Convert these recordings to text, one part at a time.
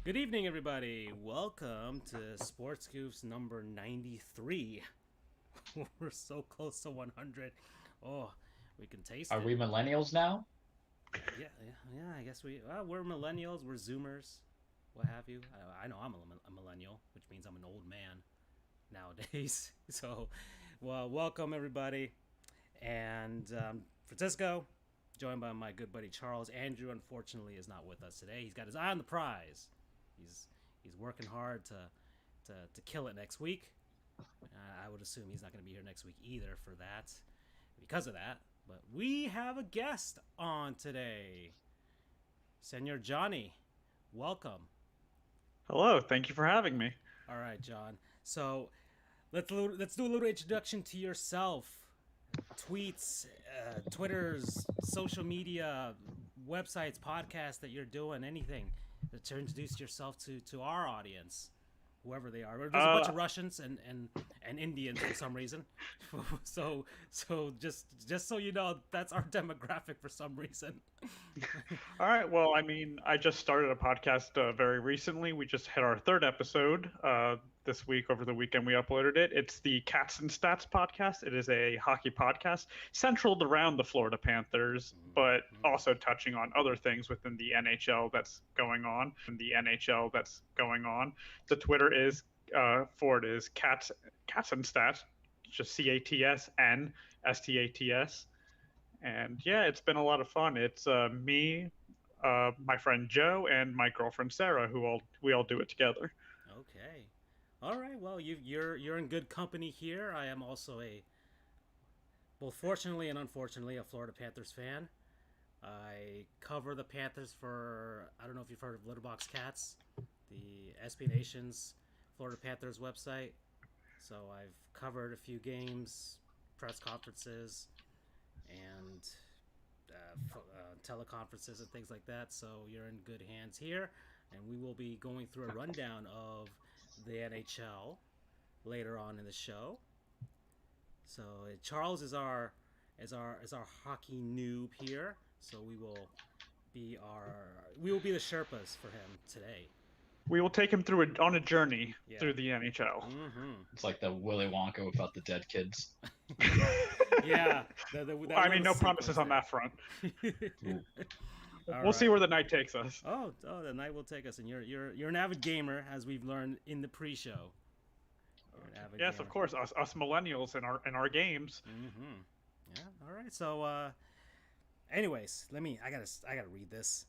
Good evening, everybody. Welcome to Sports Goofs number 93. We're so close to 100. Oh, we can taste Are it. we millennials now? Yeah. I guess we're millennials. We're Zoomers. What have you? I know I'm a millennial, which means I'm an old man nowadays. So, well, welcome everybody. And Francisco, joined by my good buddy Charles. Andrew, unfortunately, is not with us today. He's got his eye on the prize. He's working hard to kill it next week. I would assume he's not going to be here next week either for that, because of that. But we have a guest on today, Senor Johnny. Welcome. Hello, thank you for having me. All right, John. So let's do a little introduction to yourself. Tweets, Twitters, social media, websites, podcasts that you're doing, anything to introduce yourself to our audience, whoever they are. There's a bunch of Russians and Indians for some reason. so just so you know, that's our demographic for some reason. All right, well, I just started a podcast very recently. We just hit our third episode this week. Over the weekend, we uploaded it. It's the Cats and Stats podcast. It is a hockey podcast centered around the Florida Panthers, but also touching on other things within the NHL that's going on. The Twitter is for it is Cats and Stats, just CATSN STATS. And yeah, it's been a lot of fun. It's me, my friend Joe, and my girlfriend Sarah, we all do it together. Okay, all right. Well, you're in good company here. I am also both fortunately and unfortunately, a Florida Panthers fan. I cover the Panthers for, I don't know if you've heard of Litterbox Cats, the SB Nation's Florida Panthers website. So I've covered a few games, press conferences, and teleconferences and things like that. So you're in good hands here, and we will be going through a rundown of the NHL later on in the show. So Charles is our hockey noob here. So we will be the Sherpas for him today. We will take him on a journey through the NHL. Mm-hmm. It's like the Willy Wonka without the dead kids. Yeah. No promises on that front. We'll see where the night takes us. Oh, the night will take us, and you're an avid gamer, as we've learned in the pre-show. Yes, gamer. Of course, us millennials in our games. Mm-hmm. Yeah. All right. So, anyways, I gotta read this.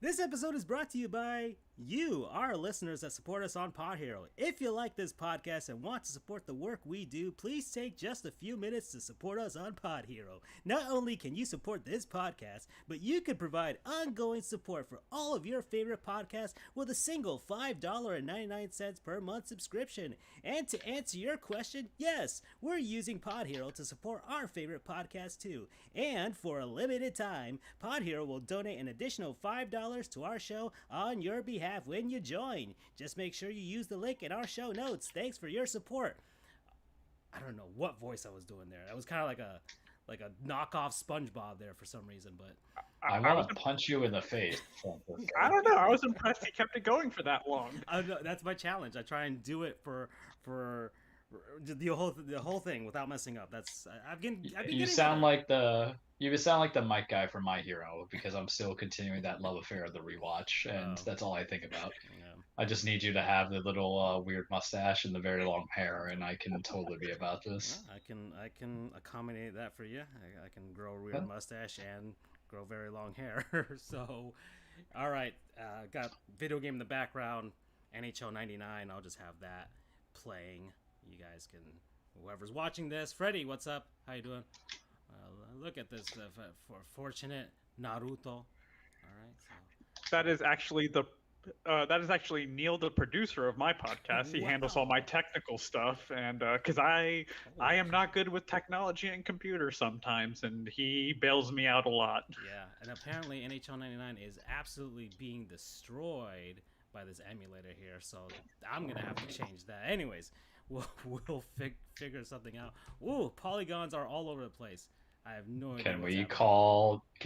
This episode is brought to you by you, our listeners that support us on Pod Hero. If you like this podcast and want to support the work we do, please take just a few minutes to support us on Pod Hero. Not only can you support this podcast, but you can provide ongoing support for all of your favorite podcasts with a single $5.99 per month subscription. And to answer your question, yes, we're using Pod Hero to support our favorite podcast too. And for a limited time, Pod Hero will donate an additional $5 to our show on your behalf when you join. Just make sure you use the link in our show notes. Thanks for your support. I don't know what voice I was doing there. That was kind of like a knockoff SpongeBob there for some reason, but I want to punch you in the face. I don't know. I was impressed he kept it going for that long. That's my challenge. I try and do it for the whole thing without messing up. You sound like the Mike guy from My Hero, because I'm still continuing that love affair of the rewatch, and that's all I think about. Yeah. I just need you to have the little weird mustache and the very long hair, and I can totally be about this. Yeah, I can accommodate that for you. I can grow a weird mustache and grow very long hair. So, all right, got video game in the background, NHL 99. I'll just have that playing. You guys can, whoever's watching this, Freddie, what's up? How you doing? Look at this for fortunate Naruto. All right, so that is actually Neil, the producer of my podcast. He handles all my technical stuff, and because I am not good with technology and computers sometimes, and he bails me out a lot. Yeah, and apparently NHL 99 is absolutely being destroyed by this emulator here, so I'm gonna have to change that. Anyways, we'll figure something out. Ooh, polygons are all over the place. I have no idea. Can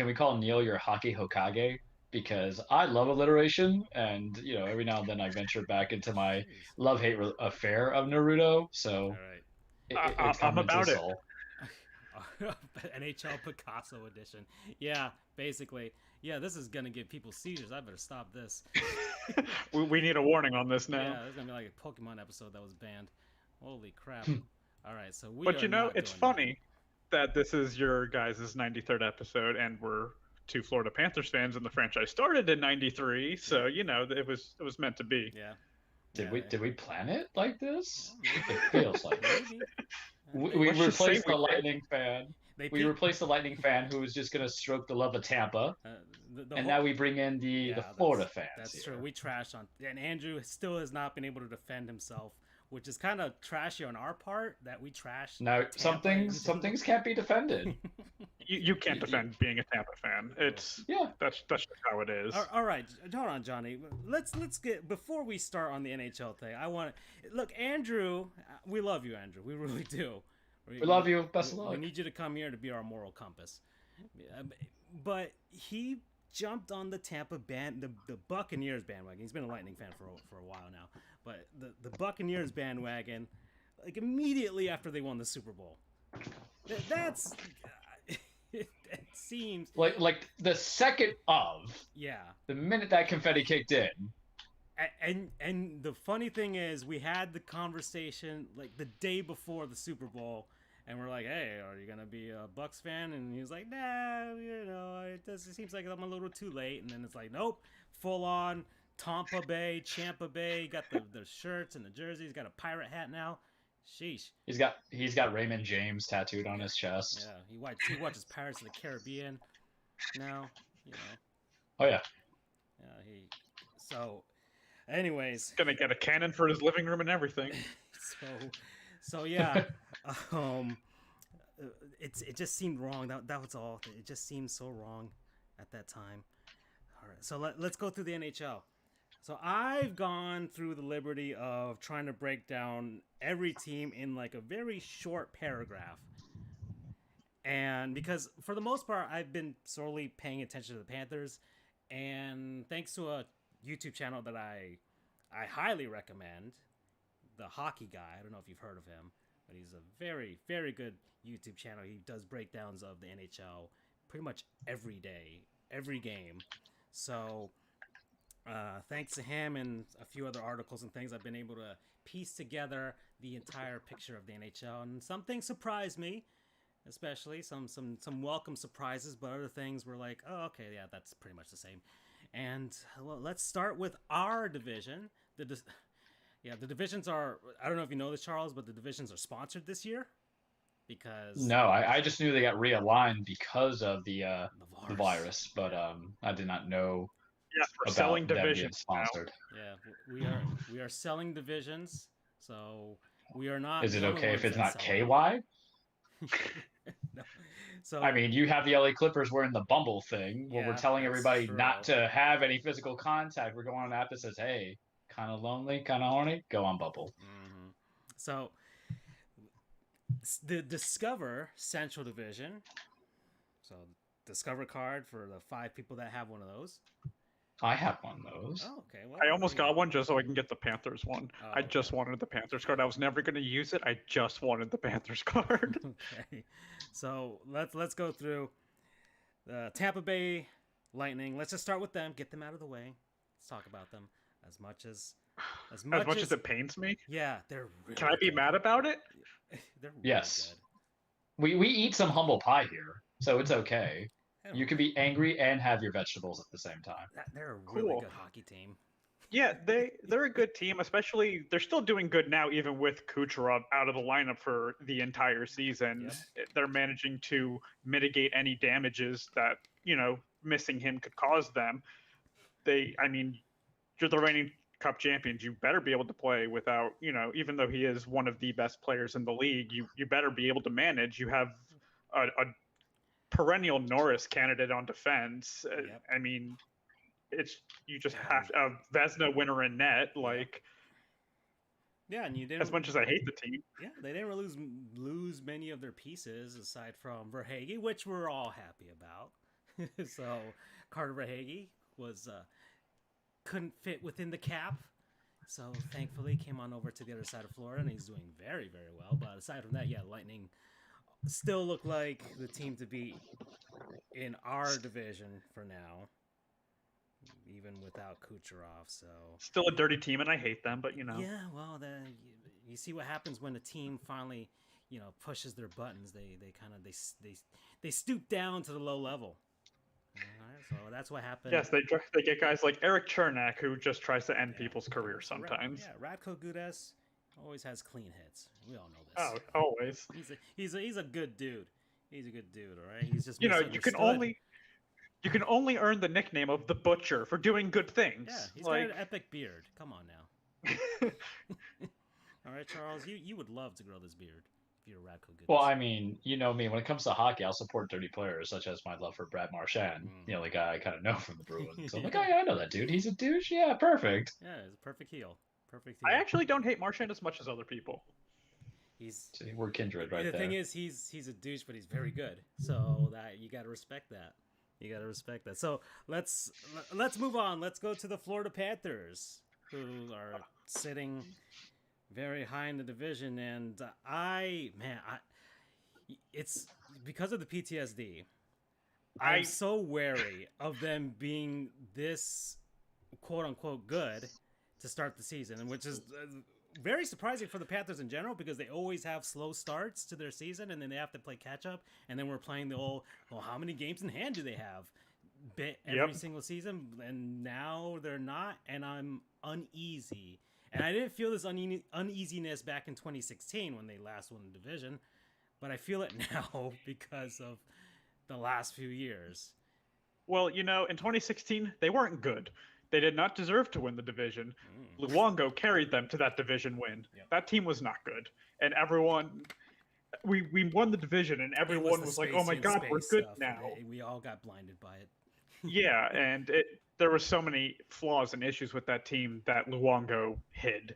we call Neil your hockey Hokage? because I love alliteration, and every now and then I venture back into my Jeez. love-hate affair of Naruto. So All right. it's I'm come into about it. soul. NHL Picasso edition. Yeah, basically. Yeah, this is gonna give people seizures. I better stop this. We need a warning on this now. Yeah, this is gonna be like a Pokemon episode that was banned. Holy crap! All right, so we. But are not it's doing funny that this is your guys' 93rd episode, and we're two Florida Panthers fans, and the franchise started in '93, so it was meant to be. Yeah. Did we plan it like this? Yeah, It feels like it. maybe. We Let's just say replaced the we did. Lightning fan. They We replaced the Lightning fan who was just going to stroke the love of Tampa, the and whole- now we bring in the that's- Florida fans. That's here. true. We trashed on, and Andrew still has not been able to defend himself, which is kind of trashy on our part that we trashed. Now, Tampa some things can't be defended. You can't defend being a Tampa fan. It's that's just how it is. All right, hold on, Johnny. Let's get before we start on the NHL thing. I want to look, Andrew. We love you, Andrew. We really do. We love you. Best of We luck. need you to come here to be our moral compass. But he jumped on the Tampa the Buccaneers bandwagon. He's been a Lightning fan for a while now, but the Buccaneers bandwagon, like immediately after they won the Super Bowl. That's it seems like the second of the minute that confetti kicked in. And the funny thing is, we had the conversation like the day before the Super Bowl, and we're like, "Hey, are you gonna be a Bucks fan?" And he was like, "Nah, it seems like I'm a little too late." And then it's like, "Nope, full on Tampa Bay, Champa Bay, got the shirts and the jerseys, got a pirate hat now." Sheesh. He's got Raymond James tattooed on his chest. Yeah, he watches Pirates of the Caribbean now. Oh yeah. So. Anyways, Gonna get a cannon for his living room and everything. so yeah, it just seemed wrong. That was all. It just seemed so wrong at that time. All right, so let's go through the NHL. So I've gone through the liberty of trying to break down every team in like a very short paragraph. And because for the most part, I've been sorely paying attention to the Panthers, and thanks to a YouTube channel that I highly recommend, the Hockey Guy. I don't know if you've heard of him, but he's a very, very good YouTube channel. He does breakdowns of the NHL pretty much every day, every game. So thanks to him and a few other articles and things, I've been able to piece together the entire picture of the NHL. And some things surprised me, especially some welcome surprises, but other things were like, oh, okay, yeah, that's pretty much the same. And well, let's start with our division. The divisions are, I don't know if you know this, Charles, but the divisions are sponsored this year because... No, I just knew they got realigned because of the virus, but I did not know we're about selling them being divisions sponsored. Yeah, we are selling divisions, so we are not... Is it okay if it's not KY? No. So I mean, you have the LA Clippers wearing the Bumble thing where we're telling everybody not to have any physical contact. We're going on an app that says, hey, kind of lonely, kind of horny, go on Bumble. Mm-hmm. So the Discover Central Division. So Discover card for the 5 people that have one of those. I have one of those. Oh, okay. Well, I almost got one just so I can get the Panthers one. Oh, I just wanted the Panthers card. I was never going to use it. I just wanted the Panthers card. Okay. So let's go through the Tampa Bay Lightning. Let's just start with them. Get them out of the way. Let's talk about them as much as it pains me. Yeah, they're really Can I be good. mad about it? They're really Yes. good. We eat some humble pie here, so it's okay. They're You can be angry and have your vegetables at the same time. They're a really Cool. good hockey team. Yeah, they're a good team, especially they're still doing good now, even with Kucherov out of the lineup for the entire season. They're managing to mitigate any damages that, missing him could cause them. You're the reigning Cup champions. You better be able to play without, even though he is one of the best players in the league, you better be able to manage. You have a perennial Norris candidate on defense. You just have a Vezina winner in net. Yeah, and you didn't. As much as I hate the team, Yeah, they didn't really lose many of their pieces aside from Verhaeghe, which we're all happy about. So Carter Verhaeghe was couldn't fit within the cap. So thankfully came on over to the other side of Florida, and he's doing very, very well. But aside from that, yeah, Lightning still look like the team to beat in our division for now, even without Kucherov. So still a dirty team, and I hate them, but Yeah, well, then you see what happens when a team finally, pushes their buttons. They stoop down to the low level. All right, so that's what happened. Yes, they get guys like Eric Chernak, who just tries to end people's careers sometimes. Radko Gudas always has clean hits. We all know this. Oh, always. He's a good dude. He's a good dude. All right, he's just you can only earn the nickname of the Butcher for doing good things. Yeah, he's got an epic beard. Come on now. All right, Charles, you would love to grow this beard. If you're a Radko Gudas. Well, I mean, you know me. When it comes to hockey, I'll support dirty players, such as my love for Brad Marchand, the only guy I kind of know from the Bruins. So I'm like, oh yeah, I know that dude. He's a douche. Yeah, perfect. Yeah, he's a perfect heel. I actually don't hate Marchand as much as other people. We're kindred right there. The thing is, he's a douche, but he's very good. So that you got to respect that. You got to respect that. So let's move on. Let's go to the Florida Panthers, who are sitting very high in the division, and it's because of the PTSD. I'm so wary of them being this quote unquote good to start the season, which is very surprising for the Panthers in general, because they always have slow starts to their season, and then they have to play catch up, and then we're playing the old, how many games in hand do they have bit every single season, and now they're not, and I'm uneasy. And I didn't feel this uneasiness back in 2016 when they last won the division, but I feel it now because of the last few years. Well, in 2016, they weren't good. They did not deserve to win the division. Luongo carried them to that division win. Yep. That team was not good. And everyone, we won the division, and everyone was like, oh my God, we're good now. We all got blinded by it. Yeah, and there were so many flaws and issues with that team that Luongo hid.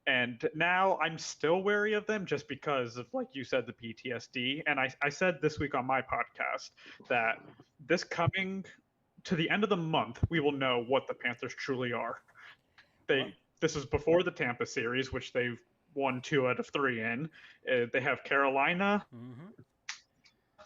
And now I'm still wary of them just because of, like you said, the PTSD. And I said this week on my podcast that this coming to the end of the month, we will know what the Panthers truly are. This is before the Tampa series, which they've won 2 out of 3 in. They have Carolina.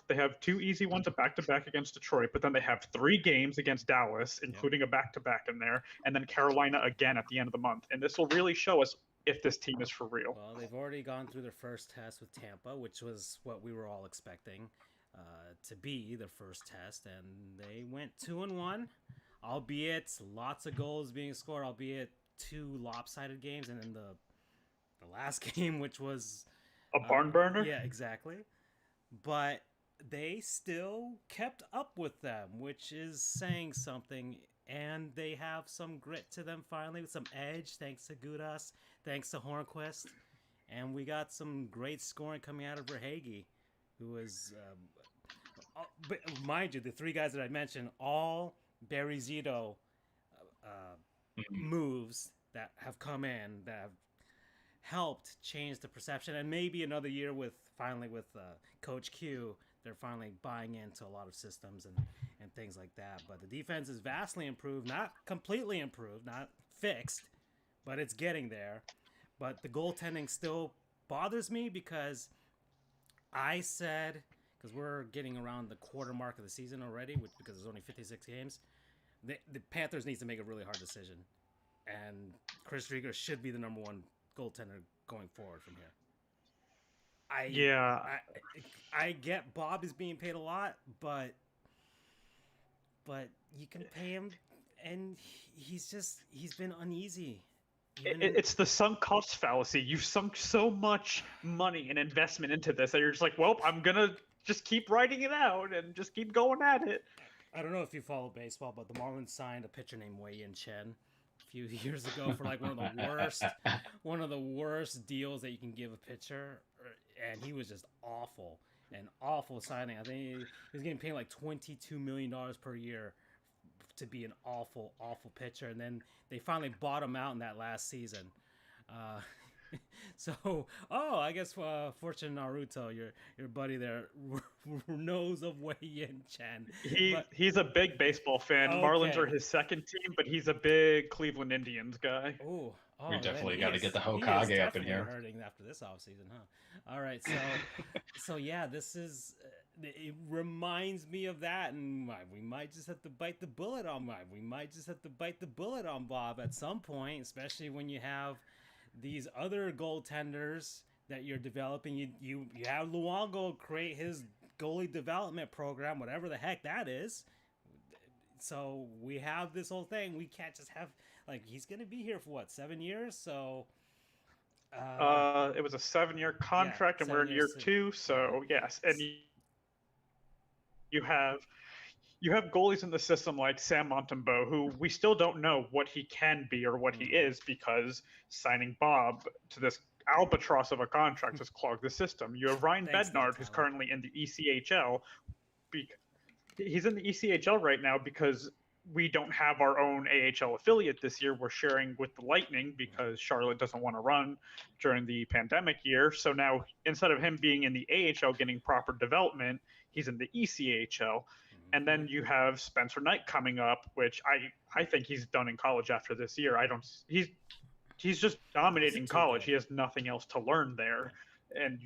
They have 2 easy ones, a back-to-back against Detroit, but then they have 3 games against Dallas, including a back-to-back in there, and then Carolina again at the end of the month. And this will really show us if this team is for real. Well, they've already gone through their first test with Tampa, which was what we were all expecting to be their first test, and they went 2-1, albeit lots of goals being scored, albeit 2 lopsided games, and then the last game, which was a barn burner. Yeah, exactly. But they still kept up with them, which is saying something. And they have some grit to them finally, with some edge, thanks to Gudas, thanks to Hornquist. And we got some great scoring coming out of Verhaeghe, who is, but mind you, the 3 guys that I mentioned, all Barry Zito moves that have come in, that have helped change the perception. And maybe another year with Coach Q, they're finally buying into a lot of systems and things like that. But the defense is vastly improved, not completely improved, not fixed, but it's getting there. But the goaltending still bothers me, because I said, because we're getting around the quarter mark of the season already, because there's only 56 games, the Panthers needs to make a really hard decision. And Chris Driedger should be the number 1 goaltender going forward from here. I get Bob is being paid a lot, but you can pay him, and he's been uneasy. It's the sunk cost fallacy. You've sunk so much money and investment into this that you're just like, well, I'm gonna just keep writing it out and just keep going at it. I don't know if you follow baseball, but the Marlins signed a pitcher named Wei-Yin Chen a few years ago for like one of the worst deals that you can give a pitcher. And he was just awful, an awful signing. I think he was getting paid like $22 million per year to be an awful, awful pitcher. And then they finally bought him out in that last season. So, I guess Fortune Naruto, your buddy there, knows of Wei Yin Chen. He's a big baseball fan. Okay. Marlins are his second team, but he's a big Cleveland Indians guy. Oh, we definitely got to get the Hokage up in here. Hurting after this offseason, huh? All right, so yeah, this is. It reminds me of that, and we might just have to bite the bullet on Bob at some point, especially when you have these other goaltenders that you're developing. You have Luongo create his goalie development program, whatever the heck that is. So we have this whole thing. We can't just have he's gonna be here for what, 7 years? So it was a 7-year contract, and we're in year 2. So yes, and you have goalies in the system like Sam Montembeault, who we still don't know what he can be or what he is, because signing Bob to this albatross of a contract has clogged the system. You have Ryan Bednard, who's currently in the ECHL. He's in the ECHL right now because we don't have our own AHL affiliate this year. We're sharing with the Lightning because Charlotte doesn't want to run during the pandemic year. So now, instead of him being in the AHL getting proper development, he's in the ECHL. And then you have Spencer Knight coming up, which I think he's done in college after this year. He's just dominating college. He has nothing else to learn there. And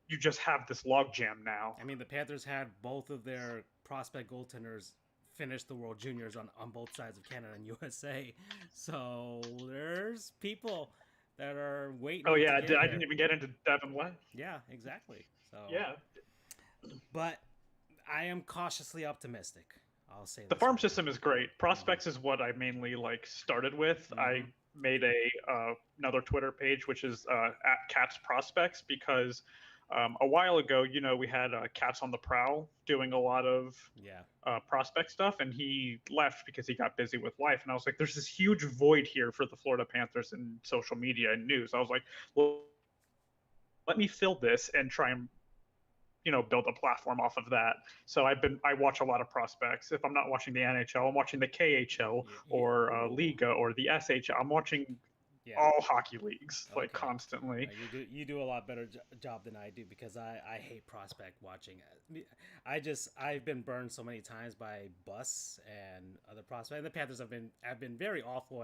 you just have this logjam now. I mean, the Panthers had both of their prospect goaltenders finish the World Juniors on both sides of Canada and USA. So there's people that are waiting. Oh, yeah. I didn't even get into Devin West. Yeah, exactly. So yeah. But I am cautiously optimistic. I'll say the farm system is great. Prospects is what I mainly started with. I made another Twitter page, which is at Cats Prospects, because a while ago, we had Cats on the Prowl doing a lot of prospect stuff, and he left because he got busy with life. And I was like, there's this huge void here for the Florida Panthers in social media and news. I was like, well, let me fill this and try and build a platform off of that. So I watch a lot of prospects. If I'm not watching the NHL, I'm watching the KHL or Liga or the SHL. I'm watching all hockey leagues constantly. You do a lot better job than I do, because I hate prospect watching. I've been burned so many times by Buss and other prospects. And the Panthers have been very awful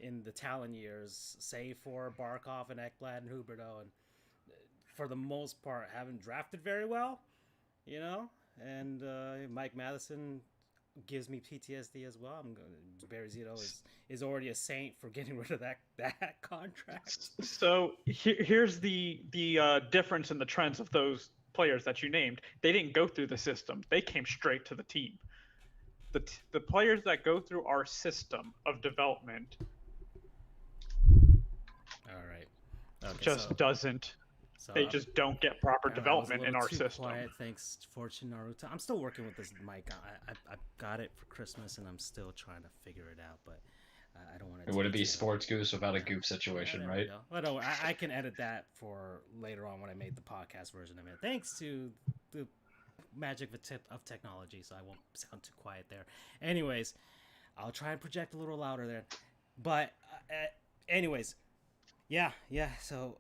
in the talent years, save for Barkov and Ekblad and Huberdeau, and for the most part haven't drafted very well, and Mike Matheson gives me PTSD as well. Barry Zito is already a saint for getting rid of that contract. So here's the difference in the trends of those players that you named. They didn't go through the system. They came straight to the team. The players that go through our system of development doesn't. So they just don't get proper development in our system. Quiet, thanks, Fortune Naruto. I'm still working with this mic. I got it for Christmas, and I'm still trying to figure it out. But I don't want to. Would it be Sports Goofs without a goof situation, right? Well, no, I can edit that for later on when I made the podcast version of it. Thanks to the magic of technology, so I won't sound too quiet there. Anyways, I'll try and project a little louder there. But anyways, yeah. So.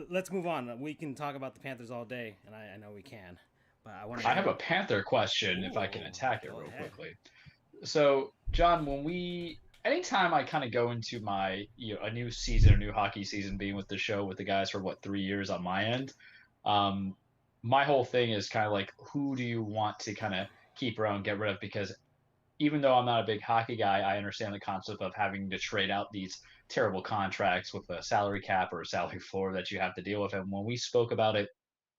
Let's move on. We can talk about the Panthers all day, and I know we can. But I have a Panther question, if I can attack it real quickly. So, John, anytime I kind of go into my a new season, a new hockey season, being with the show with the guys for 3 years on my end, my whole thing is kind of like, who do you want to kind of keep around, get rid of? Because even though I'm not a big hockey guy, I understand the concept of having to trade out these terrible contracts with a salary cap or a salary floor that you have to deal with. And when we spoke about it,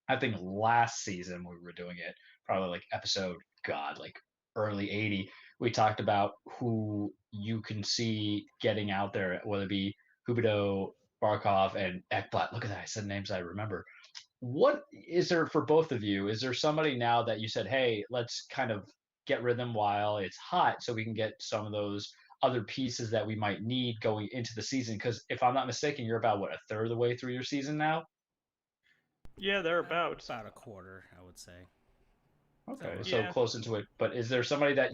I think last season we were doing it, probably episode, early 80, we talked about who you can see getting out there, whether it be Huberdeau, Barkov, and Ekblad. Look at that. I said names I remember. What is there for both of you? Is there somebody now that you said, hey, let's kind of get rid of them while it's hot so we can get some of those other pieces that we might need going into the season? Because if I'm not mistaken, you're about a third of the way through your season now. Yeah, they're about a quarter, I would say. Okay, so close into it. But is there somebody that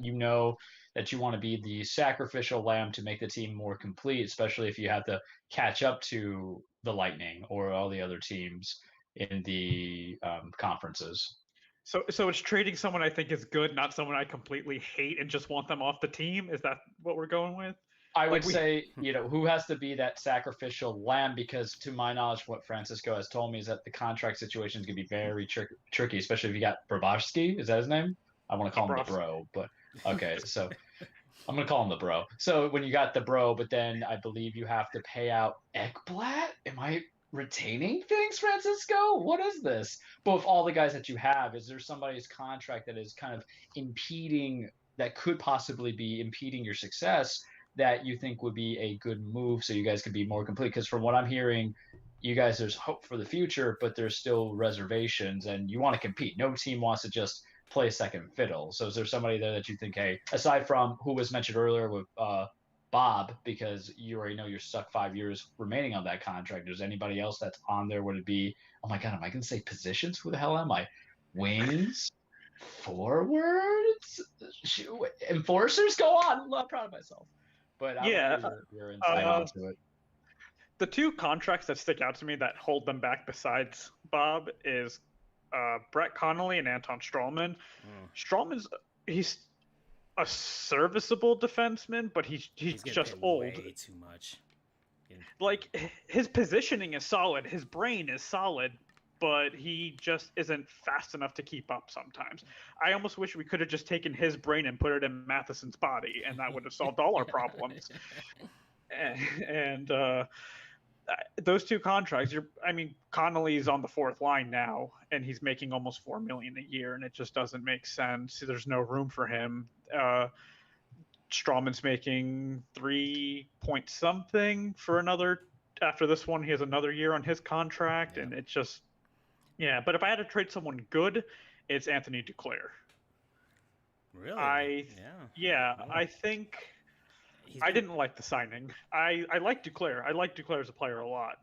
that you want to be the sacrificial lamb to make the team more complete, especially if you have to catch up to the Lightning or all the other teams in the conferences. So it's trading someone I think is good, not someone I completely hate and just want them off the team. Is that what we're going with? I would say, who has to be that sacrificial lamb? Because to my knowledge, what Francisco has told me is that the contract situation is going to be very tricky, especially if you got Bobrovsky. Is that his name? I want to call him the bro, but okay. So I'm going to call him the bro. So when you got the bro, but then I believe you have to pay out Ekblad. Am I retaining things, Francisco? What is this? But with all the guys that you have, is there somebody's contract that is kind of impeding, that could possibly be impeding your success, that you think would be a good move so you guys could be more complete? Because from what I'm hearing, you guys, there's hope for the future, but there's still reservations and you want to compete. No team wants to just play second fiddle. So is there somebody there that you think, hey, aside from who was mentioned earlier with Bob, because you already know you're stuck 5 years remaining on that contract, is anybody else that's on there? Would it be, oh my God, am I going to say positions? Who the hell am I? Wings? Forwards? Enforcers? Go on. I'm proud of myself. But your insight onto it. The two contracts that stick out to me that hold them back besides Bob is Brett Connolly and Anton Strawman. He's a serviceable defenseman, but he's just old. Way too much. Like, his positioning is solid, his brain is solid, but he just isn't fast enough to keep up sometimes. I almost wish we could have just taken his brain and put it in Matheson's body, and that would have solved all our problems. And those two contracts, Connolly's on the fourth line now, and he's making almost $4 million a year, and it just doesn't make sense. There's no room for him. Strawman's making 3 point something for another. After this one, he has another year on his contract, and it just, But if I had to trade someone good, it's Anthony Duclair. Really? I think. I didn't like the signing. I like Duclair. I like Duclair as a player a lot.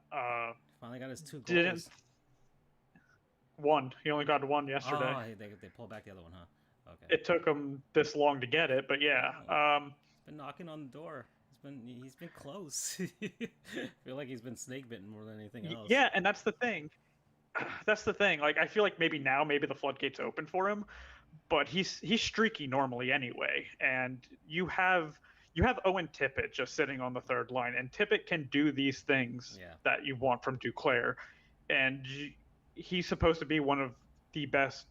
Finally got his 2 goals. One. He only got one yesterday. Oh, they pulled back the other one, huh? Okay. It took him this long to get it, but been knocking on the door. He's been close. I feel like he's been snake bitten more than anything else. Yeah, and that's the thing. Like, I feel like maybe the floodgates open for him, but he's streaky normally anyway, and you have Owen Tippett just sitting on the third line, and Tippett can do these things that you want from Duclair, and he's supposed to be one of the best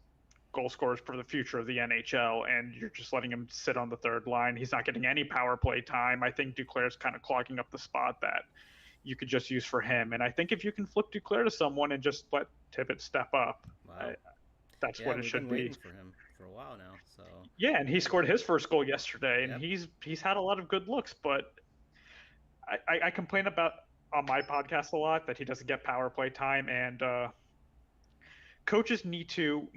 goal scorers for the future of the NHL, and you're just letting him sit on the third line. He's not getting any power play time. I think Duclair's kind of clogging up the spot that you could just use for him, and I think if you can flip Duclair to someone and just let Tippett step up, that's what it should be. For him for a while now, so and he scored his first goal yesterday, and he's had a lot of good looks, but I complain about on my podcast a lot that he doesn't get power play time, and coaches need to.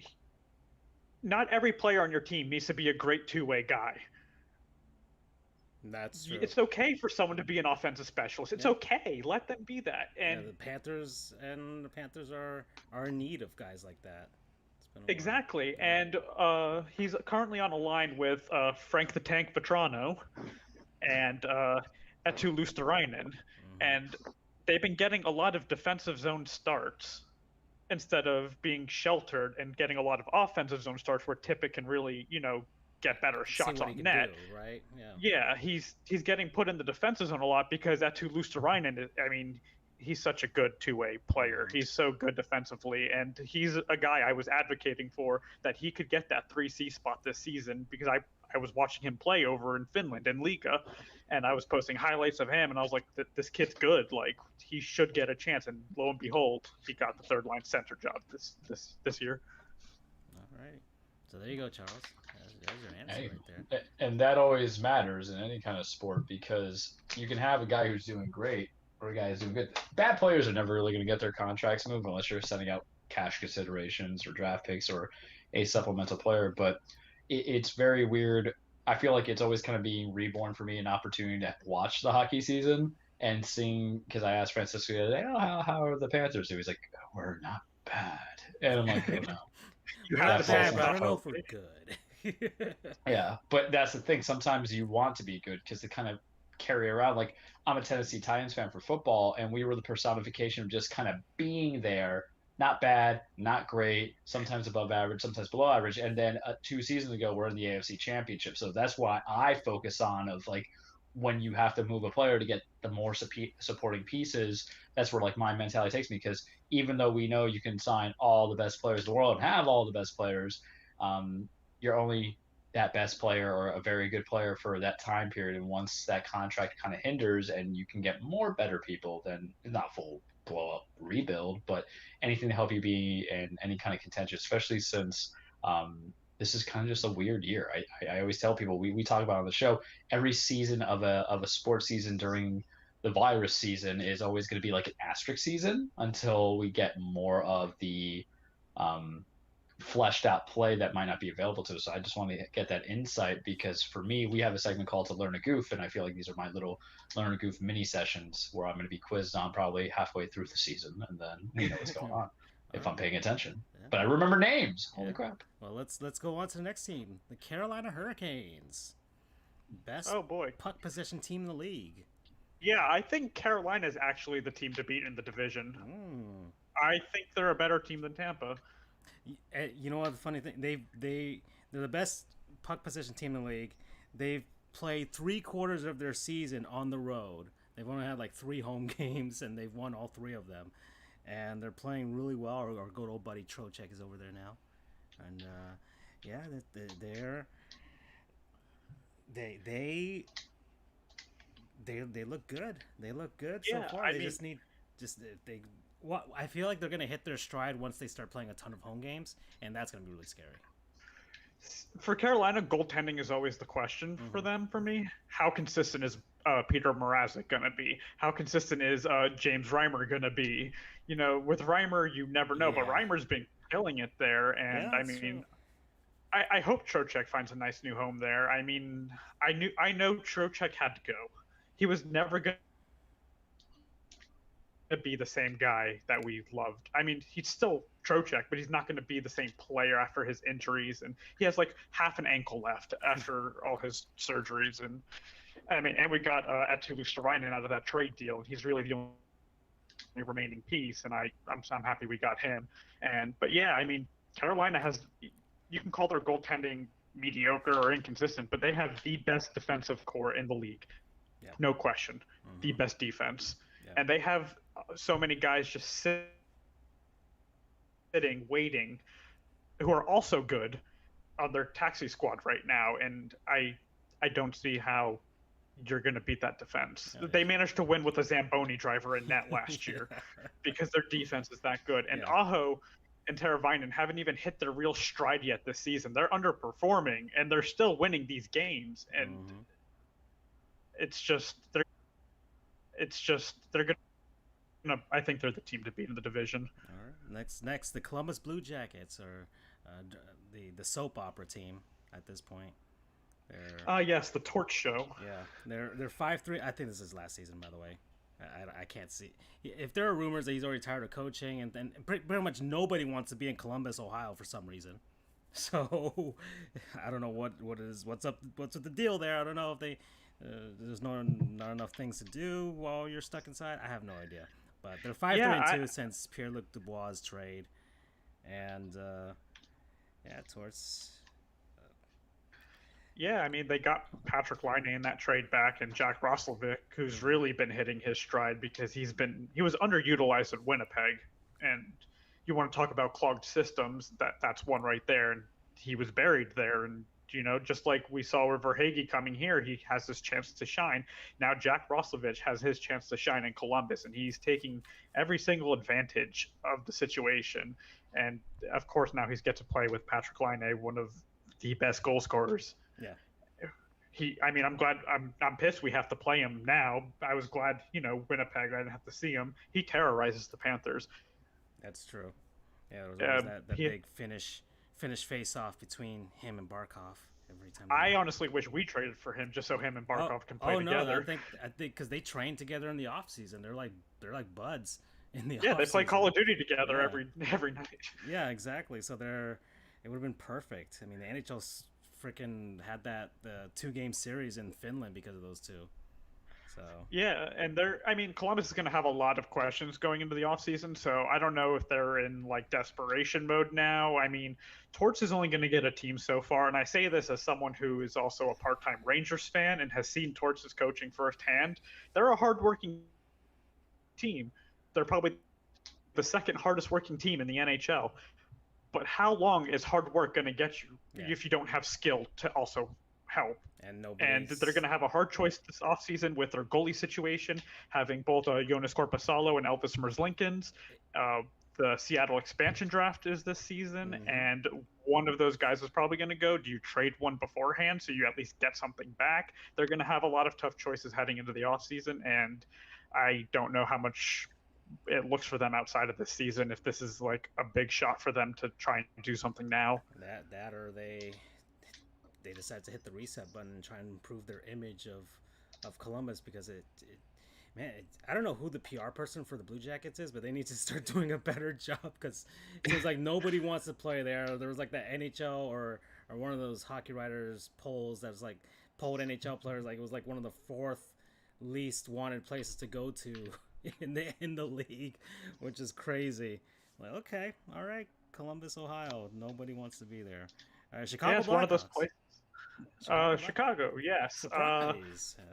Not every player on your team needs to be a great two-way guy. That's true. It's okay for someone to be an offensive specialist. It's okay. Let them be that. And the Panthers are in need of guys like that. Exactly. And he's currently on a line with Frank the Tank Vetrano and Eetu Luosterainen. And they've been getting a lot of defensive zone starts instead of being sheltered and getting a lot of offensive zone starts where Tippett can really, get better shots on net. Do, right? He's getting put in the defensive zone a lot because Eetu Luosterainen, he's such a good two-way player. He's so good defensively, and he's a guy I was advocating for that he could get that 3C spot this season because I was watching him play over in Finland in Liiga, and I was posting highlights of him, and I was like, this kid's good. Like, he should get a chance, and lo and behold, he got the third line center job this year. All right. So there you go, Charles. There's your answer right there. And that always matters in any kind of sport because you can have a guy who's doing great or a guy who's doing good. Bad players are never really going to get their contracts moved unless you're sending out cash considerations or draft picks or a supplemental player. But it's very weird. I feel like it's always kind of being reborn for me, an opportunity to watch the hockey season and seeing, because I asked Francisco the other day, how are the Panthers doing? He's like, we're not bad. And I'm like, oh no. You have bad, but I don't know if we're good. Yeah, but that's the thing. Sometimes you want to be good because it kind of carry around. Like, I'm a Tennessee Titans fan for football, and we were the personification of just kind of being there. Not bad, not great, sometimes above average, sometimes below average. And then 2 seasons ago, we're in the AFC Championship. So that's why I focus on of like when you have to move a player to get the more supporting pieces. That's where like my mentality takes me, because even though we know you can sign all the best players in the world and have all the best players, you're only that best player or a very good player for that time period. And once that contract kind of hinders and you can get more better people, then not full blow up rebuild, but anything to help you be in any kind of contention, especially since this is kind of just a weird year. I always tell people, we talk about on the show, every season of a sports season during the virus season is always going to be like an asterisk season until we get more of the fleshed out play that might not be available to us. So I just want to get that insight, because for me, we have a segment called To Learn a Goof, and I feel like these are my little Learn a Goof mini sessions where I'm going to be quizzed on probably halfway through the season, and then we know what's going on if I'm paying attention. Yeah. But I remember names. Holy crap. Well, let's go on to the next team, the Carolina Hurricanes. Best puck possession team in the league. Yeah, I think Carolina is actually the team to beat in the division. I think they're a better team than Tampa. You know what the funny thing? They're the best puck possession team in the league. They've played 3/4 of their season on the road. They've only had like 3 home games, and they've won all 3 of them. And they're playing really well. Our good old buddy Trocheck is over there now, and they look good. They look good so far. I feel like they're going to hit their stride once they start playing a ton of home games, and that's going to be really scary. For Carolina, goaltending is always the question for them, for me. How consistent is Peter Mrazek going to be? How consistent is James Reimer going to be? You know, with Reimer, you never know, but Reimer's been killing it there, and I hope Trocheck finds a nice new home there. I mean, I know Trocheck had to go. He was never going to be the same guy that we loved. I mean, he's still Trocheck, but he's not going to be the same player after his injuries, and he has like half an ankle left after all his surgeries. And I mean, and we got Eetu Luostarinen out of that trade deal, and he's really the only remaining piece, and I'm happy we got him. But yeah, I mean, Carolina has, you can call their goaltending mediocre or inconsistent, but they have the best defensive core in the league. No question. The best defense. And they have so many guys just sitting, waiting, who are also good on their taxi squad right now. And I don't see how you're going to beat that defense. They managed to win with a Zamboni driver in net last year because their defense is that good. And Aho and Teravainen haven't even hit their real stride yet this season. They're underperforming, and they're still winning these games. And it's just they're going to. I think they're the team to beat in the division. All right. Next, the Columbus Blue Jackets are the soap opera team at this point. Yes, the Torch Show. Yeah, they're 5-3. I think this is last season, by the way. I can't see if there are rumors that he's already tired of coaching, and then pretty much nobody wants to be in Columbus, Ohio, for some reason. So I don't know what is what's with the deal there. I don't know if they there's not enough things to do while you're stuck inside. I have no idea. But they're 5-3-2 since Pierre-Luc Dubois' trade, and Torts. Yeah, I mean, they got Patrick Laine in that trade back, and Jack Roslovic, who's really been hitting his stride because he was underutilized at Winnipeg. And you want to talk about clogged systems, that's one right there. And he was buried there. And, you know, just like we saw with Verhaeghe coming here, he has his chance to shine. Now Jack Roslovic has his chance to shine in Columbus, and he's taking every single advantage of the situation. And, of course, now he's get to play with Patrick Laine, one of the best goal scorers. Yeah. I'm glad. I'm pissed we have to play him now. I was glad, Winnipeg, I didn't have to see him. He terrorizes the Panthers. That's true. Yeah, there was that big Finnish face-off between him and Barkov every time. I honestly wish we traded for him just so him and Barkov can play together. I think because they train together in the off season. They're like buds in the off season. They play Call of Duty together every night. Yeah, exactly. So it would have been perfect. I mean, the NHL's freaking had the 2-game series in Finland because of those two. So yeah, and Columbus is going to have a lot of questions going into the offseason, so I don't know if they're in like desperation mode now. I mean, Torts is only going to get a team so far, and I say this as someone who is also a part-time Rangers fan and has seen Torts' coaching firsthand. They're a hardworking team. They're probably the second hardest working team in the NHL. But how long is hard work going to get you if you don't have skill to also help? And they're going to have a hard choice this offseason with their goalie situation, having both Jonas Korpisalo and Elvis Merzlikins. The Seattle expansion draft is this season, and one of those guys is probably going to go. Do you trade one beforehand so you at least get something back? They're going to have a lot of tough choices heading into the offseason, and I don't know how much it looks for them outside of this season if this is like a big shot for them to try and do something now. That or they decide to hit the reset button and try and improve their image of Columbus, because I don't know who the PR person for the Blue Jackets is, but they need to start doing a better job, because it seems like nobody wants to play there. There was like that NHL or one of those hockey writers polls that was like polled NHL players, like it was like one of the 4th least wanted places to go to in the league, which is crazy. Like, okay, all right, Columbus, Ohio, nobody wants to be there. Chicago, yeah, it's one of those places. Chicago, yes.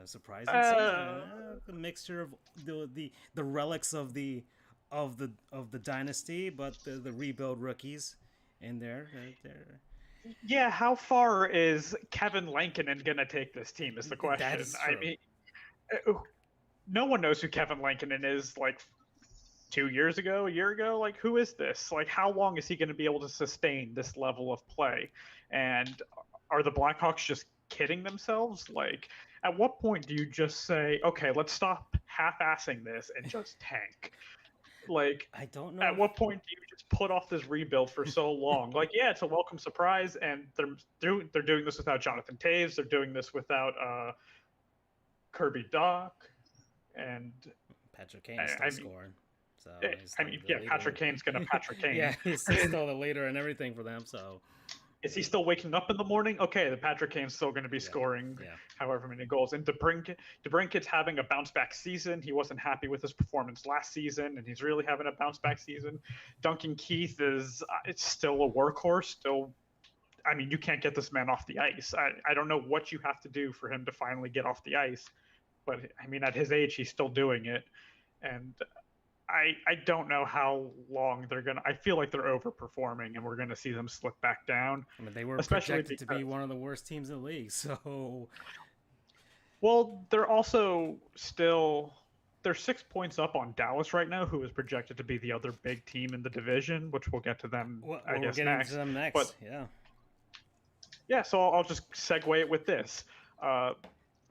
Surprising season. A mixture of the relics of the dynasty, but the rebuild rookies in there. Yeah, how far is Kevin Lankinen gonna take this team? Is the question. That is true. I mean, no one knows who Kevin Lankinen is. Like 2 years ago, a year ago, like who is this? Like how long is he going to be able to sustain this level of play? And are the Blackhawks just kidding themselves? Like at what point do you just say, okay, let's stop half-assing this and just tank? Like I don't know. At what point do you just put off this rebuild for so long? Like yeah, it's a welcome surprise, and they're doing this without Jonathan Toews. They're doing this without Kirby Dach, and Patrick Kane's still scoring. So Patrick Kane's gonna Patrick Kane. Yeah, he's still the leader and everything for them. So is he still waking up in the morning? Okay, the Patrick Kane's still going to be scoring however many goals. And DeBrinket's having a bounce back season. He wasn't happy with his performance last season, and he's really having a bounce back season. Duncan Keith is it's still a workhorse. Still, I mean, you can't get this man off the ice. I don't know what you have to do for him to finally get off the ice, but I mean, at his age, he's still doing it, and I don't know how long they're gonna. I feel like they're overperforming, and we're gonna see them slip back down. I mean, they were projected to be one of the worst teams in the league. So, well, they're also still they're 6 points up on Dallas right now, who is projected to be the other big team in the division, which we'll get to them. I guess we'll get into them next. But, yeah. So I'll just segue it with this.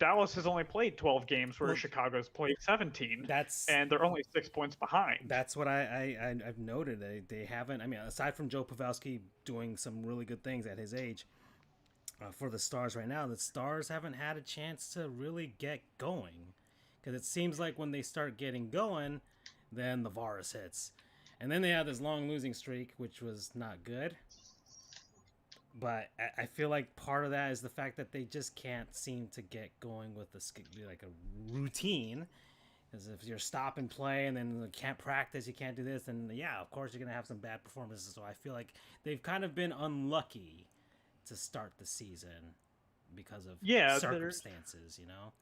Dallas has only played 12 games, where Chicago's played 17. And they're only 6 points behind. That's what I've noted. They haven't. I mean, aside from Joe Pavelski doing some really good things at his age, for the Stars right now, the Stars haven't had a chance to really get going. Because it seems like when they start getting going, then the virus hits, and then they have this long losing streak, which was not good. But I feel like part of that is the fact that they just can't seem to get going with like a routine. Because if you're stop and play and then you can't practice, you can't do this, and of course you're going to have some bad performances. So I feel like they've kind of been unlucky to start the season because of circumstances, you know?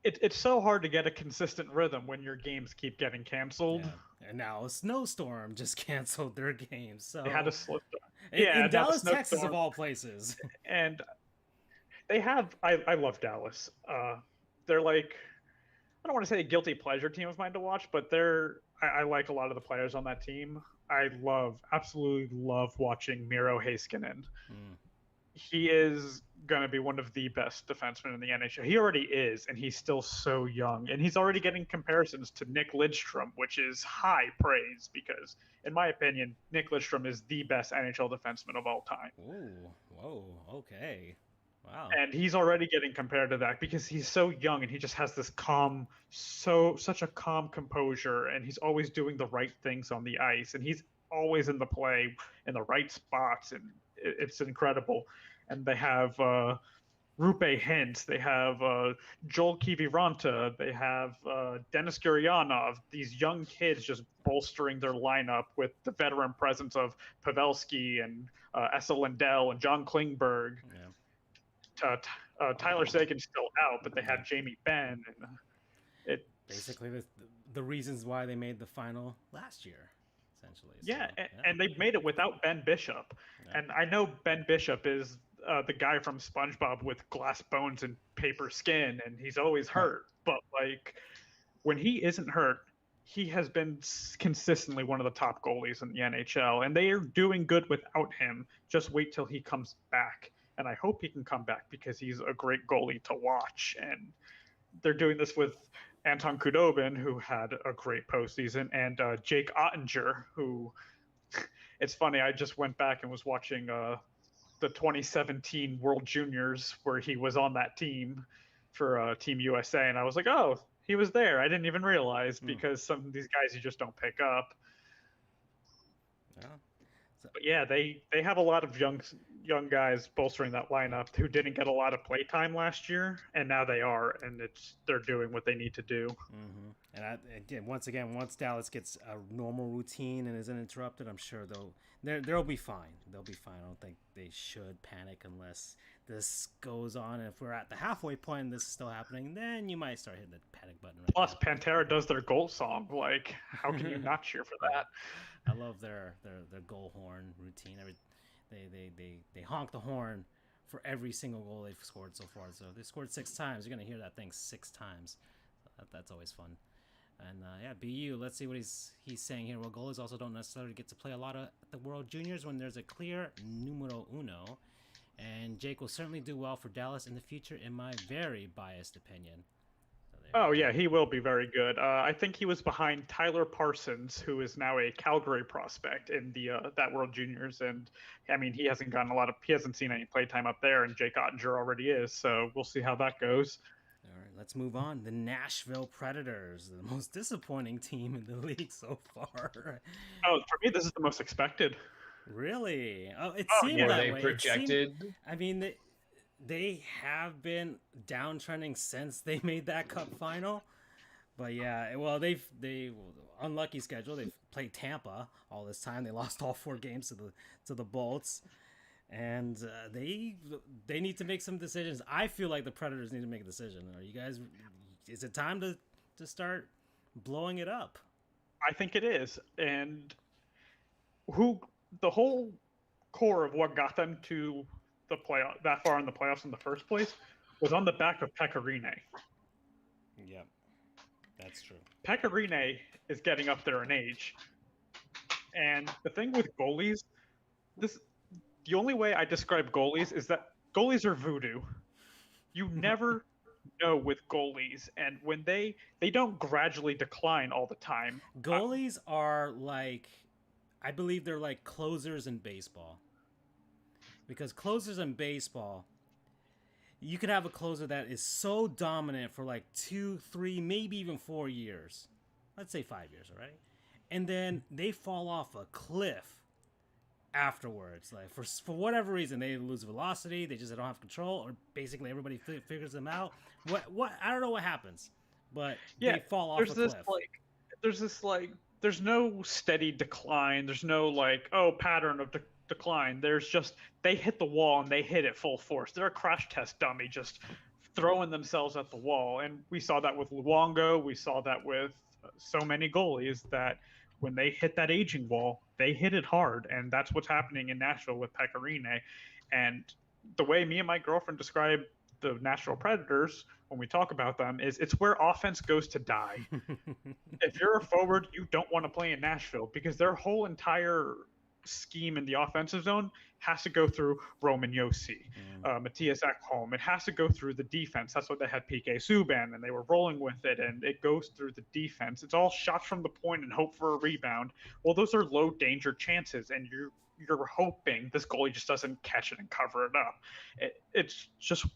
It's so hard to get a consistent rhythm when your games keep getting canceled. Yeah. And now a snowstorm just canceled their games. So they had a slip. In Dallas, Texas, of all places. And they have. I love Dallas. They're like, I don't want to say a guilty pleasure team of mine to watch, but I like a lot of the players on that team. I absolutely love watching Miro Heiskanen. He is going to be one of the best defensemen in the NHL. He already is, and he's still so young. And he's already getting comparisons to Nick Lidstrom, which is high praise because, in my opinion, Nick Lidstrom is the best NHL defenseman of all time. Ooh, whoa, okay. Wow. And he's already getting compared to that because he's so young and he just has this such a calm composure, and he's always doing the right things on the ice, and he's always in the play in the right spots, and it's incredible. And they have Rupe Hintz, they have Joel Kiviranta, they have Denis Gurianov. These young kids just bolstering their lineup with the veteran presence of Pavelski and Esa Lindell and John Klingberg. Yeah. Tyler Sagan's still out, but they have Jamie Benn. And basically the reasons why they made the final last year, essentially. Yeah, so, and they made it without Ben Bishop. Yeah. And I know Ben Bishop is the guy from SpongeBob with glass bones and paper skin, and he's always hurt. But like when he isn't hurt, he has been consistently one of the top goalies in the NHL, and they are doing good without him. Just wait till he comes back, and I hope he can come back because he's a great goalie to watch. And they're doing this with Anton Khudobin, who had a great postseason, and Jake Ottinger, who it's funny. I just went back and was watching the 2017 World Juniors where he was on that team for Team USA, and I was like, oh, he was there. I didn't even realize because some of these guys you just don't pick up. Yeah. But yeah, they have a lot of young guys bolstering that lineup who didn't get a lot of play time last year, and now they are, and they're doing what they need to do. Mm-hmm. And once Dallas gets a normal routine and isn't interrupted, I'm sure they'll be fine. They'll be fine. I don't think they should panic unless this goes on. And if we're at the halfway point and this is still happening, then you might start hitting the panic button. Right Plus, now. Pantera does their goal song. Like, how can you not cheer for that? I love their goal horn routine. They honk the horn for every single goal they've scored so far. So if they scored 6 times, you're gonna hear that thing 6 times. So that's always fun. And BU, let's see what he's saying here. Well, goalies also don't necessarily get to play a lot at the World Juniors when there's a clear numero uno. And Jake will certainly do well for Dallas in the future, in my very biased opinion. Oh, yeah, he will be very good. I think he was behind Tyler Parsons, who is now a Calgary prospect in the that World Juniors. And, I mean, he hasn't seen any playtime up there, and Jake Ottinger already is. So we'll see how that goes. All right, let's move on. The Nashville Predators, the most disappointing team in the league so far. Oh, for me, this is the most expected. Really? Oh, it seemed that way. Projected? I mean, they have been downtrending since they made that Cup final. But yeah, well, they unlucky schedule. They've played Tampa all this time. They lost all 4 games to the Bolts. And they need to make some decisions. I feel like the Predators need to make a decision. Is it time to start blowing it up? I think it is. And the whole core of what got them to the playoff that far in the playoffs in the first place was on the back of Pekka Rinne. Yep, that's true. Pekka Rinne is getting up there in age. And the thing with goalies, the only way I describe goalies is that goalies are voodoo. You never know with goalies, and when they don't gradually decline all the time. Goalies are like, I believe they're like closers in baseball. Because closers in baseball, you could have a closer that is so dominant for like 2, 3, maybe even 4 years. Let's say 5 years, all right? And then they fall off a cliff afterwards. Like for whatever reason, they lose velocity, they just don't have control, or basically everybody figures them out. What I don't know what happens, but they fall off a cliff. There's no steady decline. There's no pattern of decline. There's just they hit the wall and they hit it full force. They're a crash test dummy, just throwing themselves at the wall. And we saw that with Luongo. We saw that with so many goalies that when they hit that aging wall, they hit it hard. And that's what's happening in Nashville with Pekka Rinne. And the way me and my girlfriend describe the Nashville Predators when we talk about them is it's where offense goes to die. If you're a forward, you don't want to play in Nashville because their whole entire scheme in the offensive zone has to go through Roman Josi, Matthias Ekholm. It has to go through the defense. That's why they had PK Subban, and they were rolling with it, and it goes through the defense. It's all shots from the point and hope for a rebound. Well, those are low danger chances, and you're hoping this goalie just doesn't catch it and cover it up. It's just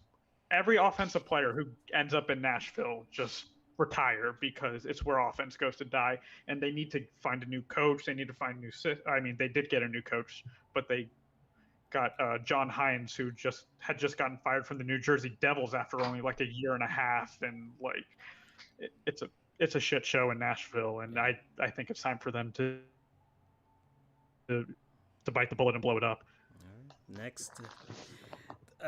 every offensive player who ends up in Nashville just retire because it's where offense goes to die, and they need to find a new coach. They need to find they did get a new coach, but they got John Hines, who had just gotten fired from the New Jersey Devils after only like a year and a half, and like it's a shit show in Nashville, and I think it's time for them to bite the bullet and blow it up. All right. Next,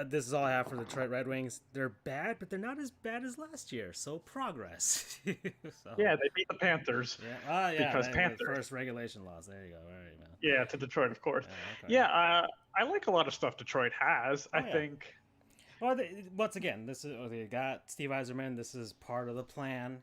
this is all I have for the Detroit Red Wings. They're bad, but they're not as bad as last year. So progress. Yeah, they beat the Panthers. Yeah, because Panthers first regulation loss. There you go. All right, man. Yeah, to Detroit, of course. Okay. Yeah, I like a lot of stuff Detroit has. I think. Well, once again, they got Steve Yzerman. This is part of the plan.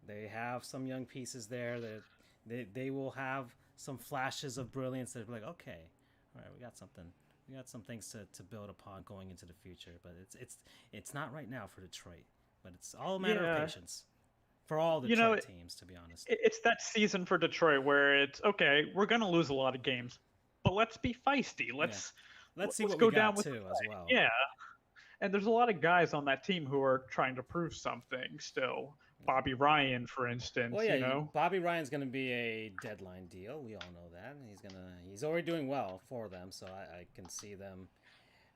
They have some young pieces there that they will have some flashes of brilliance that are like, okay, all right, we got something. We got some things to build upon going into the future, but it's not right now for Detroit. But it's all a matter of patience for all Detroit teams, to be honest. It's that season for Detroit where it's okay. We're gonna lose a lot of games, but let's be feisty. Let's see what go we got down too as well. Yeah, and there's a lot of guys on that team who are trying to prove something still. Bobby Ryan, for instance. Well, Bobby Ryan's going to be a deadline deal. We all know that. He's already doing well for them, so I can see them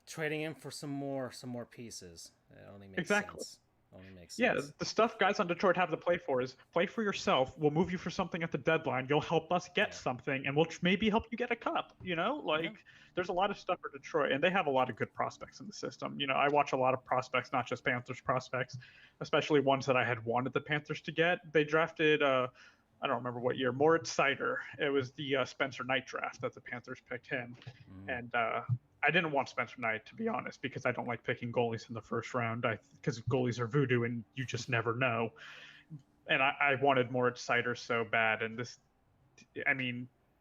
trading him for some more pieces. It only makes sense. Only makes sense. Yeah, the stuff guys on Detroit have to play for is play for yourself. We'll move you for something at the deadline. You'll help us get something, and we'll maybe help you get a cup. There's a lot of stuff for Detroit, and they have a lot of good prospects in the system. I watch a lot of prospects, not just Panthers prospects, especially ones that I had wanted the Panthers to get. They drafted, I don't remember what year, Moritz Seider. It was the Spencer Knight draft that the Panthers picked him. And I didn't want Spencer Knight, to be honest, because I don't like picking goalies in the first round. Because goalies are voodoo, and you just never know. And I wanted Moritz Seider so bad. And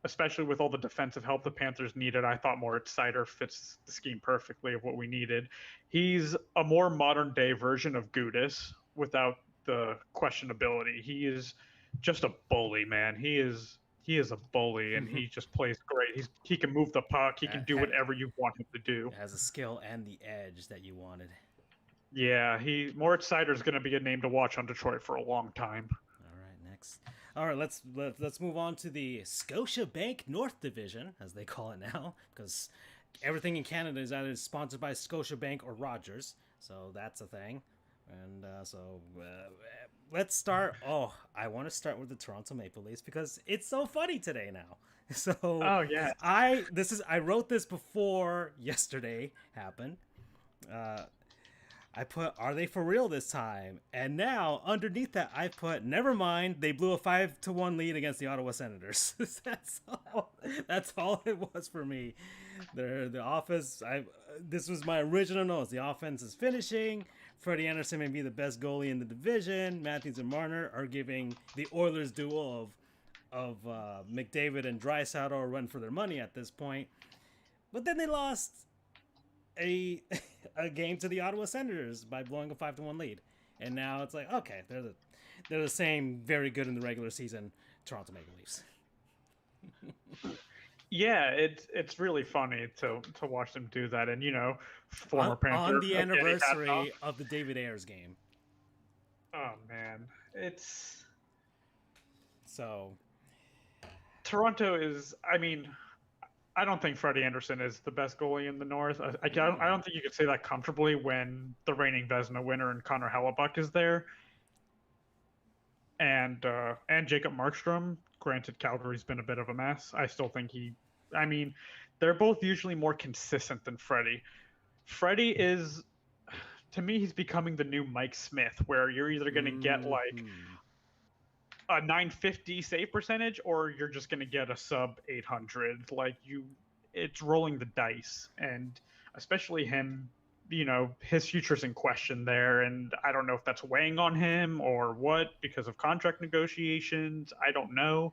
especially with all the defensive help the Panthers needed, I thought Moritz Seider fits the scheme perfectly of what we needed. He's a more modern-day version of Gudas without the questionability. He is just a bully, man. He is a bully, and he just plays great. He can move the puck. He can do whatever you want him to do. Has a skill and the edge that you wanted. Yeah, Moritz Seider is going to be a name to watch on Detroit for a long time. All right, next. All right, let's move on to the Scotiabank North Division, as they call it now, because everything in Canada is either sponsored by Scotiabank or Rogers, so that's a thing. And let's start. I want to start with the Toronto Maple Leafs because it's so funny today now. So I wrote this before yesterday happened. I put, are they for real this time? And now, underneath that, I put, never mind, they blew a 5-1 lead against the Ottawa Senators. That's all it was for me. The offense, this was my original notes. The offense is finishing. Freddie Anderson may be the best goalie in the division. Matthews and Marner are giving the Oilers duel of McDavid and Draisaitl a run for their money at this point. But then they lost a game to the Ottawa Senators by blowing a 5-1 lead, and now it's like, okay, they're the same very good in the regular season Toronto Maple Leafs. Yeah, it's really funny to watch them do that, and former Panther on the anniversary of the David Ayers game. Oh man, it's so Toronto is. I don't think Freddie Anderson is the best goalie in the North. I don't think you could say that comfortably when the reigning Vezina winner and Connor Hellebuck is there. And Jacob Markstrom. Granted, Calgary's been a bit of a mess. I still think they're both usually more consistent than Freddie. Freddie is, to me, he's becoming the new Mike Smith, where you're either going to get like a 950 save percentage, or you're just going to get a sub 800. It's rolling the dice, and especially him, his future's in question there, and I don't know if that's weighing on him or what because of contract negotiations. I don't know.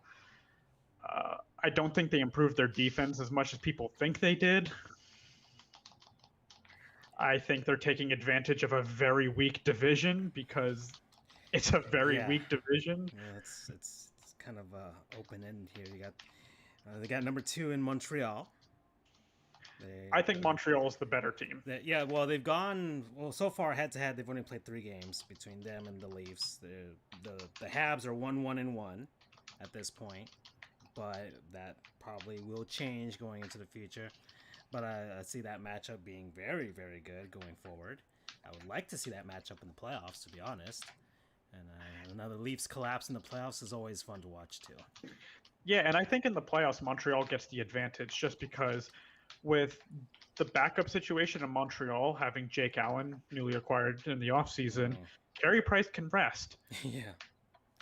I don't think they improved their defense as much as people think they did. I think they're taking advantage of a very weak division because it's a very weak division. Yeah, it's kind of open end here. You got they got number 2 in Montreal. I think Montreal is the better team. They've gone so far head to head. They've only played 3 games between them and the Leafs. The Habs are 1-1-1 at this point, but that probably will change going into the future. But I see that matchup being very, very good going forward. I would like to see that matchup in the playoffs, to be honest. And another Leafs collapse in the playoffs is always fun to watch, too. Yeah, and I think in the playoffs, Montreal gets the advantage just because with the backup situation in Montreal, having Jake Allen newly acquired in the offseason, Carey Price can rest. Yeah.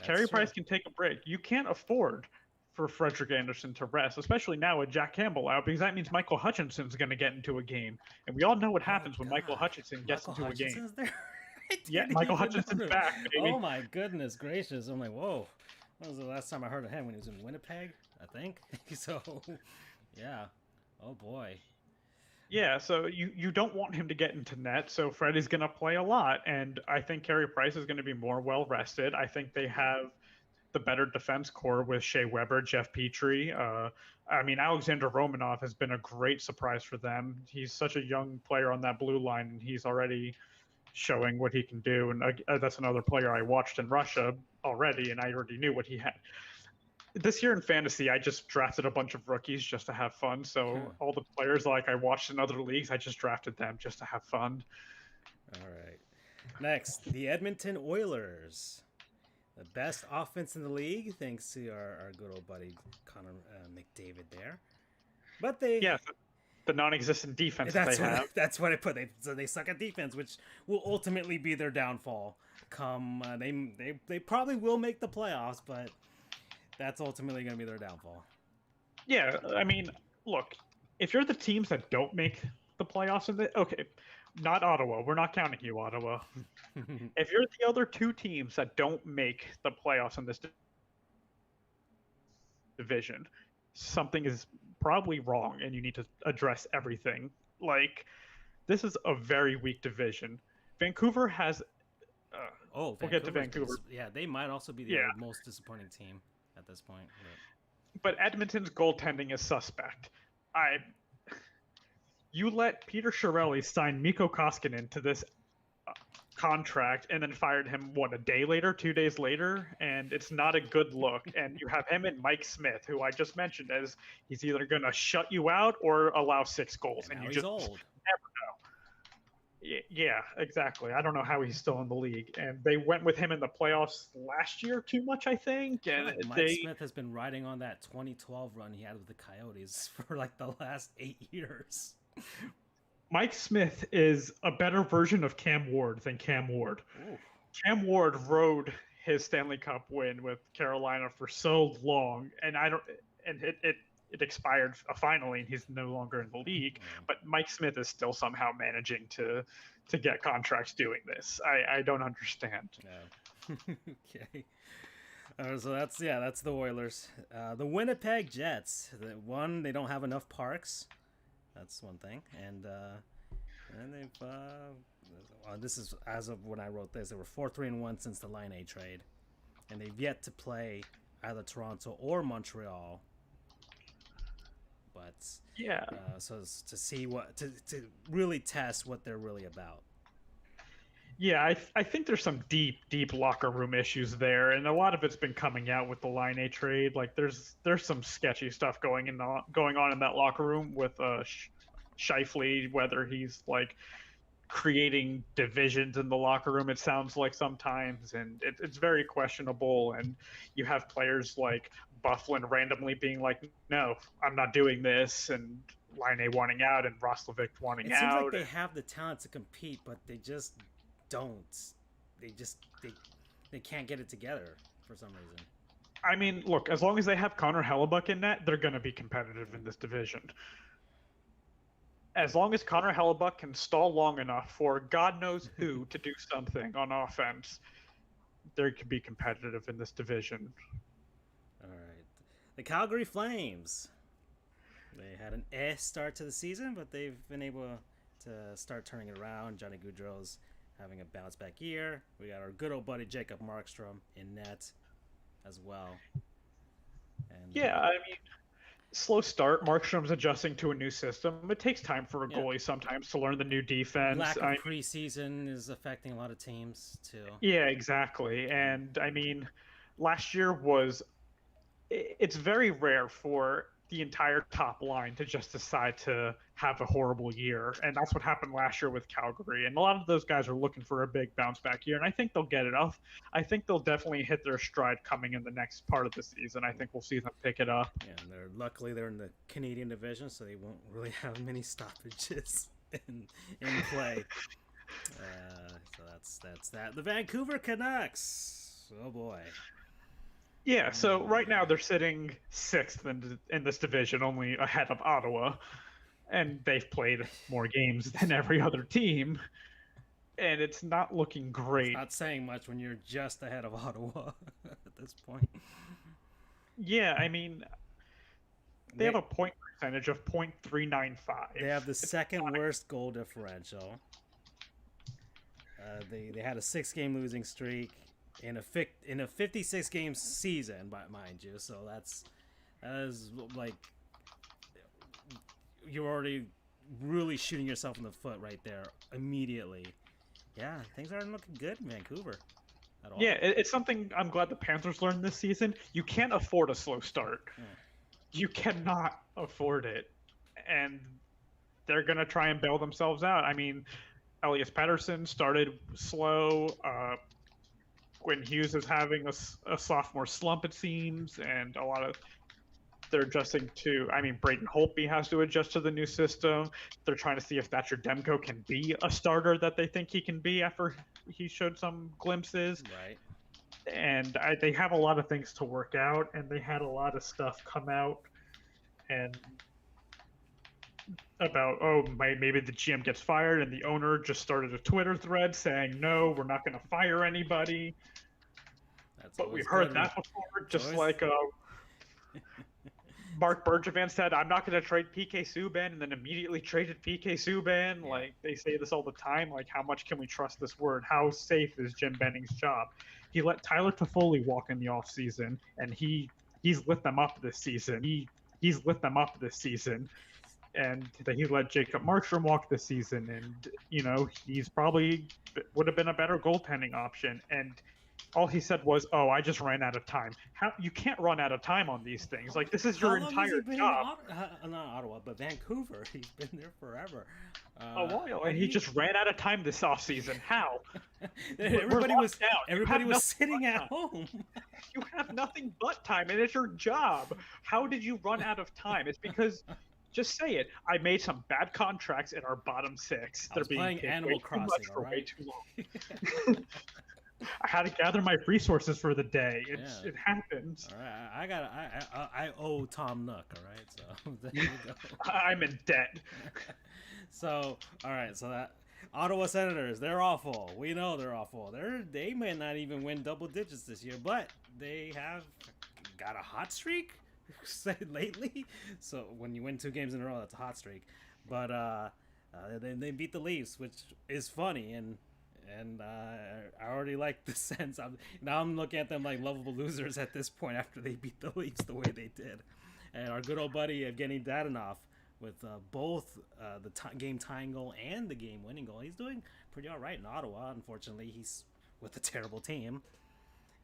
Carey Price can take a break. You can't afford for Frederik Andersen to rest, especially now with Jack Campbell out, because that means Michael Hutchinson's going to get into a game. And we all know what happens when Michael Hutchinson gets into a game. There? Yeah, Michael Hutchinson's back, baby. Oh my goodness gracious. I'm like, whoa. When was the last time I heard of him? When he was in Winnipeg, I think. So, yeah. Oh boy. Yeah, so you don't want him to get into net, so Freddie's going to play a lot, and I think Carey Price is going to be more well-rested. I think they have the better defense core with Shea Weber, Jeff Petrie. Alexander Romanov has been a great surprise for them. He's such a young player on that blue line, and he's already showing what he can do, and that's another player I watched in Russia already, and I already knew what he had. This year in fantasy, I just drafted a bunch of rookies just to have fun. So all the players I watched in other leagues, I just drafted them just to have fun. All right. Next, the Edmonton Oilers. The best offense in the league, thanks to our good old buddy Connor McDavid there. But the non-existent defense they have. That's what I put. They suck at defense, which will ultimately be their downfall. They probably will make the playoffs, but that's ultimately going to be their downfall. Yeah, I mean, look, if you're the teams that don't make the playoffs, not Ottawa. We're not counting you, Ottawa. If you're the other two teams that don't make the playoffs in this division, something is probably wrong, and you need to address everything. This is a very weak division. Vancouver has... we'll get to Vancouver. Yeah, they might also be the most disappointing team at this point. But Edmonton's goaltending is suspect. You let Peter Chiarelli sign Mikko Koskinen to this contract and then fired him, a day later, 2 days later? And it's not a good look. And you have him and Mike Smith, who I just mentioned as he's either going to shut you out or allow 6 goals. And you he's just old. never know. Yeah, exactly. I don't know how he's still in the league. And they went with him in the playoffs last year too much, I think. And Mike Smith has been riding on that 2012 run he had with the Coyotes for the last 8 years. Mike Smith is a better version of Cam Ward than Cam Ward. Ooh. Cam Ward rode his Stanley Cup win with Carolina for so long, and it expired finally, and he's no longer in the league. But Mike Smith is still somehow managing to get contracts doing this. I don't understand. No. Okay. So that's the Oilers. The Winnipeg Jets. They don't have enough parks. That's one thing, and they've. This is as of when I wrote this. They were 4-3-1 since the Line A trade, and they've yet to play either Toronto or Montreal. But so to see to really test what they're really about. Yeah, I think there's some deep locker room issues there, and a lot of it's been coming out with the Line A trade. There's some sketchy stuff going on in that locker room with Scheifele, whether he's creating divisions in the locker room. It sounds like sometimes, and it's very questionable. And you have players like Bufflin randomly being like, "No, I'm not doing this," and Line A wanting out, and Roslovic wanting out. It seems like they have the talent to compete, but they just don't. They can't get it together for some reason. I mean, look, as long as they have Connor Hellebuck in net, they're going to be competitive in this division. As long as Connor Hellebuck can stall long enough for God knows who to do something on offense, they could be competitive in this division. All right. The Calgary Flames. They had an start to the season, but they've been able to start turning it around. Johnny Gaudreau's having a bounce back year. We got our good old buddy Jacob Markstrom in net as well. And I mean, slow start. Markstrom's adjusting to a new system. It takes time for a goalie sometimes to learn the new defense. Lack of preseason is affecting a lot of teams too. Yeah, exactly. And I mean, last year it's very rare for the entire top line to just decide to have a horrible year. And that's what happened last year with Calgary. And a lot of those guys are looking for a big bounce back year. And I think they'll get it off. I think they'll definitely hit their stride coming in the next part of the season. I think we'll see them pick it up. Yeah, and luckily they're in the Canadian division, so they won't really have many stoppages in play. So that's that. The Vancouver Canucks. Oh boy. Yeah, so right now they're sitting 6th in this division, only ahead of Ottawa, and they've played more games than every other team, and it's not looking great. It's not saying much when you're just ahead of Ottawa at this point. Yeah, I mean, they have a point percentage of .395. They have the second worst goal differential. They had a 6-game losing streak in a 56-game season, mind you. So that is like you're already really shooting yourself in the foot right there immediately. Yeah, things aren't looking good in Vancouver at all. Yeah, it's something I'm glad the Panthers learned this season. You can't afford a slow start. Yeah. You cannot afford it, and they're gonna try and bail themselves out. I mean, Elias Pettersson started slow. Quinn Hughes is having a sophomore slump, it seems, and a lot of they're adjusting to. I mean, Braden Holtby has to adjust to the new system. They're trying to see if Thatcher Demko can be a starter that they think he can be after he showed some glimpses. Right. And they have a lot of things to work out, and they had a lot of stuff come out and about, maybe the GM gets fired, and the owner just started a Twitter thread saying, no, we're not going to fire anybody. But we've heard that before, just like Mark Bergevin said, I'm not going to trade PK Subban, and then immediately traded PK Subban. Yeah. Like, they say this all the time. Like, how much can we trust this word? How safe is Jim Benning's job? He let Tyler Toffoli walk in the offseason, and he's lit them up this season. He's lit them up this season. And he let Jacob Markstrom walk this season, and he's probably would have been a better goaltending option. And all he said was, I just ran out of time. How you can't run out of time on these things? Like, this is your entire job. Not Ottawa, but Vancouver. He's been there forever. A while, and he just ran out of time this offseason. How? Everybody was sitting at home. You have nothing but time, and it's your job. How did you run out of time? It's because. Just say it. I made some bad contracts in our bottom 6. They're being playing Animal Crossing for way too long. I had to gather my resources for the day. It happens. All right, I owe Tom Nook. All right, so there you go. I'm in debt. So all right, so that Ottawa Senators, they're awful. We know they're awful. They may not even win double digits this year, but they have got a hot streak. Lately, so when you win 2 games in a row, that's a hot streak. But they beat the Leafs, which is funny, and I already like the sense. Now I'm looking at them like lovable losers at this point after they beat the Leafs the way they did. And our good old buddy Evgeny Dadonov with both the game tying goal and the game winning goal, he's doing pretty all right in Ottawa. Unfortunately, he's with a terrible team.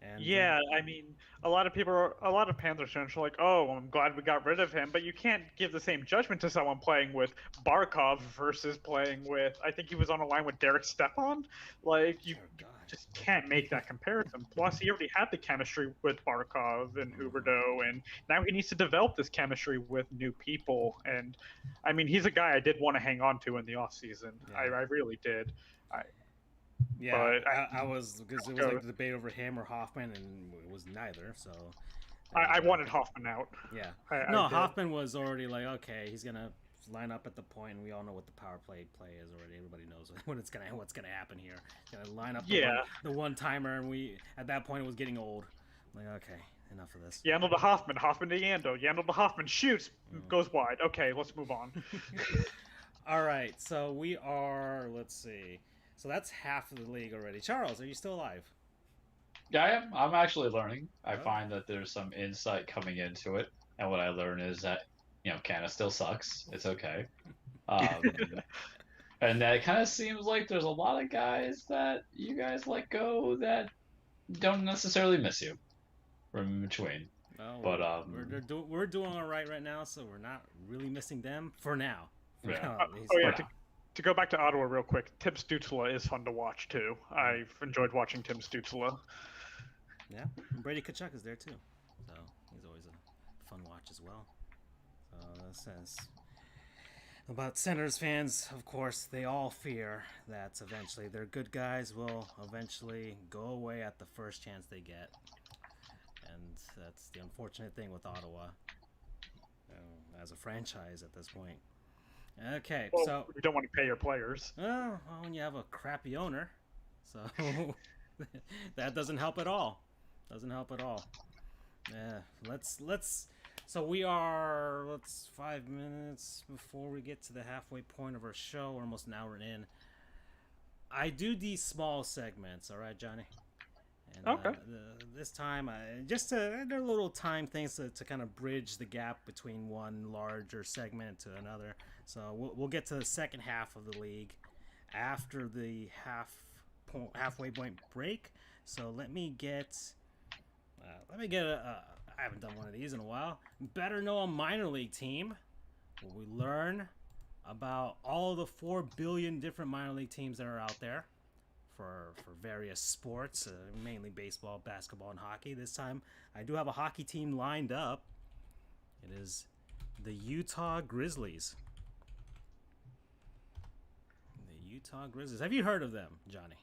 And, yeah, I mean, a lot of Panthers fans are like, I'm glad we got rid of him, but you can't give the same judgment to someone playing with Barkov versus playing with, I think he was on a line with Derek Stepan. Like, you just can't make that comparison. Plus, he already had the chemistry with Barkov and Huberdeau, and now he needs to develop this chemistry with new people. And, I mean, he's a guy I did want to hang on to in the offseason. Yeah. I really did. Yeah, but I was, because it was like the debate over him or Hoffman, and it was neither. So I wanted Hoffman out. Yeah, Hoffman was already like, okay, he's gonna line up at the point, and we all know what the power play is already. Everybody knows what's gonna happen here. He's gonna line up the one timer, and at that point it was getting old. Like, okay, enough of this. Yandel to Hoffman, Hoffman to Yandel, Yandel to Hoffman, shoots, goes wide. Okay, let's move on. All right, so we are. Let's see. So that's half of the league already. Charles, are you still alive? Yeah, I am. I'm actually learning. I find that there's some insight coming into it, and what I learn is that Canada still sucks. It's okay, and that it kind of seems like there's a lot of guys that you guys let go that don't necessarily miss you from between. Well, But we're doing all right now, so we're not really missing them for now. Yeah. To go back to Ottawa real quick, Tim Stützle is fun to watch too. I've enjoyed watching Tim Stützle. Yeah, and Brady Tkachuk is there too, so he's always a fun watch as well. So that says about Senators fans, of course, they all fear that eventually their good guys will eventually go away at the first chance they get. And that's the unfortunate thing with Ottawa as a franchise at this point. Okay, well, so you don't want to pay your players. Well, when you have a crappy owner, so that doesn't help at all. Yeah, let's. So we are 5 minutes before we get to the halfway point of our show. We're almost an hour in. I do these small segments, all right, Johnny. And, okay. This time, they're little time things to kind of bridge the gap between one larger segment to another. So we'll get to the second half of the league after the halfway point break. So let me get I haven't done one of these in a while. Better know a minor league team, where we learn about all the 4 billion different minor league teams that are out there for various sports, mainly baseball, basketball, and hockey. This time, I do have a hockey team lined up. It is the Utah Grizzlies. The Utah Grizzlies. Have you heard of them, Johnny?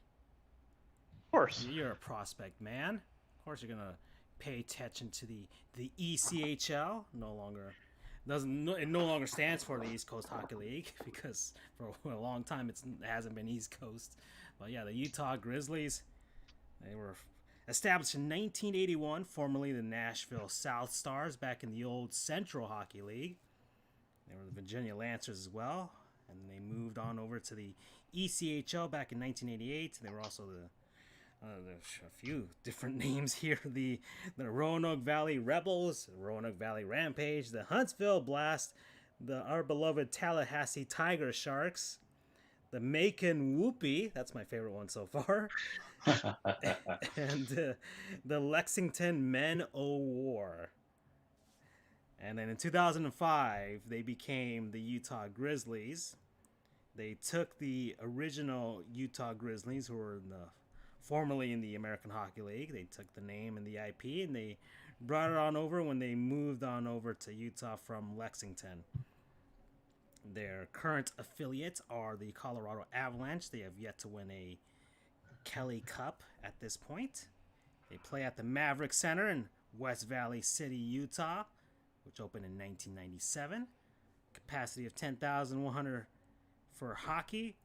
Of course. You're a prospect man. Of course, you're gonna pay attention to the ECHL. It no longer stands for the East Coast Hockey League, because for a long time it hasn't been East Coast. But yeah, the Utah Grizzlies, they were established in 1981, formerly the Nashville South Stars, back in the old Central Hockey League. They were the Virginia Lancers as well, and they moved on over to the ECHL back in 1988. They were also there's a few different names here. The Roanoke Valley Rebels, the Roanoke Valley Rampage, the Huntsville Blast, our beloved Tallahassee Tiger Sharks, the Macon Whoopie, that's my favorite one so far, and the Lexington Men O' War. And then in 2005, they became the Utah Grizzlies. They took the original Utah Grizzlies, who were formerly in the American Hockey League. They took the name and the IP, and they brought it on over when they moved on over to Utah from Lexington. Their current affiliates are the Colorado Avalanche. They have yet to win a Kelly Cup at this point. They play at the Maverick Center in West Valley City, Utah, which opened in 1997. Capacity of 10,100 for hockey.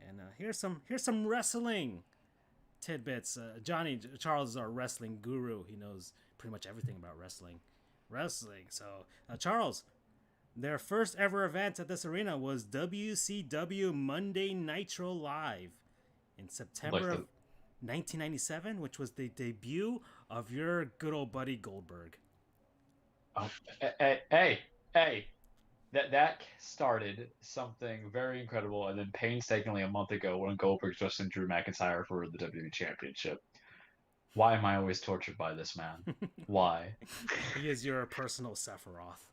And here's some wrestling tidbits. Charles is our wrestling guru. He knows pretty much everything about wrestling. So, Charles, their first ever event at this arena was WCW Monday Nitro Live in September of 1997, which was the debut of your good old buddy Goldberg. Oh, hey. That started something very incredible, and then painstakingly a month ago when Goldberg wrestling Drew McIntyre for the WWE Championship. Why am I always tortured by this man? Why? He is your personal Sephiroth.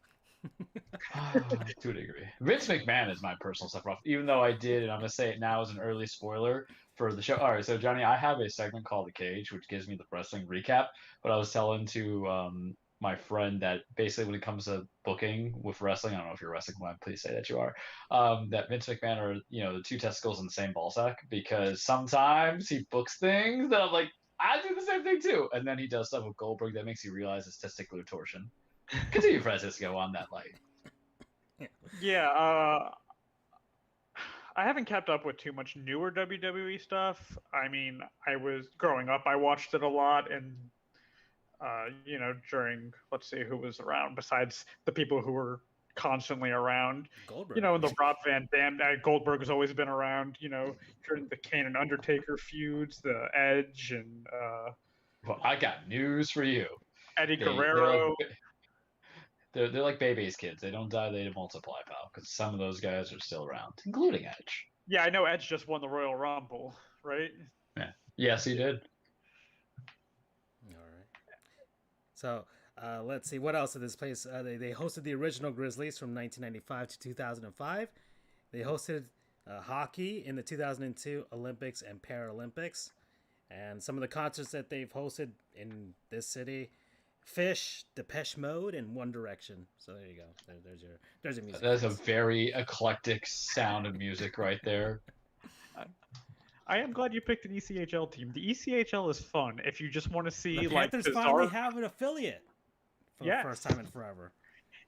To a degree. Vince McMahon is my personal Sephiroth, even though I did, and I'm going to say it now as an early spoiler for the show. All right, so Johnny, I have a segment called The Cage, which gives me the wrestling recap, but I was telling to my friend that basically when it comes to booking with wrestling, I don't know if you're a wrestling fan, please say that you are, that Vince McMahon are, the two testicles in the same ballsack, because sometimes he books things that I'm like, I do the same thing too. And then he does stuff with Goldberg that makes you realize it's testicular torsion. Continue, Francisco, on that light. Yeah, I haven't kept up with too much newer WWE stuff. I mean, I was growing up, I watched it a lot, and during, let's see who was around besides the people who were constantly around. Goldberg. The Rob Van Dam, Goldberg has always been around, during the Kane and Undertaker feuds, the Edge, and well, I got news for you. Eddie Guerrero. They're like baby's kids. They don't die, they multiply, pal, because some of those guys are still around, including Edge. Yeah, I know Edge just won the Royal Rumble, right? Yeah. Yes, he did. All right. So, let's see, what else did this place? They hosted the original Grizzlies from 1995 to 2005. They hosted hockey in the 2002 Olympics and Paralympics. And some of the concerts that they've hosted in this city: Fish, Depeche Mode, and One Direction. So there you go. There's your music. That's a very eclectic sound of music right there. I am glad you picked an ECHL team. The ECHL is fun if you just want to see the like Panthers bizarre... finally have an affiliate for Yes. the first time in forever.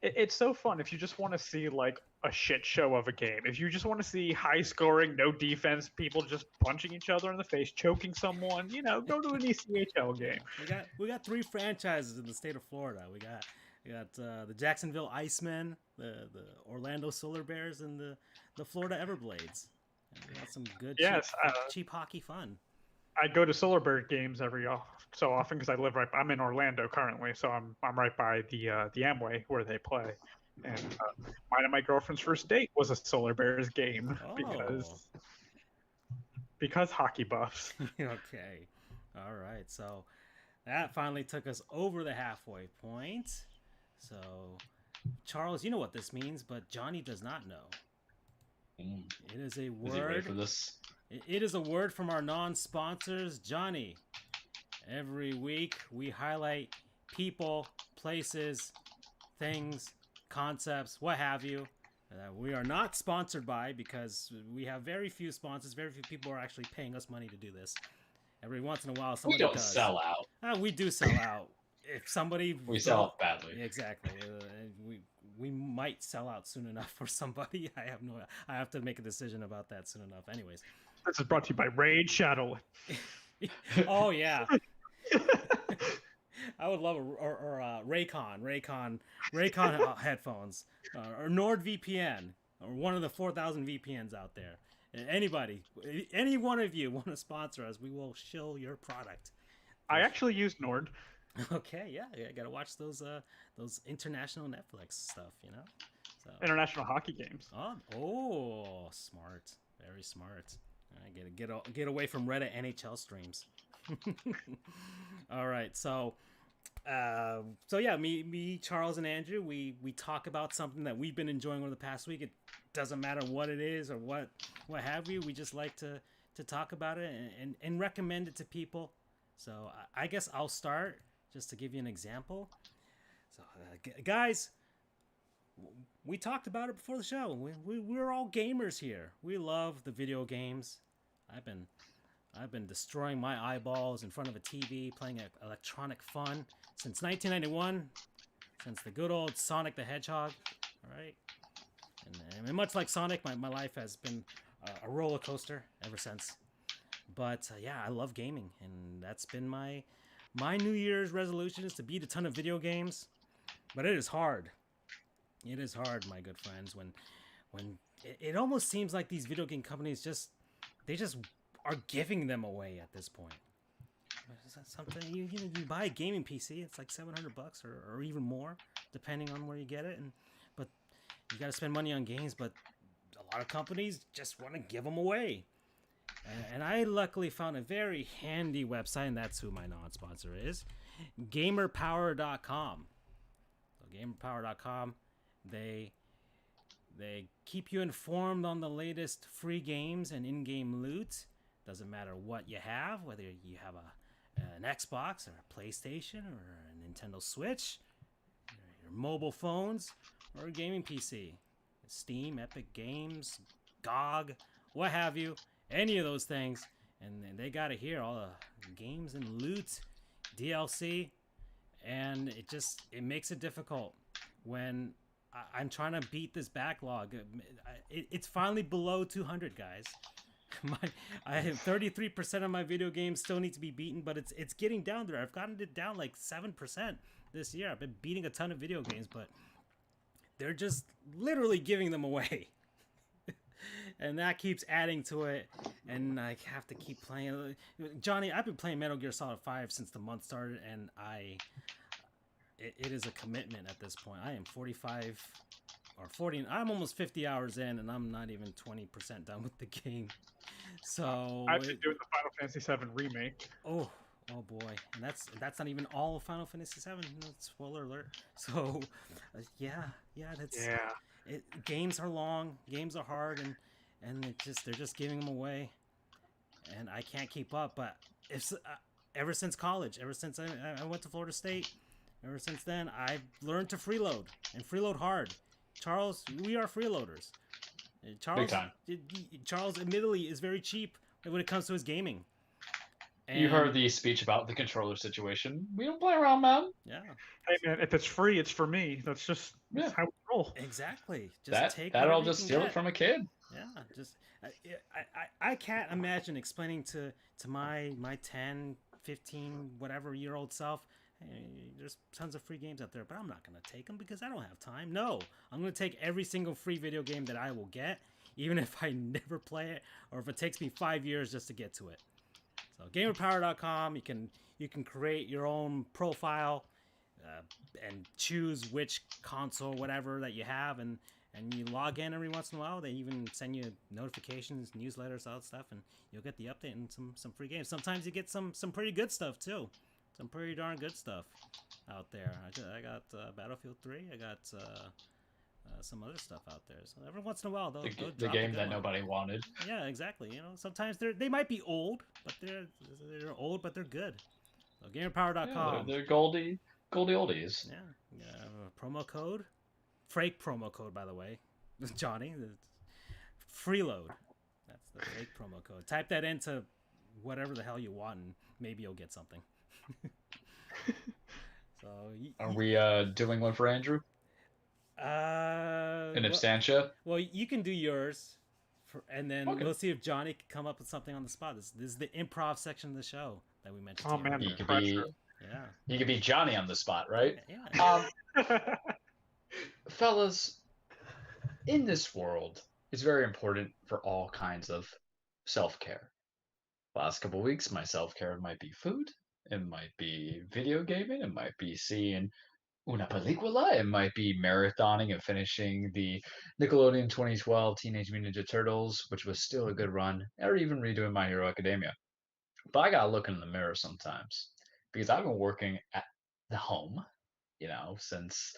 It's so fun if you just want to see like a shit show of a game. If you just want to see high scoring, no defense, people just punching each other in the face, choking someone, go to an ECHL game. We got 3 franchises in the state of Florida. We got the Jacksonville Icemen, the Orlando Solar Bears, and the Florida Everblades. And we got some good cheap hockey fun. I go to Solar Bear games every so often because I live I'm in Orlando currently, so I'm right by the Amway where they play. And mine and my girlfriend's first date was a Solar Bears game because hockey buffs. Okay, all right. So that finally took us over the halfway point. So Charles, you know what this means, but Johnny does not know. It is a word. Is he ready for this? It is a word from our non-sponsors. Johnny, every week we highlight people, places, things, concepts, what have you. We are not sponsored by, because we have very few sponsors. Very few people are actually paying us money to do this. Every once in a while, somebody We don't does. sell out. We do sell out. If somebody... We sell out badly. Exactly. We might sell out soon enough for somebody. I have to make a decision about that soon enough. Anyways. This is brought to you by Raid Shadow. Oh yeah. I would love a Raycon headphones, or NordVPN, or one of the 4,000 VPNs out there. Anybody, any one of you want to sponsor us, we will shill your product. I actually use Nord. Okay, yeah, I gotta watch those international Netflix stuff, So international hockey games. Oh, smart, very smart. I get away from Reddit NHL streams. All right, so yeah, me, Charles, and Andrew, we talk about something that we've been enjoying over the past week. It doesn't matter what it is or what have you. We just like to talk about it and recommend it to people. So I guess I'll start just to give you an example. So guys, we talked about it before the show. We're all gamers here. We love the video games. I've been destroying my eyeballs in front of a TV playing electronic fun since 1991, since the good old Sonic the Hedgehog. All right, and much like Sonic, my life has been a roller coaster ever since. But yeah, I love gaming, and that's been my New Year's resolution, is to beat a ton of video games. But it is hard. It is hard, my good friends, when it almost seems like these video game companies just are giving them away at this point. Is that something you buy a gaming PC, it's like $700 or even more, depending on where you get it, but you got to spend money on games. But a lot of companies just want to give them away. And I luckily found a very handy website, and that's who my non-sponsor is, GamerPower.com. So GamerPower.com, they keep you informed on the latest free games and in-game loot. Doesn't matter what you have, whether you have an Xbox or a PlayStation or a Nintendo Switch, your mobile phones, or a gaming PC. Steam, Epic Games, GOG, what have you. Any of those things, and they got to hear all the games and loot, DLC, and it makes it difficult when I'm trying to beat this backlog. It's finally below 200, guys. I have 33% of my video games still need to be beaten, but it's getting down there. I've gotten it down like 7% this year. I've been beating a ton of video games, but they're just literally giving them away. And that keeps adding to it, and I have to keep playing. Johnny, I've been playing Metal Gear Solid 5 since the month started, and it is a commitment at this point. I am 45 or 40. I'm almost 50 hours in, and I'm not even 20% done with the game. So I've been doing the Final Fantasy VII remake. Oh, Oh boy, and that's not even all of Final Fantasy VII. Spoiler alert. So, yeah, that's games are long, games are hard, and they're just giving them away, and I can't keep up. But if ever since college, ever since I went to Florida State, ever since then I've learned to freeload and freeload hard. Charles, we are freeloaders. Charles admittedly is very cheap when it comes to his gaming. And you heard the speech about the controller situation. We don't play around, man. Yeah. Hey, man, if it's free, it's for me. That's just how we roll. Exactly. Just take that. I'll just steal it from a kid. Yeah. Just I can't imagine explaining to my 10, 15, whatever year old self. Hey, there's tons of free games out there, but I'm not gonna take them because I don't have time. No, I'm gonna take every single free video game that I will get, even if I never play it or if it takes me 5 years just to get to it. So gamerpower.com, you can create your own profile and choose which console, whatever that you have, and you log in every once in a while. They even send you notifications, newsletters, all that stuff, and you'll get the update and some free games. Sometimes you get some pretty good stuff too, some pretty darn good stuff out there. I got Battlefield 3. I got some other stuff out there. So every once in a while, the game that nobody wanted. Yeah, exactly. You know, sometimes they might be old, but they're old, but they're good. So gamerpower.com. Yeah, they're Goldie oldies. Yeah. Promo code, fake promo code, by the way, Johnny. Freeload. That's the fake promo code. Type that into whatever the hell you want, and maybe you'll get something. So are we doing one for Andrew? An abstantia? Well, you can do yours, and then we'll see if Johnny can come up with something on the spot. This is the improv section of the show that we mentioned. Oh man, he could be Johnny on the spot, right? Yeah. Fellas, in this world, it's very important for all kinds of self-care. Last couple of weeks, my self-care might be food, it might be video gaming, it might be seeing una película. It might be marathoning and finishing the Nickelodeon 2012 Teenage Mutant Ninja Turtles, which was still a good run, or even redoing My Hero Academia. But I gotta look in the mirror sometimes because I've been working at the home, since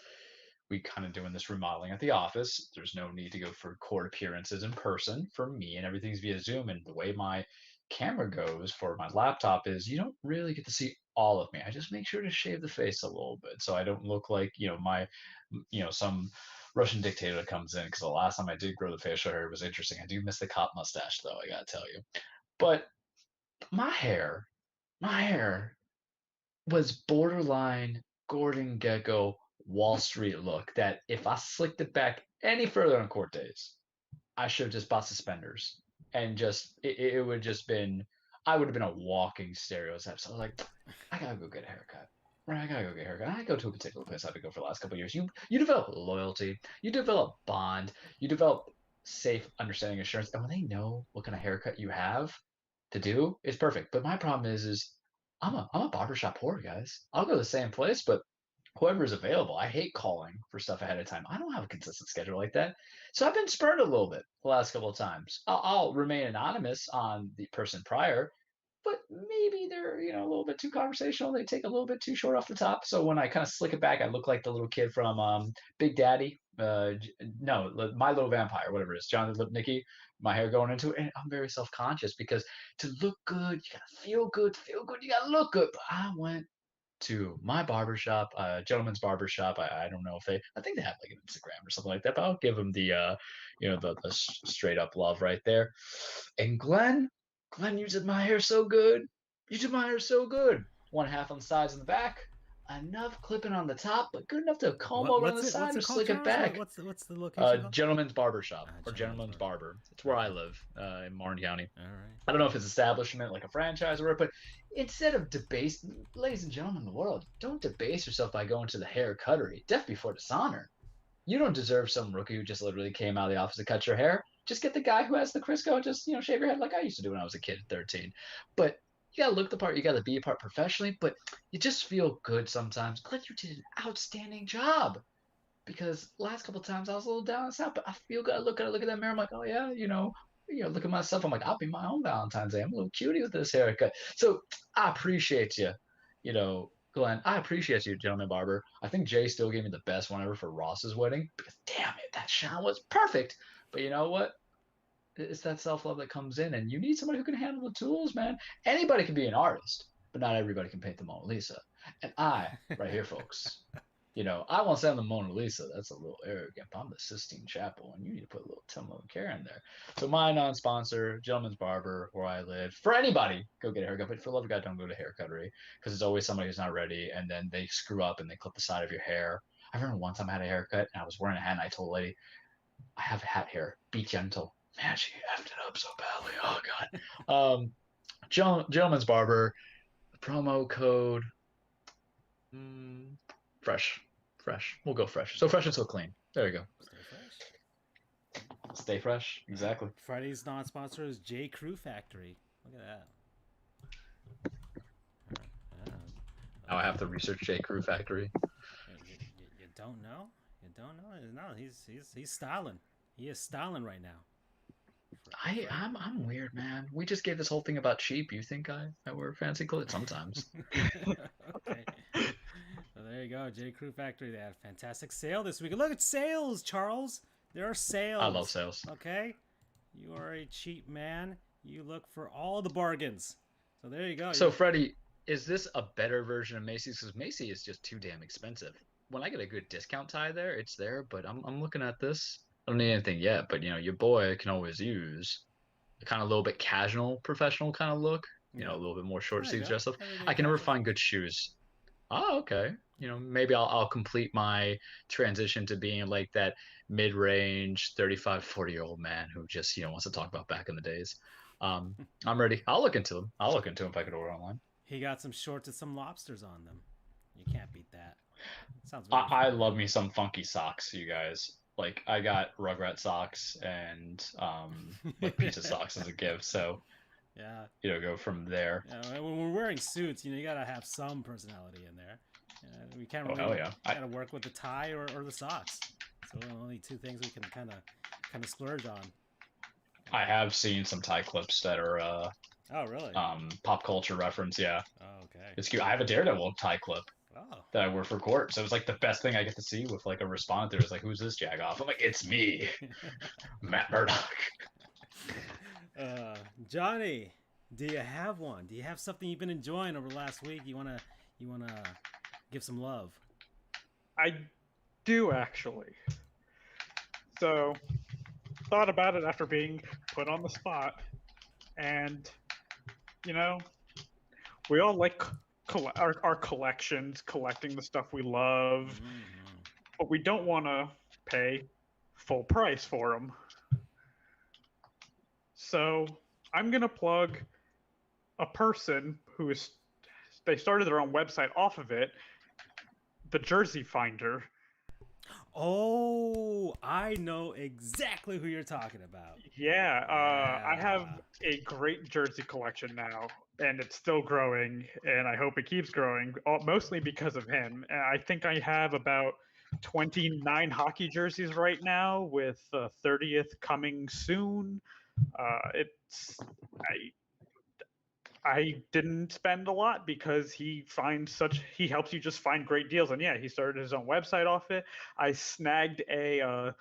we kind of doing this remodeling at the office. There's no need to go for court appearances in person for me, and everything's via Zoom. And the way my camera goes for my laptop is you don't really get to see all of me. I just make sure to shave the face a little bit so I don't look like some Russian dictator that comes in, because the last time I did grow the facial hair was interesting. I do miss the cop mustache though, I gotta tell you. But my hair was borderline Gordon Gekko Wall Street look that if I slicked it back any further on court days, I should have just bought suspenders and it would just been, I would have been a walking stereotype. So I was like, I gotta go get a haircut. Right, I gotta go get a haircut. I go to a particular place I've been going for the last couple of years. You develop loyalty, you develop bond, you develop safe understanding assurance, and when they know what kind of haircut you have to do, it's perfect. But my problem is I'm a barbershop whore, guys. I'll go to the same place, but whoever is available. I hate calling for stuff ahead of time. I don't have a consistent schedule like that. So I've been spurned a little bit the last couple of times. I'll remain anonymous on the person prior, but maybe they're, a little bit too conversational. They take a little bit too short off the top. So when I kind of slick it back, I look like the little kid from Big Daddy. No, My Little Vampire, whatever it is. Jonathan Lipnicki, my hair going into it. And I'm very self-conscious because to look good, you got to feel good. To feel good, you got to look good. But I went to my barbershop, gentleman's barbershop. I don't know if I think they have like an Instagram or something like that, but I'll give them the straight up love right there. And Glenn, you did my hair so good. One half on the sides and the back, enough clipping on the top, but good enough to comb over on the side and slick it back. What's the location? Gentleman's barbershop or gentleman's barber. It's where I live in Martin County. All right. I don't know if it's establishment like a franchise or what, but instead of ladies and gentlemen of the world, don't debase yourself by going to the hair cuttery. Death before dishonor. You don't deserve some rookie who just literally came out of the office to cut your hair. Just get the guy who has the Crisco and just, shave your head like I used to do when I was a kid at 13. But you gotta look the part, you gotta be a part professionally, but you just feel good sometimes. Glad you did an outstanding job. Because last couple of times I was a little down and out, but I feel good. I look at that mirror, I'm like, oh yeah, look at myself. I'm like, I'll be my own Valentine's Day. I'm a little cutie with this haircut. So I appreciate you, Glenn. I appreciate you, gentleman barber. I think Jay still gave me the best one ever for Ross's wedding because damn it, that shine was perfect. But you know what? It's that self-love that comes in, and you need somebody who can handle the tools, man. Anybody can be an artist, but not everybody can paint the Mona Lisa. And I, right here, folks, I won't say I'm the Mona Lisa. That's a little arrogant. I'm the Sistine Chapel, and you need to put a little Timon care in there. So my non-sponsor, Gentleman's Barber, where I live. For anybody, go get a haircut. But for the love of God, don't go to haircuttery because it's always somebody who's not ready, and then they screw up and they clip the side of your hair. I remember one time I had a haircut, and I was wearing a hat, and I told the lady, I have hat hair. Be gentle. Man, she effed it up so badly. Oh, God. Gentleman's Barber, promo code, fresh. We'll go fresh. So fresh and so clean. There you go. Stay fresh. Exactly. Friday's non-sponsor is J. Crew Factory. Look at that. Now I have to research J. Crew Factory. You don't know? You don't know? No, he's styling. He is styling right now. I'm weird, man. We just gave this whole thing about cheap. You think I wear fancy clothes sometimes? Okay. So there you go, J. Crew Factory. They had a fantastic sale this week. Look at sales, Charles. There are sales. I love sales. Okay, you are a cheap man. You look for all the bargains. So there you go. So Freddie, is this a better version of Macy's? Because Macy's is just too damn expensive. When I get a good discount tie there, it's there. But I'm looking at this. I don't need anything yet, but your boy can always use a kind of a little bit casual, professional kind of look. A little bit more short sleeves dress up. I can never find good shoes. Oh, okay. Maybe I'll complete my transition to being like that mid-range 35, 40-year-old man who just wants to talk about back in the days. I'm ready. I'll look into them. If I could order online. He got some shorts with some lobsters on them. You can't beat that. Sounds. I love me some funky socks, you guys. Like I got Rugrat socks and like pizza socks as a gift, so yeah, go from there. Yeah, when we're wearing suits, you gotta have some personality in there. We can't really gotta work with the tie or the socks. So only two things we can kind of splurge on. I have seen some tie clips that are oh really pop culture reference. Yeah. Oh, okay. It's cute. I have a Daredevil tie clip. Oh. That I wore for court. So it was like the best thing I get to see with like a response. There was like, who's this jagoff? I'm like, it's me, Matt Murdock. Johnny, do you have one? Do you have something you've been enjoying over the last week? You wanna give some love? I do actually. So thought about it after being put on the spot, and we all like our collections, collecting the stuff we love, but we don't want to pay full price for them. So I'm going to plug a person they started their own website off of it, the Jersey Finder. Oh, I know exactly who you're talking about. Yeah, I have a great jersey collection now, and it's still growing, and I hope it keeps growing, mostly because of him. And I think I have about 29 hockey jerseys right now, with the 30th coming soon. I didn't spend a lot because he helps you just find great deals. And yeah, he started his own website off it. I snagged a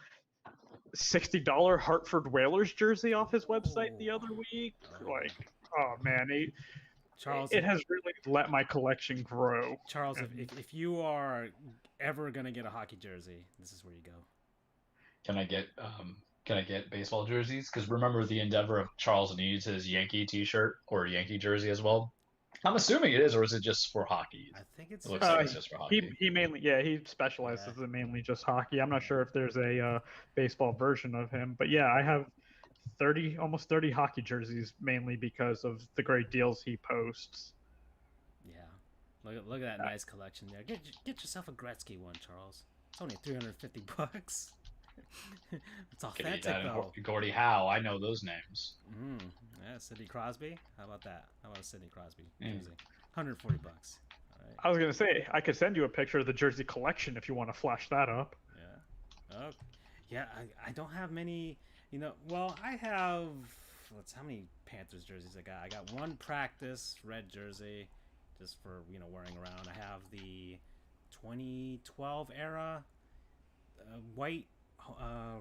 $60 Hartford Whalers jersey off his website the other week. Like, oh man, Charles, it has really let my collection grow. Charles, if you are ever gonna get a hockey jersey, this is where you go. Can I get baseball jerseys? Because remember, the endeavor of Charles needs his Yankee T-shirt or Yankee jersey as well. I'm assuming it is, or is it just for hockey? I think it looks like it's just for hockey. He mainly, he specializes in mainly just hockey. I'm not sure if there's a baseball version of him, but yeah, I have almost 30 hockey jerseys, mainly because of the great deals he posts. Yeah, look at that nice collection there. Get yourself a Gretzky one, Charles. It's only $350. It's authentic though. Gordie Howe, I know those names. Yeah, Sidney Crosby. How about that? How about a Sidney Crosby jersey? $140. All right. I was gonna say I could send you a picture of the jersey collection if you want to flash that up. Yeah. Oh, yeah. I don't have many. Well, I have. How many Panthers jerseys I got? I got one practice red jersey, just for wearing around. I have the 2012 era white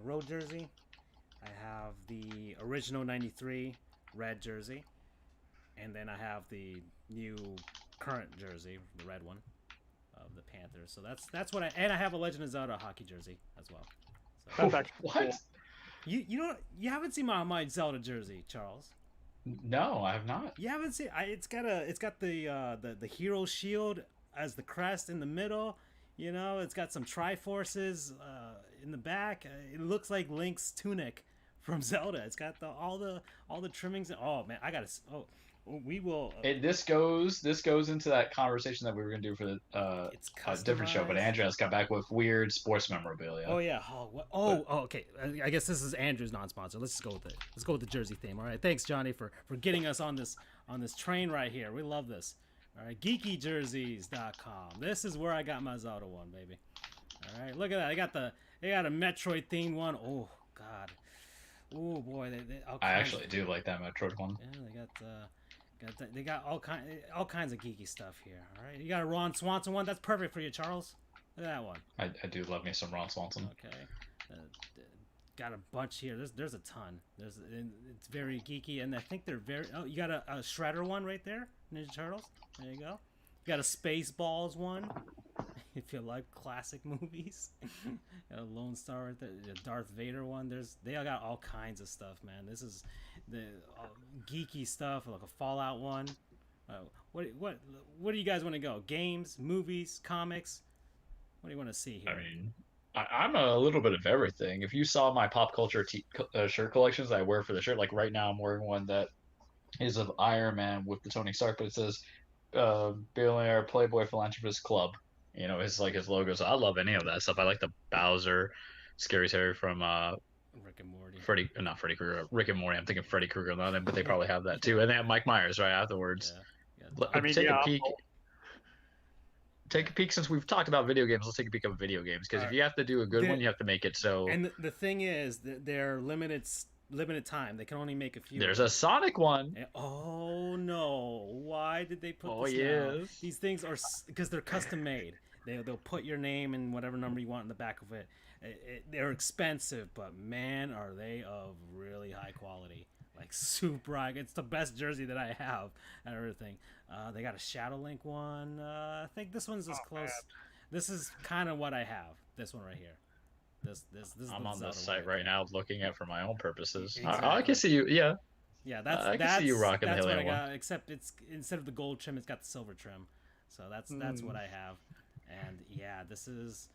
road jersey. I have the original '93 red jersey, and then I have the new current jersey, the red one of the Panthers. So that's what and I have a Legend of Zelda hockey jersey as well. So. That's actually what? Cool. You haven't seen my Zelda jersey, Charles? No, I have not. You haven't seen. It's got the hero shield as the crest in the middle. It's got some Triforces in the back. It looks like Link's tunic from Zelda. It's got all the trimmings. Oh man, we will. This goes into that conversation that we were going to do for the a different show, but Andrea's got back with weird sports memorabilia. Oh yeah. Okay. I guess this is Andrew's non-sponsor. Let's just go with it. Let's go with the jersey theme. All right. Thanks, Johnny, for getting us on this train right here. We love this. All right. GeekyJerseys.com. This is where I got my Zelda one, baby. All right. Look at that. They got a Metroid themed one. Oh God. Oh boy. I actually do like that Metroid one. Yeah. They got all kinds of geeky stuff here. All right, you got a Ron Swanson one. That's perfect for you, Charles. Look at that one. I do love me some Ron Swanson. Okay, got a bunch here. There's a ton. It's very geeky, and I think they're very. Oh, you got a Shredder one right there, Ninja Turtles. There you go. You got a Spaceballs one. If you like classic movies, got a Lone Star right there. A Darth Vader one. They all got all kinds of stuff, man. This is the geeky stuff, like a Fallout one. What do you guys want to go? Games, movies, comics? What do you want to see here? I mean, I'm a little bit of everything. If you saw my pop culture shirt collections that I wear for the shirt, like right now I'm wearing one that is of Iron Man with the Tony Stark, but it says Billionaire Playboy Philanthropist Club. It's like his logos. I love any of that stuff. I like the Bowser, Scary Terry from Rick and Morty. Not Freddy Krueger. Rick and Morty. I'm thinking Freddy Krueger, but they probably have that too. And they have Mike Myers right afterwards. Yeah. I mean, take a peek. Take a peek. Since we've talked about video games, let's take a peek of video games. Because if you have to do a good one, you have to make it so. And the thing is, they're limited time. They can only make a few. There's a Sonic one. Oh no! Why did they put this yes. now? These things are because they're custom made. They'll put your name and whatever number you want in the back of it. They're expensive, but man, are they of really high quality. Like super high. It's the best jersey that I have and everything. They got a Shadow Link one. I think this one's as close. Man. This is kind of what I have. This one right here. This I'm on the site right now looking at for my own purposes. Exactly. I can see you. Yeah. Yeah, I can see you rocking the Hillian one. Except it's instead of the gold trim, it's got the silver trim. So that's what I have. And yeah, this is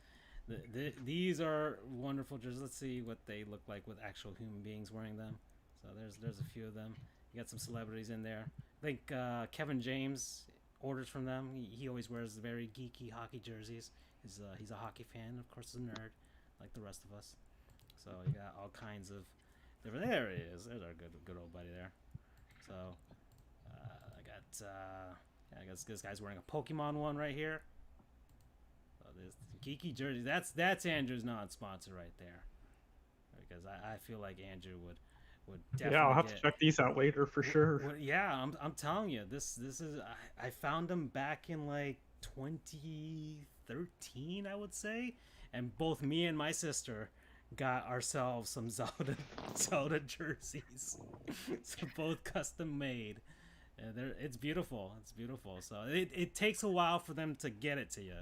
these are wonderful jerseys. Let's see what they look like with actual human beings wearing them. So there's a few of them. You got some celebrities in there. I think Kevin James orders from them. He always wears very geeky hockey jerseys. He's a hockey fan, of course, a nerd like the rest of us. So you got all kinds of different. There he is. There's our good old buddy there. So I guess this guy's wearing a Pokemon one right here. This geeky jersey. That's Andrew's non-sponsor right there, because I feel like Andrew would definitely. Yeah, I'll have to check these out later for sure. Yeah, I'm telling you, this is I found them back in like 2013, I would say, and both me and my sister got ourselves some Zelda jerseys, so both custom made. It's beautiful. It's beautiful. So it takes a while for them to get it to you.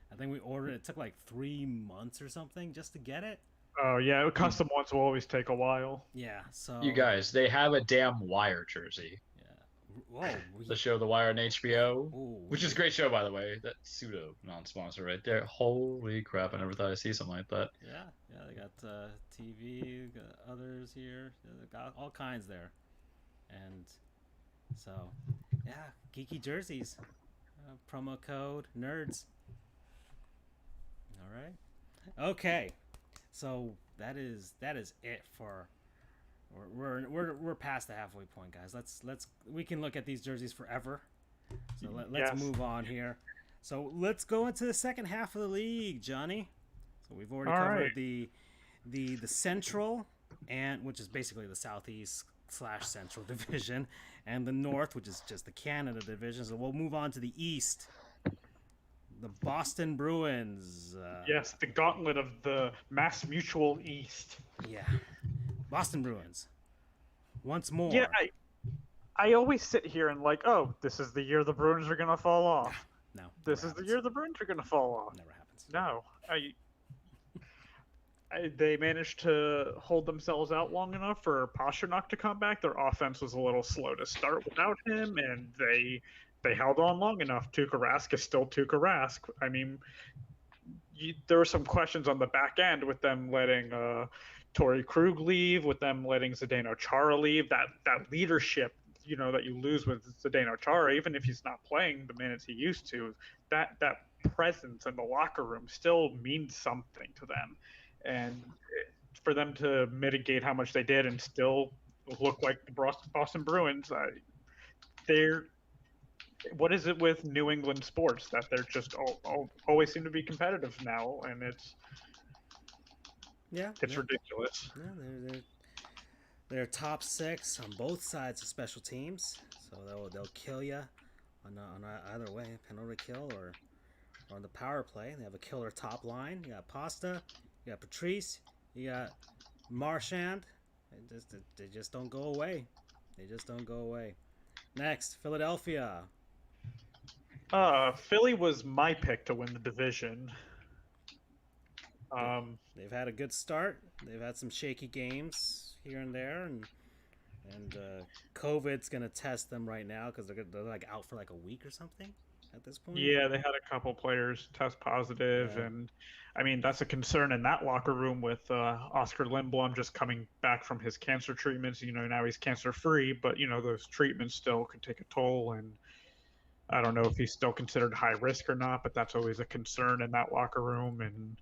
I think we ordered it. Took like 3 months or something just to get it. Oh yeah, custom ones will always take a while. Yeah, so you guys, they have a damn Wire jersey. Yeah. Whoa. The show The Wire on HBO, Ooh. Which is a great show, by the way. That pseudo non-sponsor right there. Holy crap! I never thought I'd see something like that. Yeah. They got TV, got others here. They got all kinds there, and so yeah, geeky jerseys. Promo code nerds. All right. Okay. So that is it for. We're past the halfway point, guys. We can look at these jerseys forever. So let's move on here. So let's go into the second half of the league, Johnny. So we've already covered the Central and which is basically the Southeast / Central Division, and the North, which is just the Canada Division. So we'll move on to the East. The Boston Bruins. Yes, the gauntlet of the Mass Mutual East. Yeah, Boston Bruins. Once more. Yeah, I always sit here and like, oh, this is the year the Bruins are gonna fall off. No, this is the year the Bruins are gonna fall off. Never happens. No, they managed to hold themselves out long enough for Pastrnak to come back. Their offense was a little slow to start without him, and they held on long enough. Tuukka Rask is still Tuukka Rask. I mean, there were some questions on the back end with them letting Torrey Krug leave, with them letting Zdeno Chara leave. That leadership, that you lose with Zdeno Chara, even if he's not playing the minutes he used to, that presence in the locker room still means something to them. And for them to mitigate how much they did and still look like the Boston Bruins, what is it with New England sports that they're just always seem to be competitive now, and it's ridiculous. Yeah, they're top 6 on both sides of special teams, so they'll kill you on either way, penalty kill or on the power play. They have a killer top line. You got Pasta, you got Patrice, you got Marchand. They just don't go away. They just don't go away. Next, Philadelphia. Philly was my pick to win the division. They've had a good start. They've had some shaky games here and there, and COVID's gonna test them right now because they're like out for like a week or something at this point. Yeah, they had a couple players test positive, and I mean that's a concern in that locker room with Oscar Lindblom just coming back from his cancer treatments. Now he's cancer free, but those treatments still could take a toll, and I don't know if he's still considered high risk or not, but that's always a concern in that locker room. And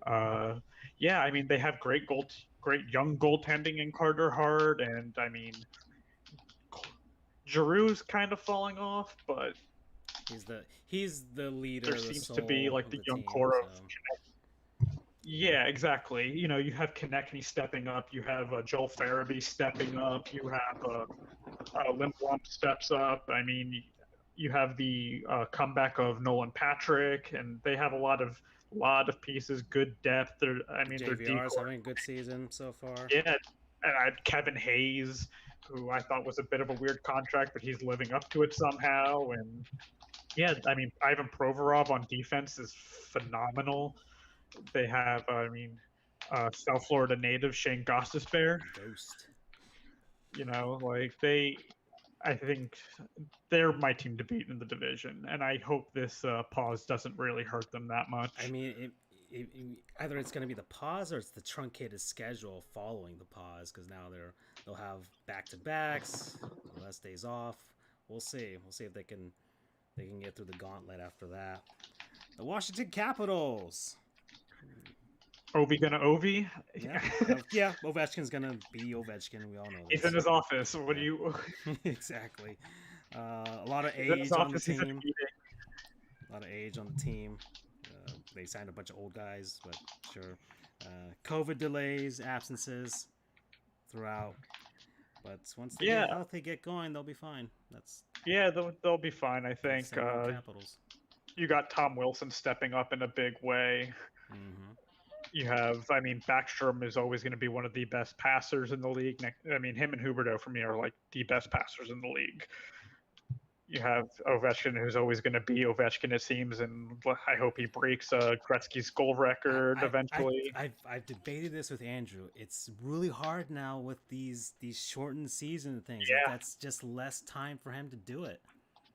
I mean they have great young goaltending in Carter Hart, and I mean Giroux's kind of falling off, but he's the leader. There seems to be like the young core of. Yeah, exactly. You have Konechny stepping up. You have Joel Farabee stepping up. You have Lindblom steps up. I mean, you have the comeback of Nolan Patrick, and they have a lot of pieces, good depth. They're JVR's having a good season so far. Yeah, and I had Kevin Hayes, who I thought was a bit of a weird contract, but he's living up to it somehow. And yeah, I mean, Ivan Provorov on defense is phenomenal. They have, South Florida native Shane Gostisbehere. Ghost. I think they're my team to beat in the division, and I hope this pause doesn't really hurt them that much. I mean, either it's going to be the pause or it's the truncated schedule following the pause, because now they'll have back-to-backs, less days off. We'll see. We'll see if they can get through the gauntlet after that. The Washington Capitals. Ovi gonna Ovi? Yeah, Ovechkin's gonna be Ovechkin. We all know this. He's in his office. What do you? Exactly. A lot of age on the team. A lot of age on the team. They signed a bunch of old guys, but sure. COVID delays, absences throughout. But once they get healthy, get going, they'll be fine. They'll be fine. I think. Capitals. You got Tom Wilson stepping up in a big way. Mm-hmm. You have, Backstrom is always going to be one of the best passers in the league. Him and Huberdeau for me are like the best passers in the league. You have Ovechkin, who's always going to be Ovechkin, it seems, and I hope he breaks Gretzky's goal record eventually. I've debated this with Andrew. It's really hard now with these shortened season things. Yeah. That's just less time for him to do it.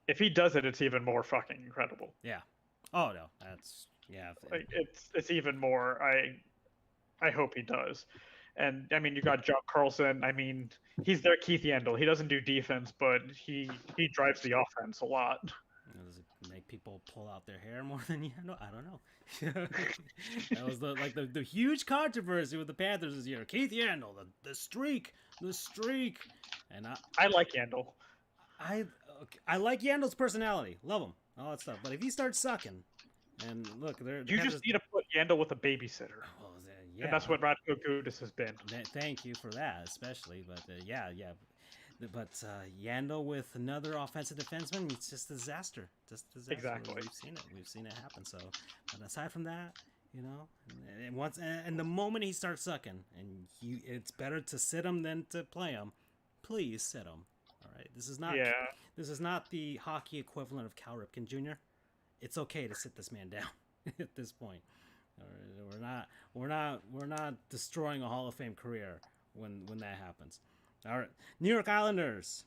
If he does it, it's even more fucking incredible. Yeah. Oh no, that's it's even more. I hope he does. And you got John Carlson. He's their Keith Yandel. He doesn't do defense, but he drives the offense a lot. Does it make people pull out their hair more than Yandel? I don't know. That was the huge controversy with the Panthers this year. Keith Yandel, the streak, and I like Yandel. I like Yandel's personality. Love him. All that stuff. But if he starts sucking, and look, just need to put Yandel with a babysitter. Well, yeah. And that's what Radko Gudas has been. Thank you for that, especially. But yeah. But Yandel with another offensive defenseman, it's just a disaster. Just a disaster. Exactly. We've seen it happen. So, but aside from that, and the moment he starts sucking, and it's better to sit him than to play him. Please sit him. All right. This is not the hockey equivalent of Cal Ripken Jr. It's okay to sit this man down at this point. We're not destroying a Hall of Fame career when that happens. All right, New York Islanders.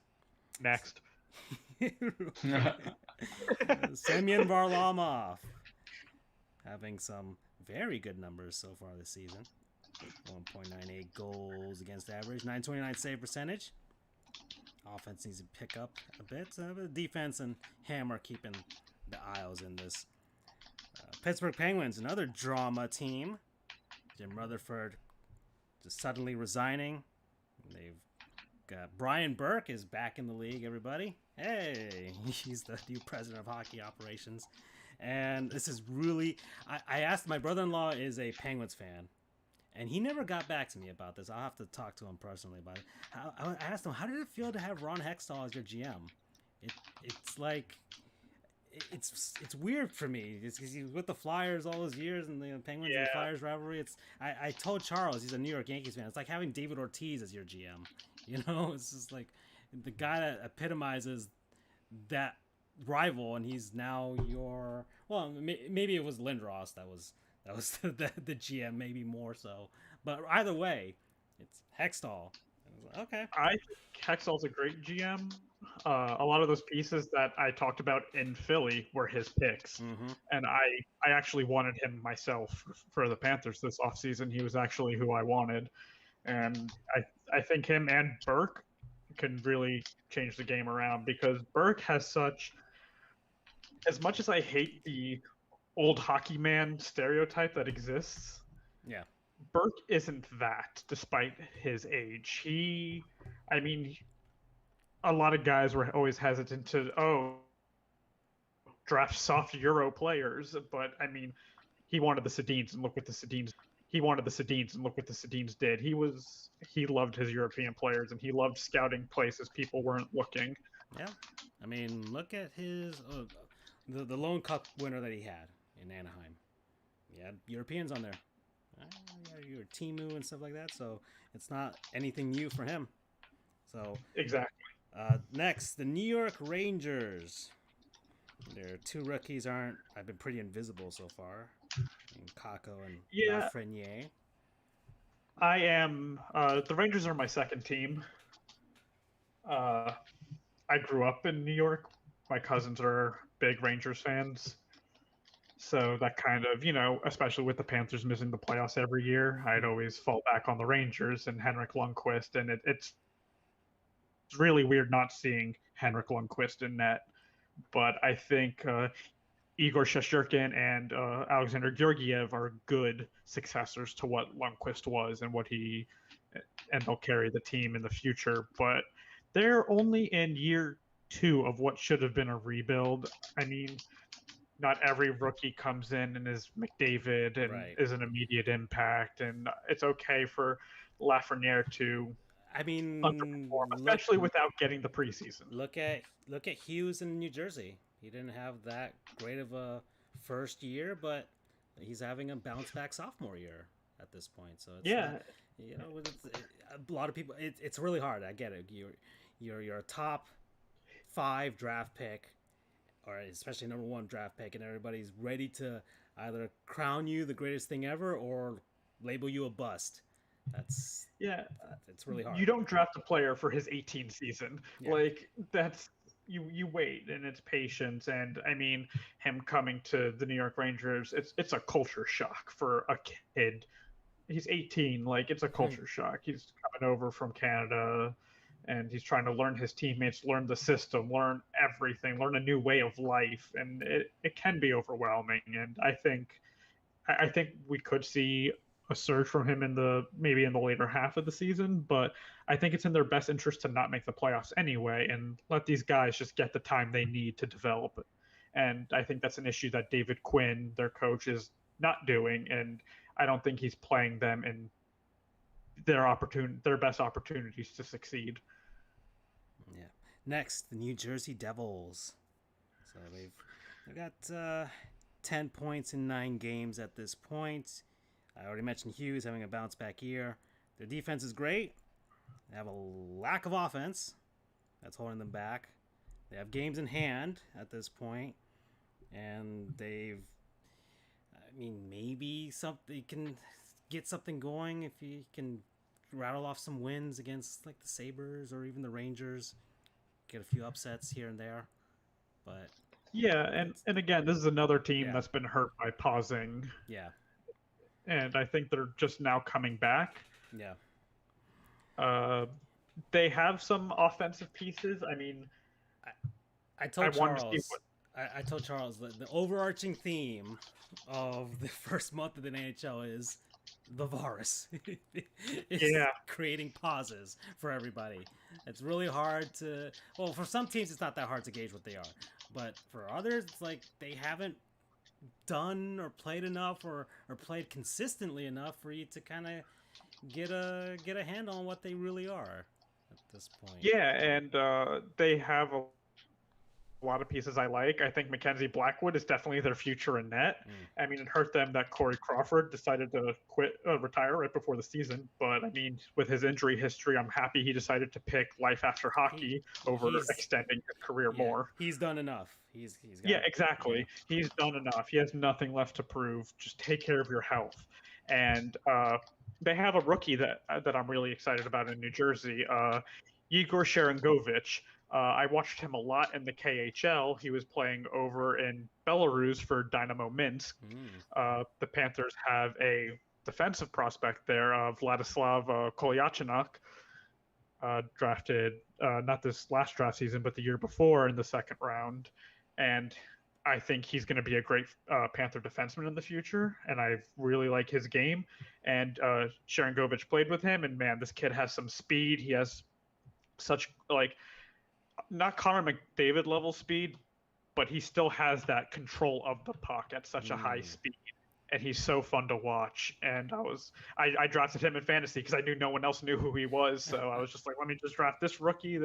Next. Semyon Varlamov having some very good numbers so far this season. 1.98 goals against average, 929 save percentage. Offense needs to pick up a bit. But defense and him are keeping the Isles in this. Pittsburgh Penguins, another drama team. Jim Rutherford just suddenly resigning. They've got Brian Burke is back in the league, everybody. Hey, he's the new president of hockey operations. And this is really... I asked, my brother-in-law is a Penguins fan, and he never got back to me about this. I'll have to talk to him personally about it. I asked him, how did it feel to have Ron Hextall as your GM? It's like... It's weird for me. It's because he was with the Flyers all those years, and the Penguins and the Flyers rivalry. I told Charles, he's a New York Yankees fan. It's like having David Ortiz as your GM. It's just like the guy that epitomizes that rival, and he's now your. Well, maybe it was Lindros that was the GM, maybe more so. But either way, it's Hextall. Okay. I think Hextall's a great GM. A lot of those pieces that I talked about in Philly were his picks. And I actually wanted him myself for the Panthers this offseason. He was actually who I wanted. And I think him and Burke can really change the game around, because Burke has such, as much as I hate the old hockey man stereotype that exists, Burke isn't that, despite his age. A lot of guys were always hesitant to, draft soft Euro players, but he wanted the Sedins, and look what the Sedins. He wanted the Sedins, and look what the Sedins did. He loved his European players, and he loved scouting places people weren't looking. Yeah, look at his the lone cup winner that he had in Anaheim. He had Europeans on there. Your Timu and stuff like that, so it's not anything new for him. So exactly. Next, the New York Rangers. Their two rookies have been pretty invisible so far. Kako and Lafreniere. I am. The Rangers are my second team. I grew up in New York. My cousins are big Rangers fans. So that kind of, especially with the Panthers missing the playoffs every year, I'd always fall back on the Rangers and Henrik Lundqvist. And it's really weird not seeing Henrik Lundqvist in net. But I think Igor Shesterkin and Alexander Georgiev are good successors to what Lundqvist was and and they'll carry the team in the future. But they're only in year 2 of what should have been a rebuild. Not every rookie comes in and is McDavid and is an immediate impact, and it's okay for Lafreniere to underperform, especially without getting the preseason. Look at Hughes in New Jersey. He didn't have that great of a first year, but he's having a bounce back sophomore year at this point. So it's a lot of people. It's really hard. I get it. You're a top 5 draft pick, or especially number 1 draft pick, and everybody's ready to either crown you the greatest thing ever or label you a bust. It's really hard. You don't draft a player for his 18th season. That's you wait, and it's patience. And him coming to the New York Rangers, it's a culture shock for a kid. He's 18. It's a culture shock. He's coming over from Canada, and he's trying to learn his teammates, learn the system, learn everything, learn a new way of life, and it can be overwhelming. And I think we could see a surge from him maybe in the later half of the season, but I think it's in their best interest to not make the playoffs anyway and let these guys just get the time they need to develop. And I think that's an issue that David Quinn, their coach, is not doing. And I don't think he's playing them in their best opportunities to succeed. Yeah. Next, the New Jersey Devils. So they've got 10 points in 9 games at this point. I already mentioned Hughes having a bounce back year. Their defense is great. They have a lack of offense that's holding them back. They have games in hand at this point, and maybe something can get something going if you can rattle off some wins against like the Sabres or even the Rangers. Get a few upsets here and there, but yeah, and again, this is another team that's been hurt by pausing. Yeah, and I think they're just now coming back. Yeah. They have some offensive pieces. I mean, I told Charles that the overarching theme of the first month of the NHL is the virus. It's creating pauses for everybody. It's really hard to. Well, for some teams, it's not that hard to gauge what they are, but for others, it's like they haven't done or played enough or played consistently enough for you to kind of get a handle on what they really are at this point. Yeah, and they have a lot of pieces I like. I think Mackenzie Blackwood is definitely their future in net. I mean, it hurt them that Corey Crawford decided to retire right before the season. But I mean, with his injury history, I'm happy he decided to pick life after hockey over extending his career more. He's done enough. He's exactly. Yeah. He's done enough. He has nothing left to prove. Just take care of your health. And they have a rookie that I'm really excited about in New Jersey, Igor Sharangovich. I watched him a lot in the KHL. He was playing over in Belarus for Dynamo Minsk. The Panthers have a defensive prospect there, Vladislav Kolyachonok, drafted not this last draft season, but the year before in the second round. And I think he's going to be a great Panther defenseman in the future, and I really like his game. And Sharangovich played with him, and man, this kid has some speed. He has such not Connor McDavid level speed, but he still has that control of the puck at such a high speed, and he's so fun to watch. And I drafted him in fantasy because I knew no one else knew who he was, so I was just like, let me just draft this rookie.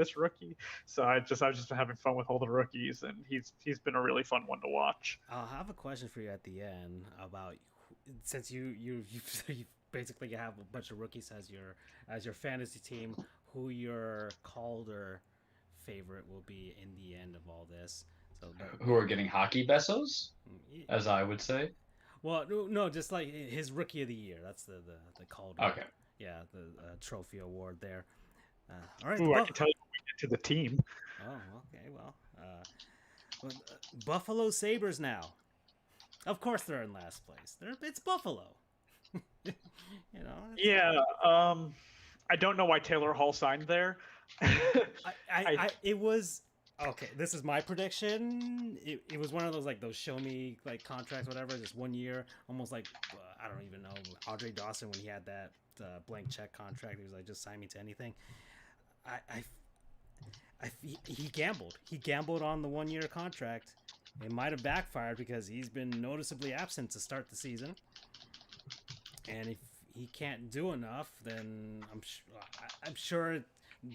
So I was just having fun with all the rookies, and he's been a really fun one to watch. I'll have a question for you at the end about, since you basically have a bunch of rookies as your fantasy team, who your Calder favorite will be in the end of all this. So who are getting hockey besos, as I would say. Well, no, just like his rookie of the year. That's the Calder. Okay. Yeah, the trophy award there. All right. I can tell you when we get to the team. Oh, okay. Well, Buffalo Sabres now. Of course, they're in last place. It's Buffalo. Yeah. I don't know why Taylor Hall signed there. It was okay. This is my prediction. It was one of those show me contracts, whatever. Just 1 year, almost like I don't even know Andre Dawson when he had that blank check contract. He was like, just sign me to anything. He gambled. He gambled on the 1 year contract. It might have backfired because he's been noticeably absent to start the season. And if he can't do enough, then I'm sure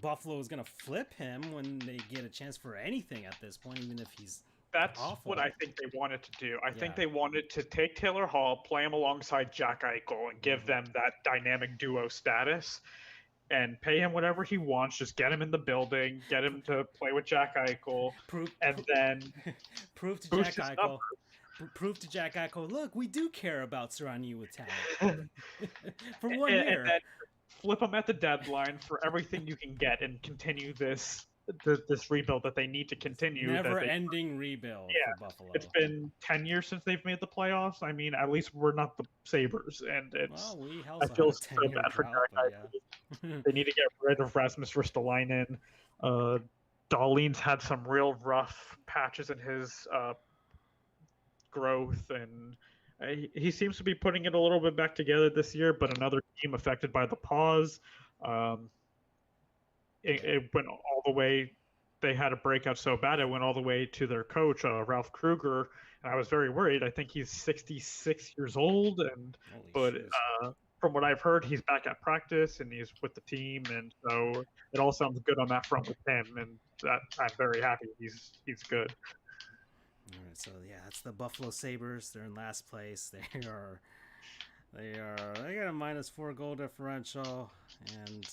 Buffalo is going to flip him when they get a chance for anything at this point, even if he's awful. What I think they wanted to do. I think they wanted to take Taylor Hall, play him alongside Jack Eichel, and give them that dynamic duo status, and pay him whatever he wants. Just get him in the building, get him to play with Jack Eichel, then prove to Jack Eichel. Prove to Jack Eichel, look, we do care about surrounding you with talent. For 1 year. And then flip them at the deadline for everything you can get and continue this rebuild that they need to continue. Never-ending rebuild for Buffalo. It's been 10 years since they've made the playoffs. I mean, at least we're not the Sabres. And I feel so bad for Jack Eichel. They need to get rid of Rasmus Ristolainen. Dahlin's had some real rough patches in his growth, and he seems to be putting it a little bit back together this year, but another team affected by the pause. It went all the way. They had a breakout so bad it went all the way to their coach, Ralph Kruger, and I was very worried. I think he's 66 years old, but from what I've heard, he's back at practice and he's with the team, and so it all sounds good on that front with him, and that I'm very happy he's good. All right, so yeah, that's the Buffalo Sabres. They're in last place. They got a -4 goal differential, and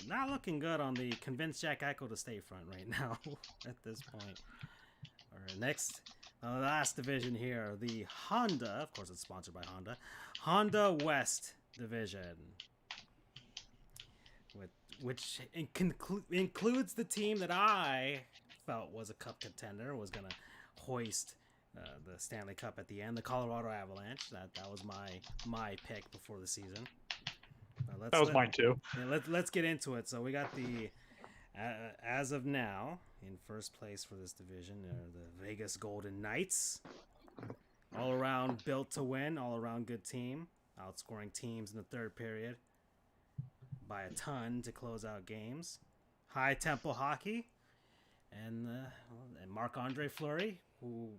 not looking good on the convince Jack Eichel to stay front right now at this point. All right, next, the last division here, the Honda. Of course, it's sponsored by Honda West Division, which includes the team that I felt was a cup contender, was gonna hoist the Stanley Cup at the end, the Colorado Avalanche. That was my pick before the season. That was mine too. Yeah, let's get into it. So we got the as of now in first place for this division are the Vegas Golden Knights. All around built to win, all around good team, outscoring teams in the third period by a ton to close out games. High tempo hockey, and Marc-Andre Fleury, who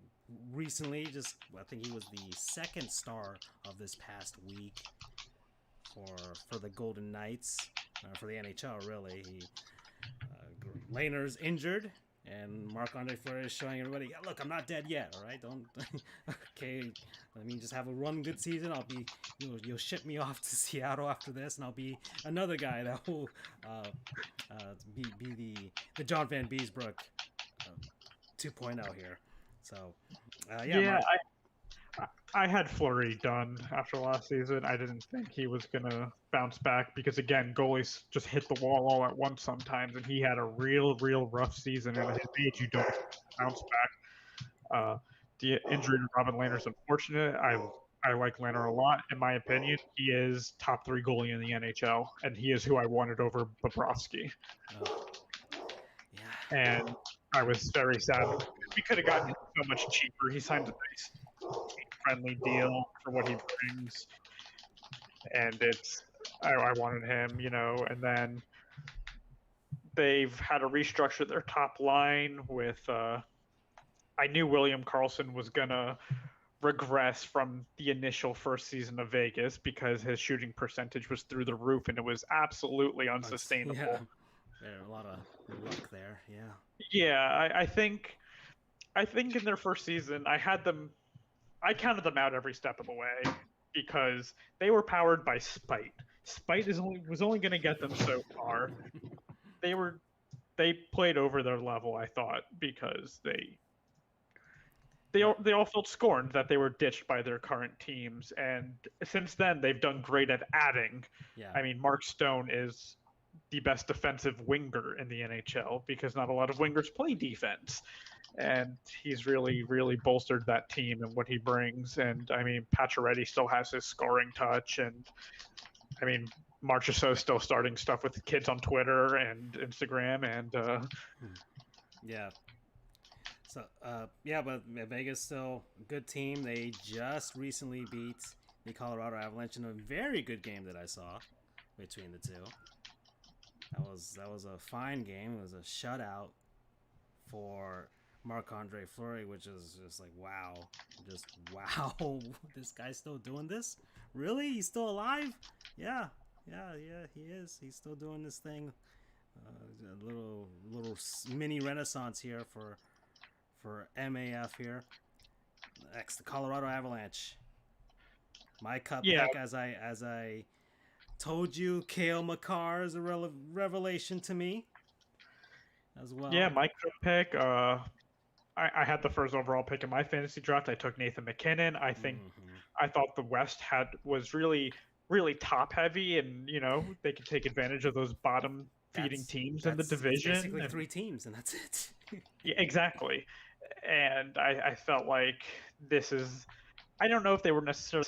recently I think he was the second star of this past week for the Golden Knights, for the NHL really. Lehner's injured, and Marc-Andre Fleury is showing everybody, yeah, look, I'm not dead yet, all right? Don't, okay, let me just have a one good season. You'll ship me off to Seattle after this, and I'll be another guy that will be the John Van Beesbrook 2.0 here. So, I had Fleury done after last season. I didn't think he was going to bounce back because, again, goalies just hit the wall all at once sometimes, and he had a real rough season. And at his age, you don't bounce back. The injury to Robin Lehner is unfortunate. I like Lehner a lot. In my opinion, he is top 3 goalie in the NHL, and he is who I wanted over Bobrovsky. Oh. Yeah. And I was very sad. We could have gotten him so much cheaper. He signed a nice friendly deal for what he brings, and I wanted him, and then they've had to restructure their top line with I knew William Karlsson was gonna regress from the initial first season of Vegas because his shooting percentage was through the roof and it was absolutely unsustainable. Yeah. There's a lot of luck there. Yeah, I think in their first season I counted them out every step of the way because they were powered by spite. Spite was only going to get them so far. They played over their level, I thought, because they all felt scorned that they were ditched by their current teams, and since then they've done great at adding. Yeah. I mean, Mark Stone is the best defensive winger in the NHL because not a lot of wingers play defense. And he's really bolstered that team and what he brings. And, I mean, Pacioretty still has his scoring touch. And, I mean, Marchessault's still starting stuff with the kids on Twitter and Instagram. And, yeah. So, but Vegas still a good team. They just recently beat the Colorado Avalanche in a very good game that I saw between the two. That was a fine game. It was a shutout for Marc-Andre Fleury, which is just like, wow, this guy's still doing this? Really? He's still alive? Yeah, he is. He's still doing this thing. A little mini renaissance here for MAF here. Next, the Colorado Avalanche. My cup pick, as I told you, Cale Makar is a revelation to me as well. Yeah, my cup pick. I had the first overall pick in my fantasy draft. I took Nathan McKinnon. I think I thought the West was really top heavy, and they could take advantage of those bottom feeding teams in the division. Basically 3 teams, and that's it. Yeah, exactly. And I felt like this is. I don't know if they were necessarily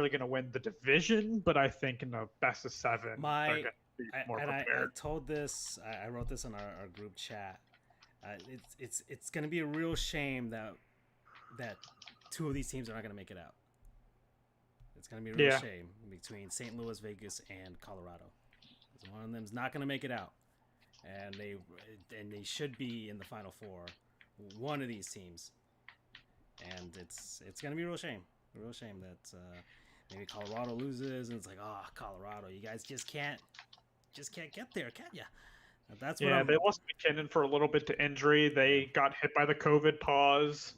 going to win the division, but I think in the best of 7, they're going to be more prepared. I wrote this on our group chat. It's going to be a real shame that 2 of these teams are not going to make it out. It's going to be a real shame between St. Louis, Vegas, and Colorado. One of them is not going to make it out. and they should be in the Final Four. One of these teams, and it's gonna be a real shame that maybe Colorado loses, and it's like, oh, Colorado, you guys just can't get there, can ya? That's what they lost McKinnon for a little bit to injury. They got hit by the COVID pause.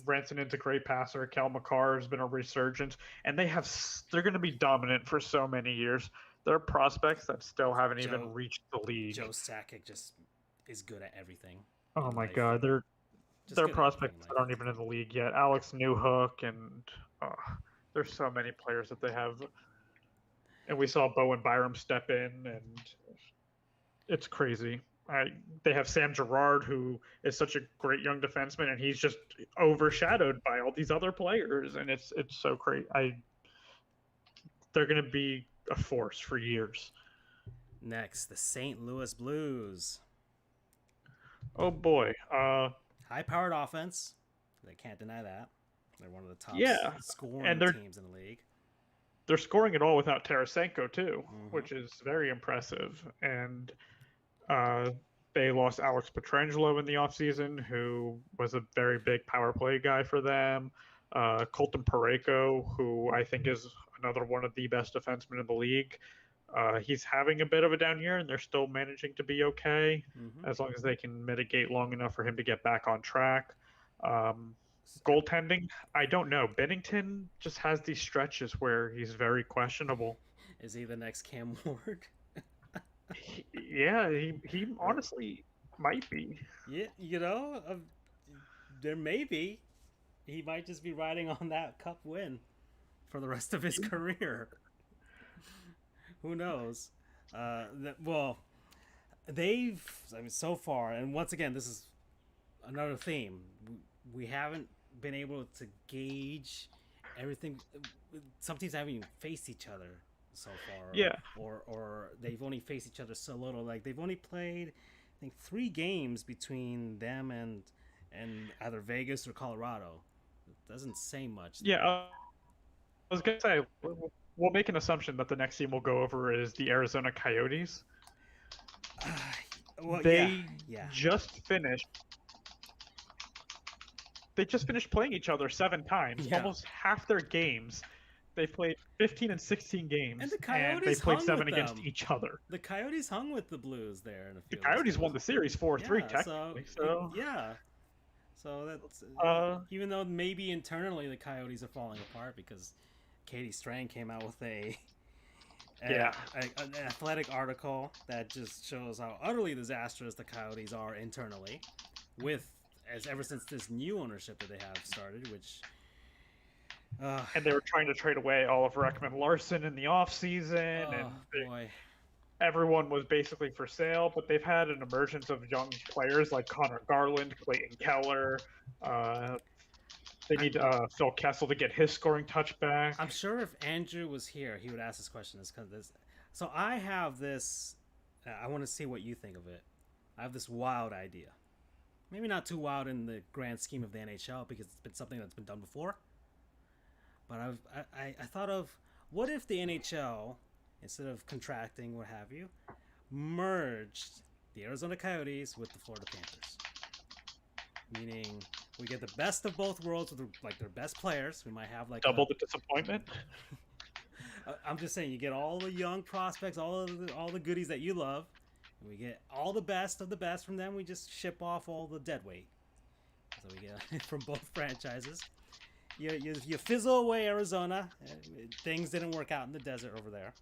Ransonen's a great passer. Cal McCarr has been a resurgence, and they're going to be dominant for so many years. There are prospects that still haven't even reached the league. Joe Sakic just is good at everything. Oh my God, they're prospects that aren't even in the league yet. Alex Newhook, and there's so many players that they have. And we saw Bowen Byram step in, and it's crazy. They have Sam Girard, who is such a great young defenseman, and he's just overshadowed by all these other players, and it's so crazy. They're going to be a force for years. Next, the St. Louis Blues. Oh boy, high-powered offense. They can't deny that. They're one of the top scoring teams in the league. They're scoring it all without Tarasenko too, which is very impressive. And they lost Alex Pietrangelo in the offseason, who was a very big power play guy for them. Colton Parayko, who I think is another one of the best defensemen in the league. He's having a bit of a down year, and they're still managing to be okay, as long as they can mitigate long enough for him to get back on track. Goaltending, I don't know. Bennington just has these stretches where he's very questionable. Is he the next Cam Ward? He honestly might be. Yeah, there may be. He might just be riding on that cup win for the rest of his career. Who knows? So far, and once again, this is another theme. We haven't been able to gauge everything. Some teams haven't even faced each other so far. Yeah. Or they've only faced each other so little. Like, they've only played, I think, 3 games between them and either Vegas or Colorado. It doesn't say much. Yeah. I was going to say, we'll make an assumption that the next team we'll go over is the Arizona Coyotes. They just finished. They just finished playing each other 7 times. Yeah. Almost half their games. They've played 15 and 16 games, and the Coyotes they played 7 against each other. The Coyotes hung with the Blues there in a few. The Coyotes won the series 4-3 technically. So that's even though maybe internally the Coyotes are falling apart because Katie Strang came out with an athletic article that just shows how utterly disastrous the Coyotes are internally, ever since this new ownership that they have started, which. And they were trying to trade away Oliver Ekman-Larsson in the offseason, everyone was basically for sale, but they've had an emergence of young players like Connor Garland, Clayton Keller. They need Phil Kessel to get his scoring touch back. I'm sure if Andrew was here, he would ask this question. So I have this. I want to see what you think of it. I have this wild idea. Maybe not too wild in the grand scheme of the NHL because it's been something that's been done before. But I thought of, what if the NHL, instead of contracting, what have you, merged the Arizona Coyotes with the Florida Panthers? Meaning, we get the best of both worlds with their best players. We might have double the disappointment. I'm just saying, you get all the young prospects, all the goodies that you love, and we get all the best of the best from them. We just ship off all the dead weight. So we get from both franchises. You fizzle away Arizona. Things didn't work out in the desert over there.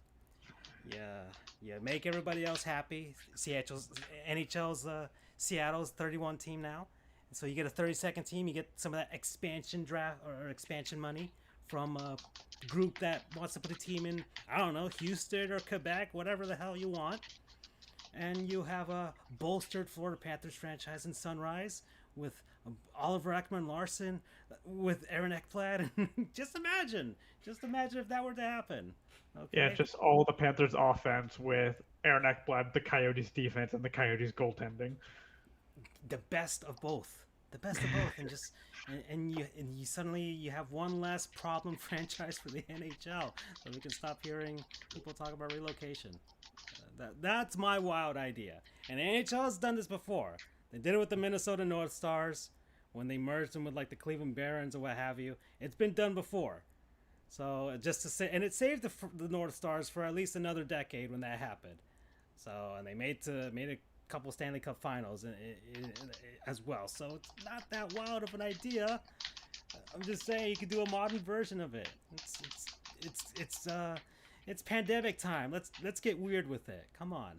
You make everybody else happy. NHL's Seattle's 31 team now. And so you get a 32nd team. You get some of that expansion draft or expansion money from a group that wants to put a team in, I don't know, Houston or Quebec, whatever the hell you want. And you have a bolstered Florida Panthers franchise in Sunrise with Oliver Ekman-Larsson, with Aaron Ekblad. Just imagine if that were to happen. Okay? Yeah, just all the Panthers offense with Aaron Ekblad, the Coyotes defense, and the Coyotes goaltending. The best of both. the best of both, and just and you suddenly you have one less problem franchise for the NHL, so we can stop hearing people talk about relocation. That's my wild idea. And the NHL has done this before. They did it with the Minnesota North Stars when they merged them with like the Cleveland Barons or what have you. It's been done before. So just to say, and it saved the North Stars for at least another decade when that happened. So, and they made a couple Stanley Cup Finals as well. So it's not that wild of an idea. I'm just saying you could do a modern version of it. It's pandemic time. Let's get weird with it. Come on.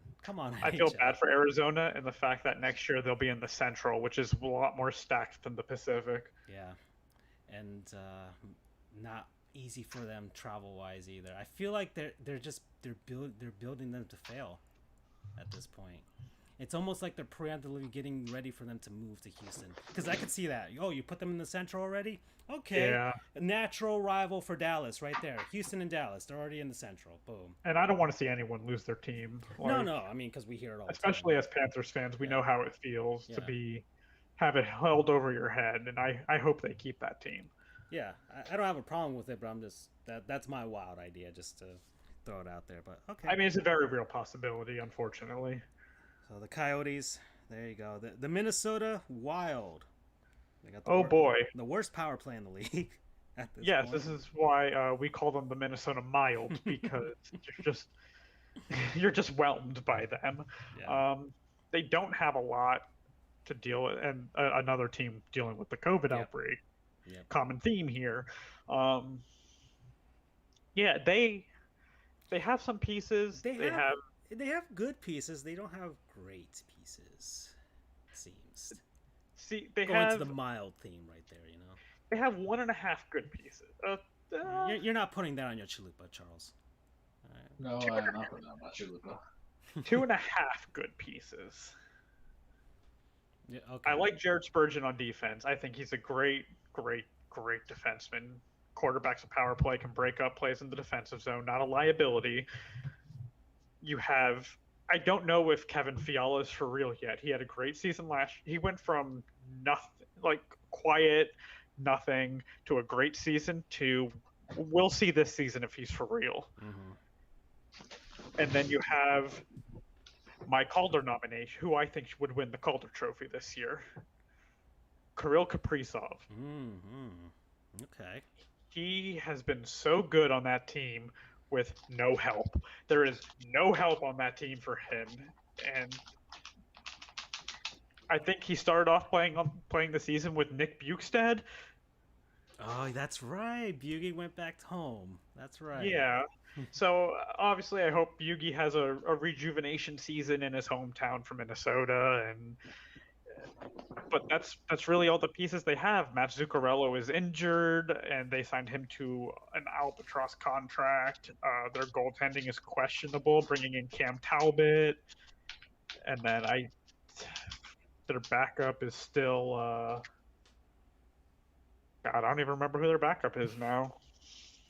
I feel bad for Arizona and the fact that next year they'll be in the Central, which is a lot more stacked than the Pacific. Yeah, and not easy for them travel wise either. I feel like they're building them to fail at this point. It's almost like they're preemptively getting ready for them to move to Houston, because I could see that. Oh, you put them in the Central already? Okay, yeah. A natural rival for Dallas right there. Houston and Dallas, they're already in the Central. Boom. And I don't want to see anyone lose their team. No. I mean, because we hear it all the time. Especially as Panthers fans, we know how it feels to have it held over your head, and I hope they keep that team. Yeah, I don't have a problem with it, but I'm just that's my wild idea, just to throw it out there. But okay. I mean, it's a very real possibility, unfortunately. So the Coyotes, there you go. The Minnesota Wild. They got the worst power play in the league at this point. This is why we call them the Minnesota Mild, because you're just whelmed by them. Yeah. They don't have a lot to deal with, and another team dealing with the COVID outbreak. Yep. Common theme here. They have some pieces. They have good pieces. They don't have great pieces. It seems. See, they going have to the mild theme right there. You know. They have 1.5 good pieces. You're not putting that on your chalupa, Charles. No, I'm not putting that on my chalupa. 2.5 good pieces. Yeah, okay. I like Jared Spurgeon on defense. I think he's a great defenseman. Quarterbacks a power play, can break up plays in the defensive zone, not a liability. You have, I don't know if Kevin Fiala is for real yet. He had a great season last year. He went from nothing, like quiet, nothing, to a great season to, we'll see this season if he's for real. Mm-hmm. And then you have my Calder nomination, who I think would win the Calder Trophy this year, Kirill Kaprizov. Mm-hmm. Okay. He has been so good on that team with no help. There is no help on that team for him, and I think he started off playing the season with Nick Bjugstad. Oh, that's right. Bugey went back home. That's right. Yeah. So obviously, I hope Bugey has a rejuvenation season in his hometown from Minnesota, but that's really all the pieces they have. Matt Zuccarello is injured, and they signed him to an albatross contract. Their goaltending is questionable, bringing in Cam Talbot, and then their backup is still. God, I don't even remember who their backup is now.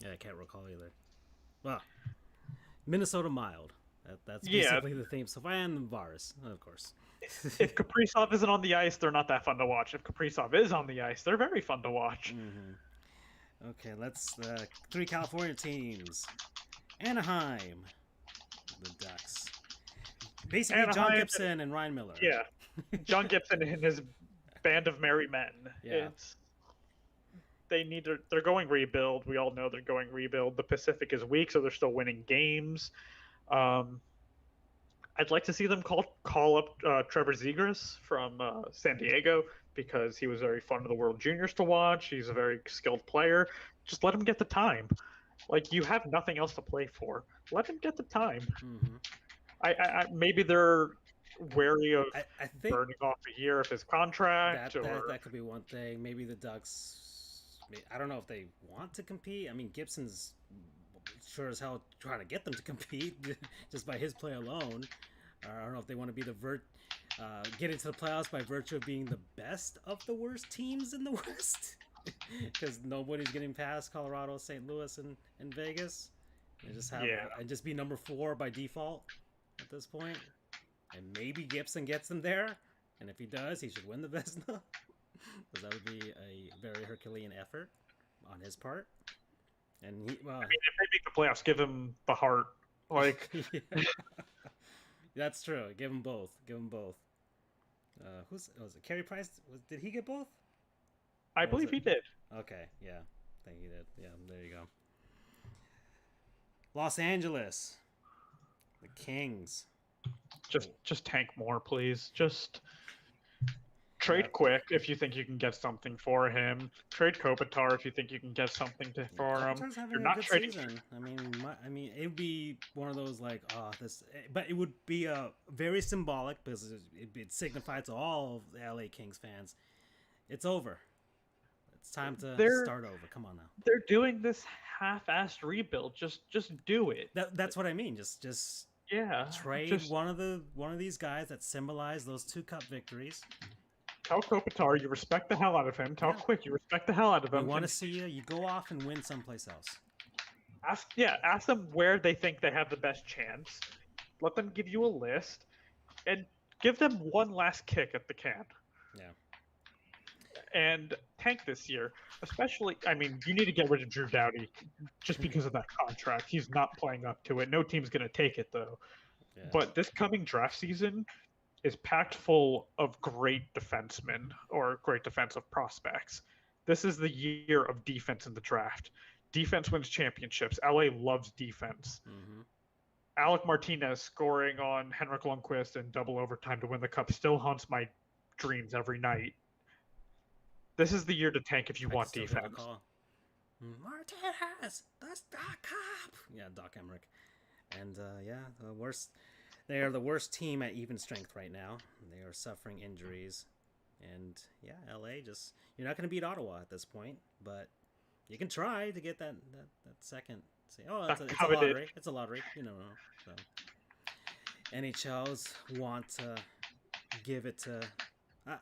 Yeah, I can't recall either. Well, Minnesota Mild. That's basically the theme. So and the virus, of course. If Kaprizov isn't on the ice, they're not that fun to watch. If Kaprizov is on the ice, they're very fun to watch. Mm-hmm. Okay, let's 3 California teams. Anaheim, the Ducks. Basically, Anaheim, John Gibson and Ryan Miller. Yeah, John Gibson and his band of merry men. Yeah. They're going rebuild. We all know they're going rebuild. The Pacific is weak, so they're still winning games. I'd like to see them call up Trevor Zegras from San Diego, because he was very fun of the World Juniors to watch. He's a very skilled player. Just let him get the time. Like, you have nothing else to play for. Let him get the time. Mm-hmm. I maybe they're wary of I think burning off a year of his contract. That could be one thing. Maybe the Ducks. I don't know if they want to compete. I mean, Gibson's sure as hell trying to get them to compete just by his play alone. I don't know if they want to be get into the playoffs by virtue of being the best of the worst teams in the West, because nobody's getting past Colorado, St. Louis, and Vegas. And just be number 4 by default at this point. And maybe Gibson gets them there, and if he does, he should win the Vezina. Because that would be a very Herculean effort on his part. And he, well, I mean, if they make the playoffs, give him the heart. Like, yeah. That's true. Give them both. Give them both. Was it? Carey Price? Did he get both? I believe he did. Okay, yeah, I think he did. Yeah, there you go. Los Angeles, the Kings. Just tank more, please. Just trade quick if you think you can get something for him. Trade Kopitar if you think you can get something for him. Kopitar's having You're a not good trading. season. I mean, it would be one of those like, this, but it would be very symbolic because it signifies to all of the LA Kings fans, it's over. It's time to start over. Come on now. They're doing this half-assed rebuild. Just do it. That's what I mean. Just trade one of these guys that symbolize those 2 cup victories. Tell Kopitar you respect the hell out of him. Tell Quick you respect the hell out of him. We want to see you go off and win someplace else. Ask them where they think they have the best chance. Let them give you a list, and give them one last kick at the can. Yeah. And tank this year, especially. I mean, you need to get rid of Drew Doughty just because of that contract. He's not playing up to it. No team's going to take it though. Yeah. But this coming draft season is packed full of great defensemen or great defensive prospects. This is the year of defense in the draft. Defense wins championships. LA loves defense. Mm-hmm. Alec Martinez scoring on Henrik Lundqvist in double overtime to win the cup still haunts my dreams every night. This is the year to tank if you want defense. Martinez, that's Doc Cup. Yeah, Doc Emmerich. And the worst. They are the worst team at even strength right now. They are suffering injuries, and LA you're not going to beat Ottawa at this point, but you can try to get that second. Say, it's a lottery. It's a lottery. So NHLs want to give it to.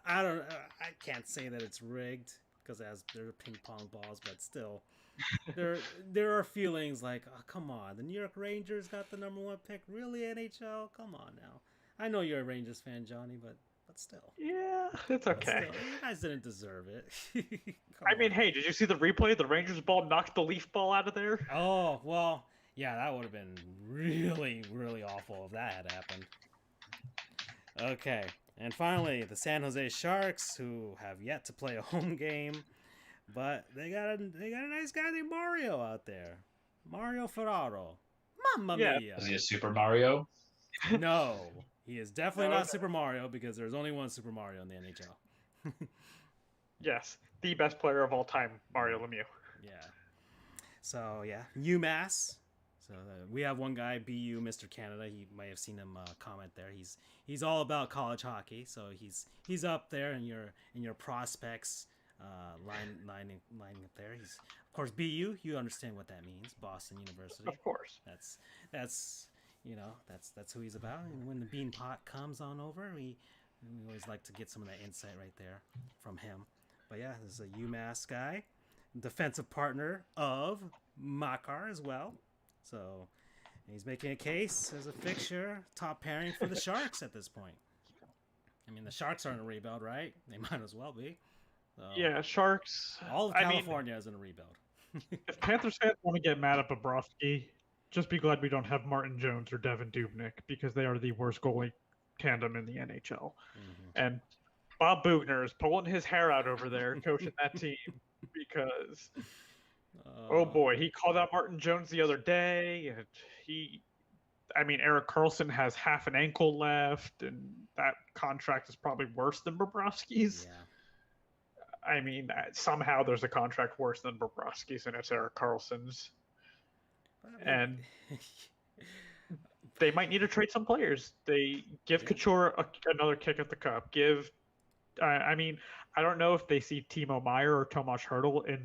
I can't say that it's rigged because they're ping pong balls, but still, there are feelings like, oh, come on, the New York Rangers got the #1 pick. Really, NHL? Come on now. I know you're a Rangers fan, Johnny, but still. Yeah, it's okay. Still, you guys didn't deserve it. I mean, hey, did you see the replay? The Rangers ball knocked the Leaf ball out of there. Oh well, yeah, that would have been really, really awful if that had happened. Okay. And finally, the San Jose Sharks, who have yet to play a home game, but they got a nice guy named Mario out there, Mario Ferraro. Mamma mia! Is he a Super Mario? No, he is definitely not Super Mario because there's only one Super Mario in the NHL. Yes, the best player of all time, Mario Lemieux. Yeah. So UMass. So we have one guy, BU, Mr. Canada. You might have seen him comment there. He's all about college hockey, so he's up there in your prospects lining up there. He's of course BU. You understand what that means, Boston University. Of course. That's who he's about. And when the bean pot comes on over, we always like to get some of that insight right there from him. But this is a UMass guy, defensive partner of Makar as well. So he's making a case as a fixture, top pairing for the Sharks at this point. I mean, the Sharks are in a rebuild, right? They might as well be. So, yeah, Sharks. All of California is in a rebuild. If Panthers fans want to get mad at Bobrovsky, just be glad we don't have Martin Jones or Devin Dubnyk because they are the worst goalie tandem in the NHL. Mm-hmm. And Bob Bugner is pulling his hair out over there coaching that team because... oh boy, he called out Martin Jones the other day. And Erik Karlsson has half an ankle left, and that contract is probably worse than Bobrovsky's. Yeah. Somehow there's a contract worse than Bobrovsky's, and it's Erik Karlsson's. And they might need to trade some players. They give Couture another kick at the cup. I don't know if they see Timo Meier or Tomas Hertl in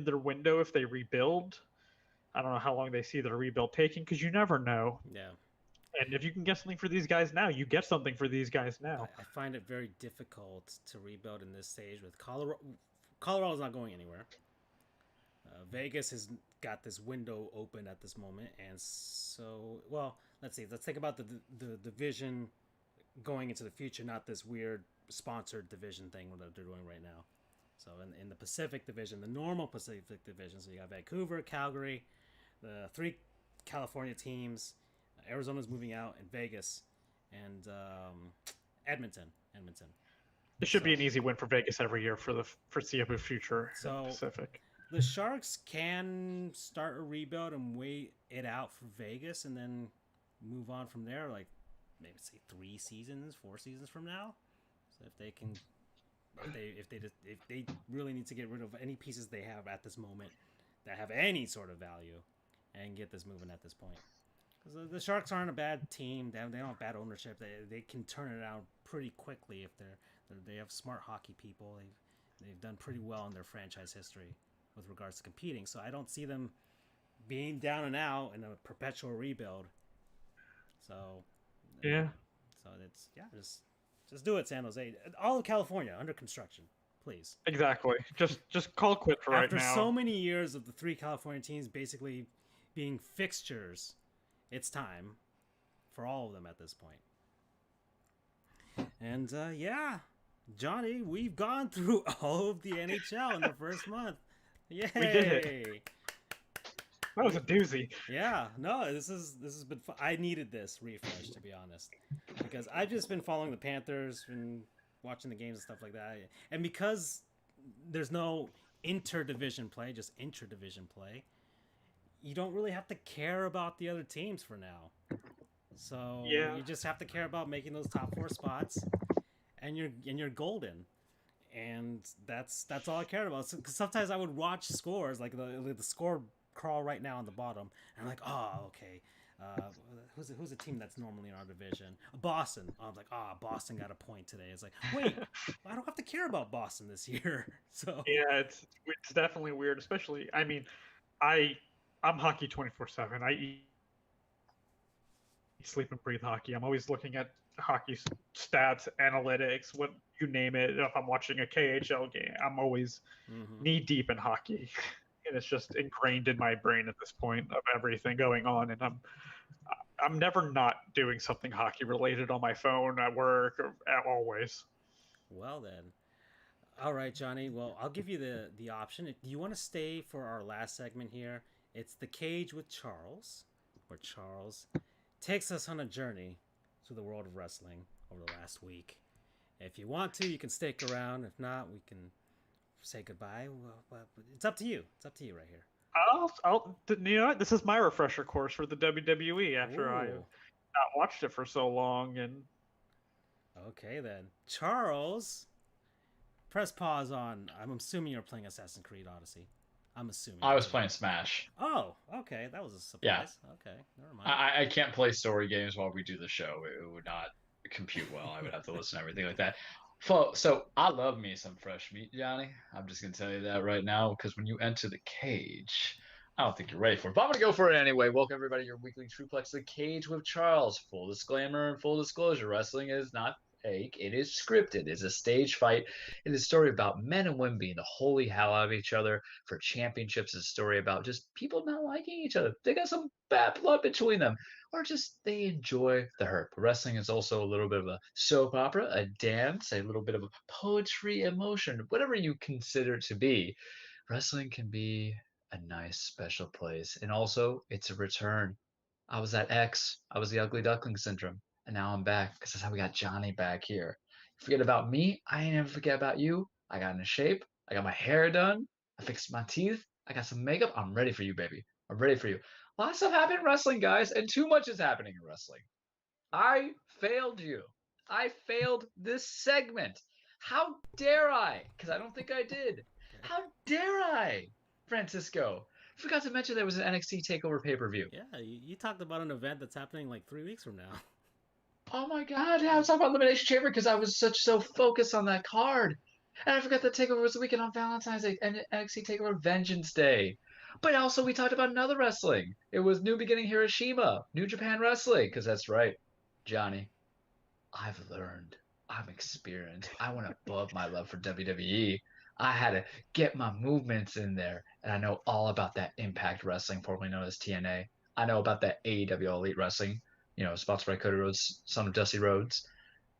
their window if they rebuild. I don't know how long they see their rebuild taking because you never know. Yeah. And if you can get something for these guys now, you get something for these guys now. I find it very difficult to rebuild in this stage with Colorado. Colorado's not going anywhere. Vegas has got this window open at this moment, and so let's see. Let's think about the division going into the future, not this weird sponsored division thing that they're doing right now. So in the Pacific Division, the normal Pacific Division, so you got Vancouver, Calgary, the 3 California teams, Arizona's moving out, and Vegas, and Edmonton. It should be an easy win for Vegas every year for the foreseeable future in the Pacific. The Sharks can start a rebuild and wait it out for Vegas and then move on from there, like maybe say 3 seasons, 4 seasons from now. So if they can, if they really need to get rid of any pieces they have at this moment that have any sort of value, and get this moving at this point. Because the Sharks aren't a bad team. They don't have bad ownership. They can turn it around pretty quickly if they have smart hockey people. They've done pretty well in their franchise history with regards to competing. So I don't see them being down and out in a perpetual rebuild. So yeah. So it's just do it, San Jose. All of California under construction, please. Exactly. Just call it quits for right now. After so many years of the 3 California teams basically being fixtures, it's time for all of them at this point. And yeah, Johnny, we've gone through all of the NHL in the first month. Yay! We did it. That was a doozy. Yeah, no, this has been fun. I needed this refresh, to be honest, because I've just been following the Panthers and watching the games and stuff like that. And because there's no interdivision play, just intradivision play, you don't really have to care about the other teams for now. So you just have to care about making those top 4 spots, and you're golden. And that's all I cared about. So, 'cause sometimes I would watch scores, like the score crawl right now on the bottom, and I'm like, oh, okay. Who's a team that's normally in our division? Boston. I was like, Boston got a point today. It's like, wait, I don't have to care about Boston this year. So yeah, it's definitely weird. Especially, I mean, I'm hockey 24/7. I eat, sleep, and breathe hockey. I'm always looking at hockey stats, analytics, what you name it. If I'm watching a KHL game, I'm always knee deep in hockey, and it's just ingrained in my brain at this point of everything going on. And I'm never not doing something hockey related on my phone at work or always. Well then, all right, Johnny. Well, I'll give you the option. Do you want to stay for our last segment here? It's The Cage with Charles, where Charles takes us on a journey through the world of wrestling over the last week. If you want to, you can stick around. If not, we can say goodbye. Well, it's up to you. It's up to you right here. You know what? This is my refresher course for the WWE after I've not watched it for so long. And okay, then. Charles, press pause on. I'm assuming you're playing Assassin's Creed Odyssey. I'm assuming. I was playing Smash. Oh, okay. That was a surprise. Yeah. Okay, never mind. I can't play story games while we do the show. It would not compute well. I would have to listen to everything like that. So I love me some fresh meat, Johnny. I'm just going to tell you that right now, because when you enter the cage, I don't think you're ready for it. But I'm going to go for it anyway. Welcome, everybody, to your weekly Truplex, The Cage with Charles. Full disclaimer and full disclosure, wrestling is not fake. It is scripted. It's a stage fight. It is a story about men and women being the holy hell out of each other for championships. It's a story about just people not liking each other. They got some bad blood between them, or just they enjoy the hurt. But wrestling is also a little bit of a soap opera, a dance, a little bit of a poetry, emotion, whatever you consider it to be. Wrestling can be a nice, special place. And also, it's a return. I was that ex. I was the ugly duckling syndrome. And now I'm back, because that's how we got Johnny back here. Forget about me. I ain't never forget about you. I got into shape. I got my hair done. I fixed my teeth. I got some makeup. I'm ready for you, baby. I'm ready for you. Lots of stuff happened in wrestling, guys, and too much is happening in wrestling. I failed you. I failed this segment. How dare I? Because I don't think I did. How dare I, Francisco? Forgot to mention there was an NXT Takeover pay-per-view. Yeah, you talked about an event that's happening like 3 weeks from now. Oh my God! Yeah, I was talking about Elimination Chamber because I was so focused on that card, and I forgot that Takeover was the weekend on Valentine's Day and NXT Takeover Vengeance Day. But also we talked about another wrestling. It was New Beginning Hiroshima, New Japan Wrestling, because that's right, Johnny. I've learned. I've experienced. I went above my love for WWE. I had to get my movements in there, and I know all about that Impact Wrestling, formerly known as TNA. I know about that AEW Elite Wrestling. Sponsored by Cody Rhodes, son of Dusty Rhodes,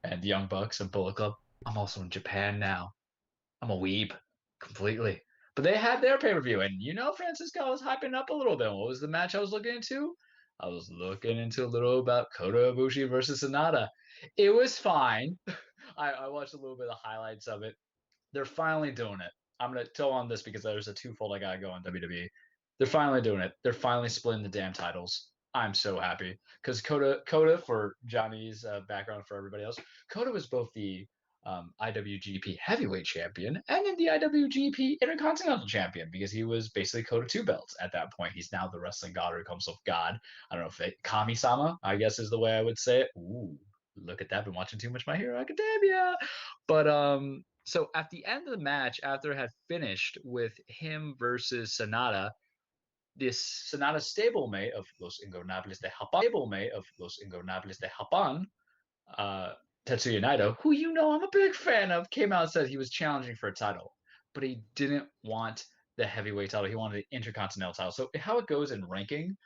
and the Young Bucks and Bullet Club. I'm also in Japan now. I'm a weeb completely. But they had their pay per view, and Francisco was hyping up a little bit. What was the match I was looking into? I was looking into a little about Kota Ibushi versus Sonata. It was fine. I watched a little bit of the highlights of it. They're finally doing it. I'm gonna tell on this because there's a twofold I gotta go on WWE. They're finally doing it. They're finally splitting the damn titles. I'm so happy because Kota for Johnny's background for everybody else. Kota was both the IWGP Heavyweight Champion and then the IWGP Intercontinental Champion because he was basically Kota two belts at that point. He's now the wrestling god or becomes of God. I don't know if Kami-sama, I guess is the way I would say it. Ooh, look at that! Been watching too much My Hero Academia, but so at the end of the match, after it had finished with him versus Sonata, this Sonata stablemate of Los Ingobernables de Japan, uh, Tetsuya Naito, who I'm a big fan of, came out and said he was challenging for a title, but he didn't want the heavyweight title. He wanted the Intercontinental title. So how it goes in ranking,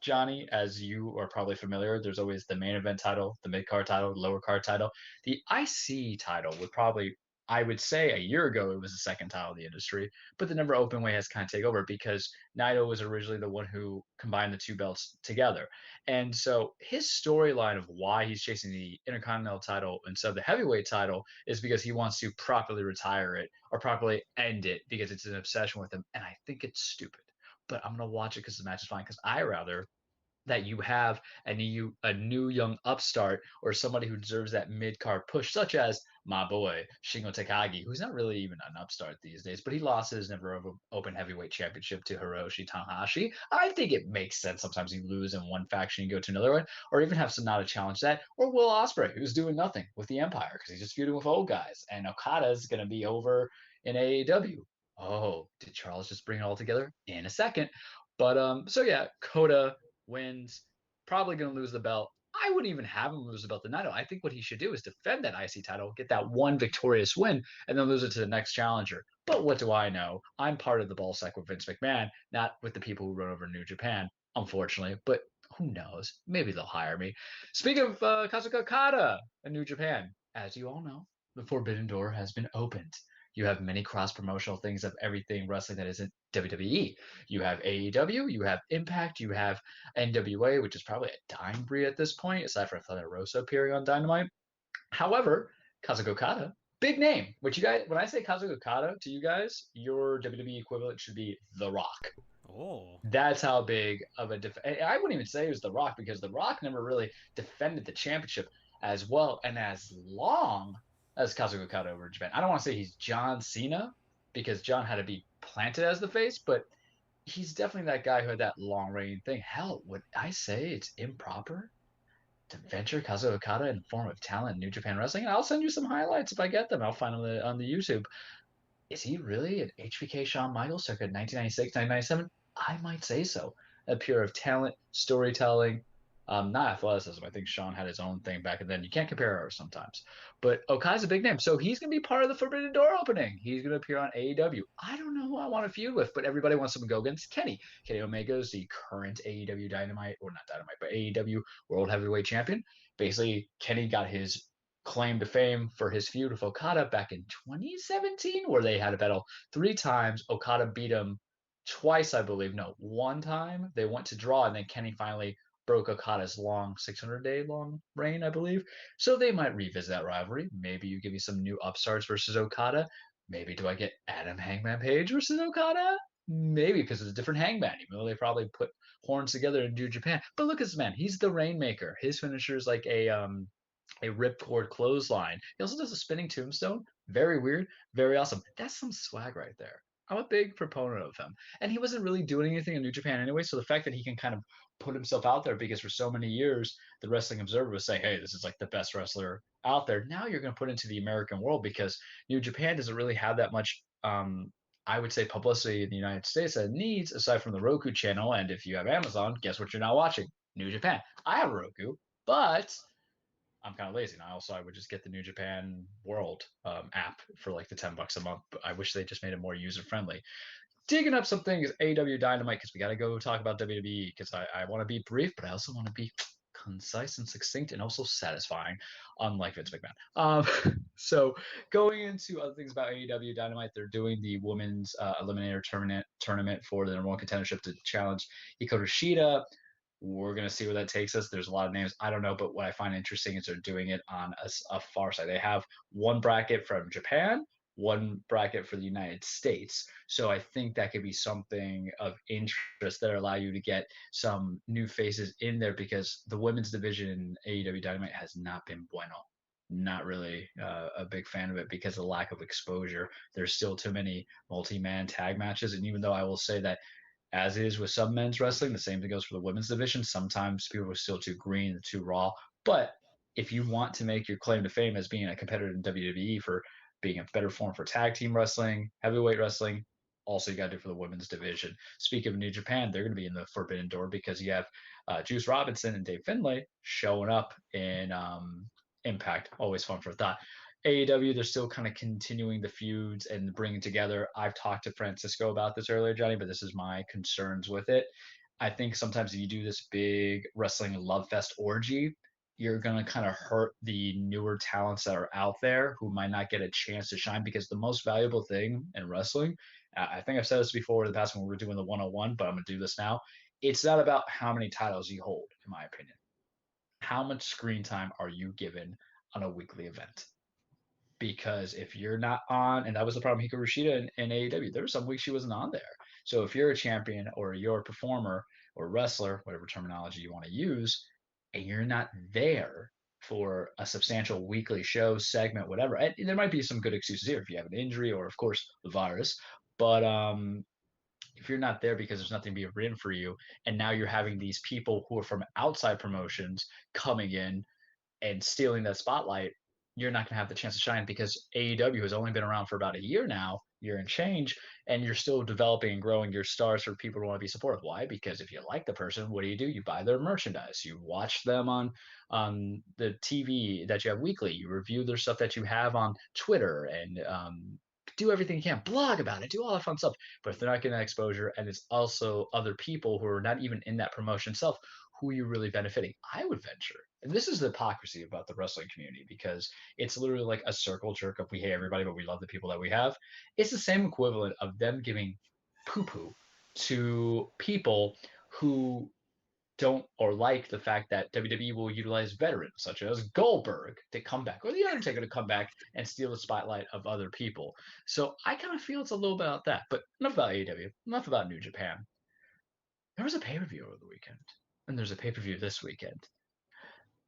Johnny, as you are probably familiar, there's always the main event title, the mid card title, the lower card title. The IC title would probably, I would say, a year ago it was the second title of the industry, but the number open weight has kind of taken over because Naito was originally the one who combined the two belts together. And so his storyline of why he's chasing the Intercontinental title instead of the heavyweight title is because he wants to properly retire it or properly end it because it's an obsession with him. And I think it's stupid. But I'm going to watch it because the match is fine because I rather that you have a new young upstart or somebody who deserves that mid card push, such as my boy Shingo Takagi, who's not really even an upstart these days, but he lost his never open heavyweight championship to Hiroshi Tanahashi. I think it makes sense sometimes you lose in one faction, you go to another one, or even have Sonata challenge that, or Will Ospreay, who's doing nothing with the Empire because he's just feuding with old guys, and Okada's going to be over in AEW. Oh, did Charles just bring it all together? In a second. But so yeah, Kota wins, probably going to lose the belt. I wouldn't even have him lose the belt to Naito. I think what he should do is defend that IC title, get that one victorious win, and then lose it to the next challenger. But what do I know? I'm part of the ball sack with Vince McMahon, not with the people who run over New Japan, unfortunately. But who knows? Maybe they'll hire me. Speaking of Kazuka Okada in New Japan, as you all know, the Forbidden Door has been opened. You have many cross promotional things of everything wrestling that isn't WWE. You have AEW, you have Impact, you have NWA, which is probably a dying breed at this point, aside from Thunder Rosa appearing on Dynamite. However, Kazuka Okada, big name. Which you guys, when I say Kazuka Okada to you guys, your WWE equivalent should be The Rock. Oh, That's how big of a I wouldn't even say it was The Rock because The Rock never really defended the championship as well and as long as Kazuka Okada over in Japan. I don't want to say he's John Cena because John had to be planted as the face, but he's definitely that guy who had that long reign thing. Hell, would I say it's improper to venture Kazuo Okada in the form of talent in New Japan Wrestling? And I'll send you some highlights if I get them. I'll find them on the YouTube. Is he really an HBK Shawn Michaels circa 1996, 1997? I might say so. A pure of talent, storytelling, not athleticism. I think Shawn had his own thing back then. You can't compare ours sometimes. But Okai's a big name. So he's going to be part of the Forbidden Door opening. He's going to appear on AEW. I don't know who I want to feud with, but everybody wants him to go against Kenny. Kenny Omega is the current AEW Dynamite, or not Dynamite, but AEW World Heavyweight Champion. Basically, Kenny got his claim to fame for his feud with Okada back in 2017, where they had a battle 3 times. Okada beat him twice, I believe. No, 1 time. They went to draw, and then Kenny finally broke Okada's long 600-day long reign, I believe. So they might revisit that rivalry. Maybe you give me some new upstarts versus Okada. Maybe do I get Adam Hangman Page versus Okada? Maybe because it's a different Hangman. Even though they probably put horns together in New Japan. But look at this man. He's the Rainmaker. His finisher is like a ripcord clothesline. He also does a spinning tombstone. Very weird, very awesome. That's some swag right there. I'm a big proponent of him. And he wasn't really doing anything in New Japan anyway, so the fact that he can kind of put himself out there, because for so many years the Wrestling Observer was saying, hey, this is like the best wrestler out there. Now you're going to put into the American world because New Japan doesn't really have that much I would say publicity in the United States that it needs, aside from the Roku channel. And if you have Amazon, guess what you're now watching? New Japan. I have Roku, but I'm kind of lazy. And I would just get the New Japan World app for like the $10 a month. But I wish they just made it more user friendly. Digging up some things, AW Dynamite, because we got to go talk about WWE, because I want to be brief, but I also want to be concise and succinct and also satisfying. unlike Vince McMahon. So going into other things about AEW Dynamite, they're doing the women's eliminator tournament for the number one contendership to challenge Hikaru Shida. We're going to see where that takes us. There's a lot of names. I don't know, but what I find interesting is they're doing it on a far side. They have one bracket from Japan, one bracket for the United States. So I think that could be something of interest that allow you to get some new faces in there, because the women's division in AEW Dynamite has not been bueno. Not really a big fan of it because of the lack of exposure. There's still too many multi-man tag matches. And even though I will say that, as is with some men's wrestling, the same thing goes for the women's division. Sometimes people are still too green, too raw. But if you want to make your claim to fame as being a competitor in WWE for being a better form for tag team wrestling, heavyweight wrestling, also you got to do for the women's division. Speaking of New Japan, they're going to be in the Forbidden Door because you have Juice Robinson and Dave Finlay showing up in Impact. Always fun for a thought. AEW, they're still kind of continuing the feuds and bringing together. I've talked to Francisco about this earlier, Johnny, but this is my concerns with it. I think sometimes if you do this big wrestling love fest orgy, you're going to kind of hurt the newer talents that are out there who might not get a chance to shine, because the most valuable thing in wrestling, I think I've said this before in the past when we were doing the 101, but I'm going to do this now. It's not about how many titles you hold, in my opinion. How much screen time are you given on a weekly event? Because if you're not on, and that was the problem Hikaru Shida in AEW, there were some weeks she wasn't on there. So if you're a champion or you're a performer or wrestler, whatever terminology you want to use, and you're not there for a substantial weekly show, segment, whatever, and there might be some good excuses here if you have an injury or, of course, the virus. But if you're not there because there's nothing being written for you, and now you're having these people who are from outside promotions coming in and stealing that spotlight, you're not going to have the chance to shine, because AEW has only been around for about a year now, year and change, and you're still developing and growing your stars for people who want to be supportive. Why? Because if you like the person, what do? You buy their merchandise. You watch them on the TV that you have weekly. You review their stuff that you have on Twitter, and do everything you can. Blog about it. Do all that fun stuff. But if they're not getting that exposure, and it's also other people who are not even in that promotion itself, who are you really benefiting? I would venture, and this is the hypocrisy about the wrestling community, because it's literally like a circle jerk of we hate everybody, but we love the people that we have. It's the same equivalent of them giving poo-poo to people who don't or like the fact that WWE will utilize veterans such as Goldberg to come back, or The Undertaker to come back and steal the spotlight of other people. So I kind of feel it's a little bit about that. But enough about AEW, enough about New Japan. There was a pay-per-view over the weekend, and there's a pay-per-view this weekend.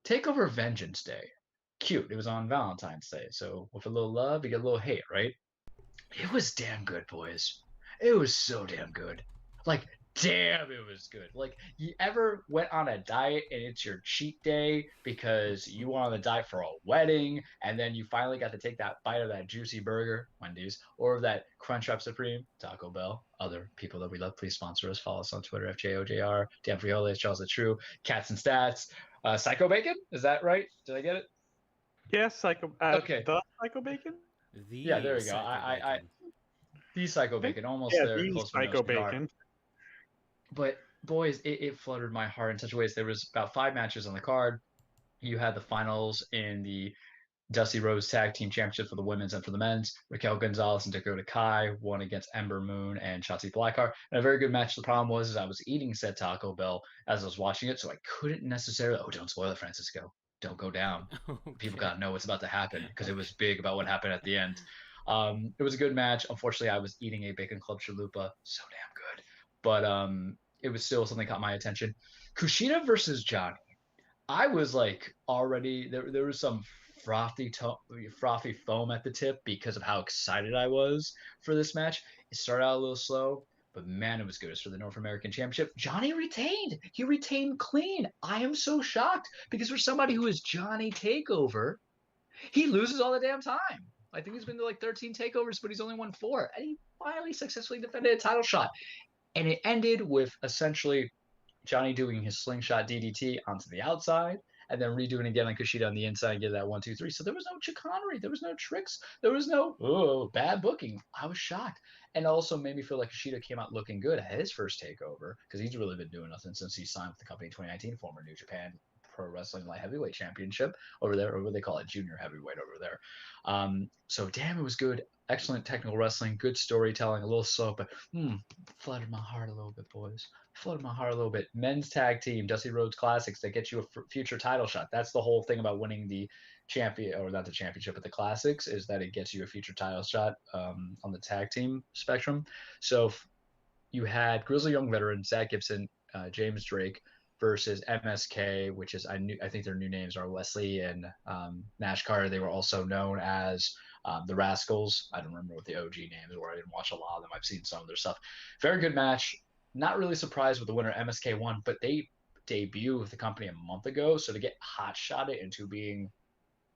Takeover Vengeance Day. Cute. It was on Valentine's Day. So with a little love, you get a little hate, right? It was damn good, boys. It was so damn good. Like, damn, it was good. Like, you ever went on a diet and it's your cheat day because you went on a diet for a wedding, and then you finally got to take that bite of that juicy burger, Wendy's, or that Crunchwrap Supreme, Taco Bell, other people that we love, please sponsor us. Follow us on Twitter, FJOJR, Dan Frioles, Charles the True, Cats and Stats, Psycho Bacon, is that right? Did I get it? Yes, Psycho. Okay. The Psycho Bacon. Yeah, there we go. I the Psycho Bacon, almost yeah, there. The Psycho Bacon. But boys, it fluttered my heart in such ways. There was about 5 matches on the card. You had the finals in the Dusty Rose Tag Team Championship for the women's and for the men's. Raquel Gonzalez and Dakota Kai won against Ember Moon and Shotzi Blackheart. And a very good match. The problem was I was eating said Taco Bell as I was watching it, so I couldn't necessarily. Oh, don't spoil it, Francisco. Don't go down. Okay. People got to know what's about to happen, because it was big about what happened at the end. It was a good match. Unfortunately, I was eating a Bacon Club Chalupa. So damn good. But it was still something that caught my attention. Kushida versus Johnny. I was like already there was some frothy foam at the tip because of how excited I was for this match. It started out a little slow, but man, it was good. It's for the North American Championship. Johnny retained. He retained clean. I am so shocked, because for somebody who is Johnny Takeover, he loses all the damn time. I think he's been to like 13 takeovers, but he's only won 4. And he finally successfully defended a title shot. And it ended with essentially Johnny doing his slingshot DDT onto the outside, and then redoing again on Kushida on the inside and get that 1, 2, 3. So there was no chicanery, there was no tricks, there was no bad booking. I was shocked. And also made me feel like Kushida came out looking good at his first takeover, because he's really been doing nothing since he signed with the company in 2019, former New Japan Pro Wrestling Light Heavyweight Championship over there, or what they call it, Junior Heavyweight over there. So damn, it was good. Excellent technical wrestling, good storytelling, a little slow, but flooded my heart a little bit, boys. Flooded my heart a little bit. Men's tag team, Dusty Rhodes Classics, that get you a future title shot. That's the whole thing about winning the champion, or not the championship, but the Classics, is that it gets you a future title shot on the tag team spectrum. So you had Grizzly Young Veteran, Zach Gibson, James Drake versus MSK, which is I think their new names are Wesley and Nash Carter. They were also known as the Rascals. I don't remember what the OG names were. I didn't watch a lot of them. I've seen some of their stuff. Very good match. Not really surprised with the winner. MSK won, but they debuted with the company a month ago, so to get hot shotted into being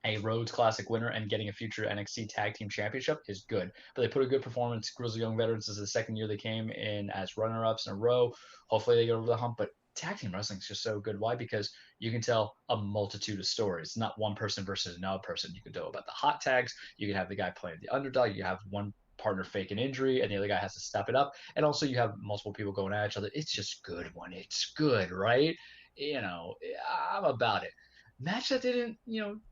a Rhodes Classic winner and getting a future NXT Tag Team Championship is good. But they put a good performance. Grizzly Young Veterans is the second year they came in as runner-ups in a row. Hopefully they get over the hump, but tag team wrestling is just so good. Why? Because you can tell a multitude of stories. Not one person versus another person. You can tell about the hot tags. You can have the guy playing the underdog. You have one partner fake an injury and the other guy has to step it up. And also you have multiple people going at each other. It's just good when it's good, right? I'm about it. Match that didn't,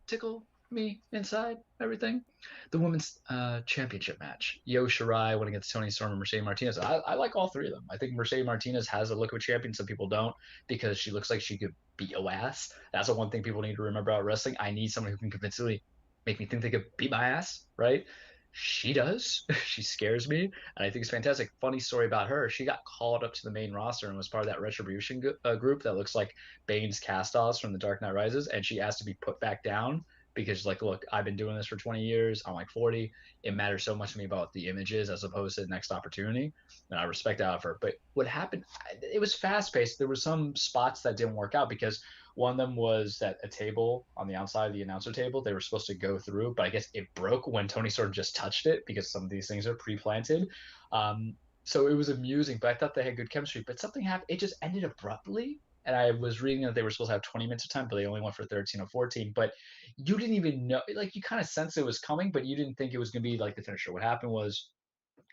tickle me inside, everything. The women's championship match. Io Shirai went against Toni Storm and Mercedes Martinez. I like all three of them. I think Mercedes Martinez has a look of a champion. Some people don't, because she looks like she could beat your ass. That's the one thing people need to remember about wrestling. I need someone who can convincingly make me think they could beat my ass, right? She does. She scares me, and I think it's fantastic. Funny story about her. She got called up to the main roster and was part of that Retribution group that looks like Bane's cast-offs from The Dark Knight Rises, and she asked to be put back down because, like, look, I've been doing this for 20 years. I'm like 40. It matters so much to me about the images as opposed to the next opportunity, and I respect that of her. But what happened, it was fast-paced. There were some spots that didn't work out because one of them was that a table on the outside of the announcer table they were supposed to go through, but I guess it broke when Tony Storm just touched it because some of these things are pre-planted. So it was amusing, but I thought they had good chemistry. But something happened. It just ended abruptly. And I was reading that they were supposed to have 20 minutes of time, but they only went for 13 or 14. But you didn't even know, like, you kind of sensed it was coming, but you didn't think it was going to be like the finisher. What happened was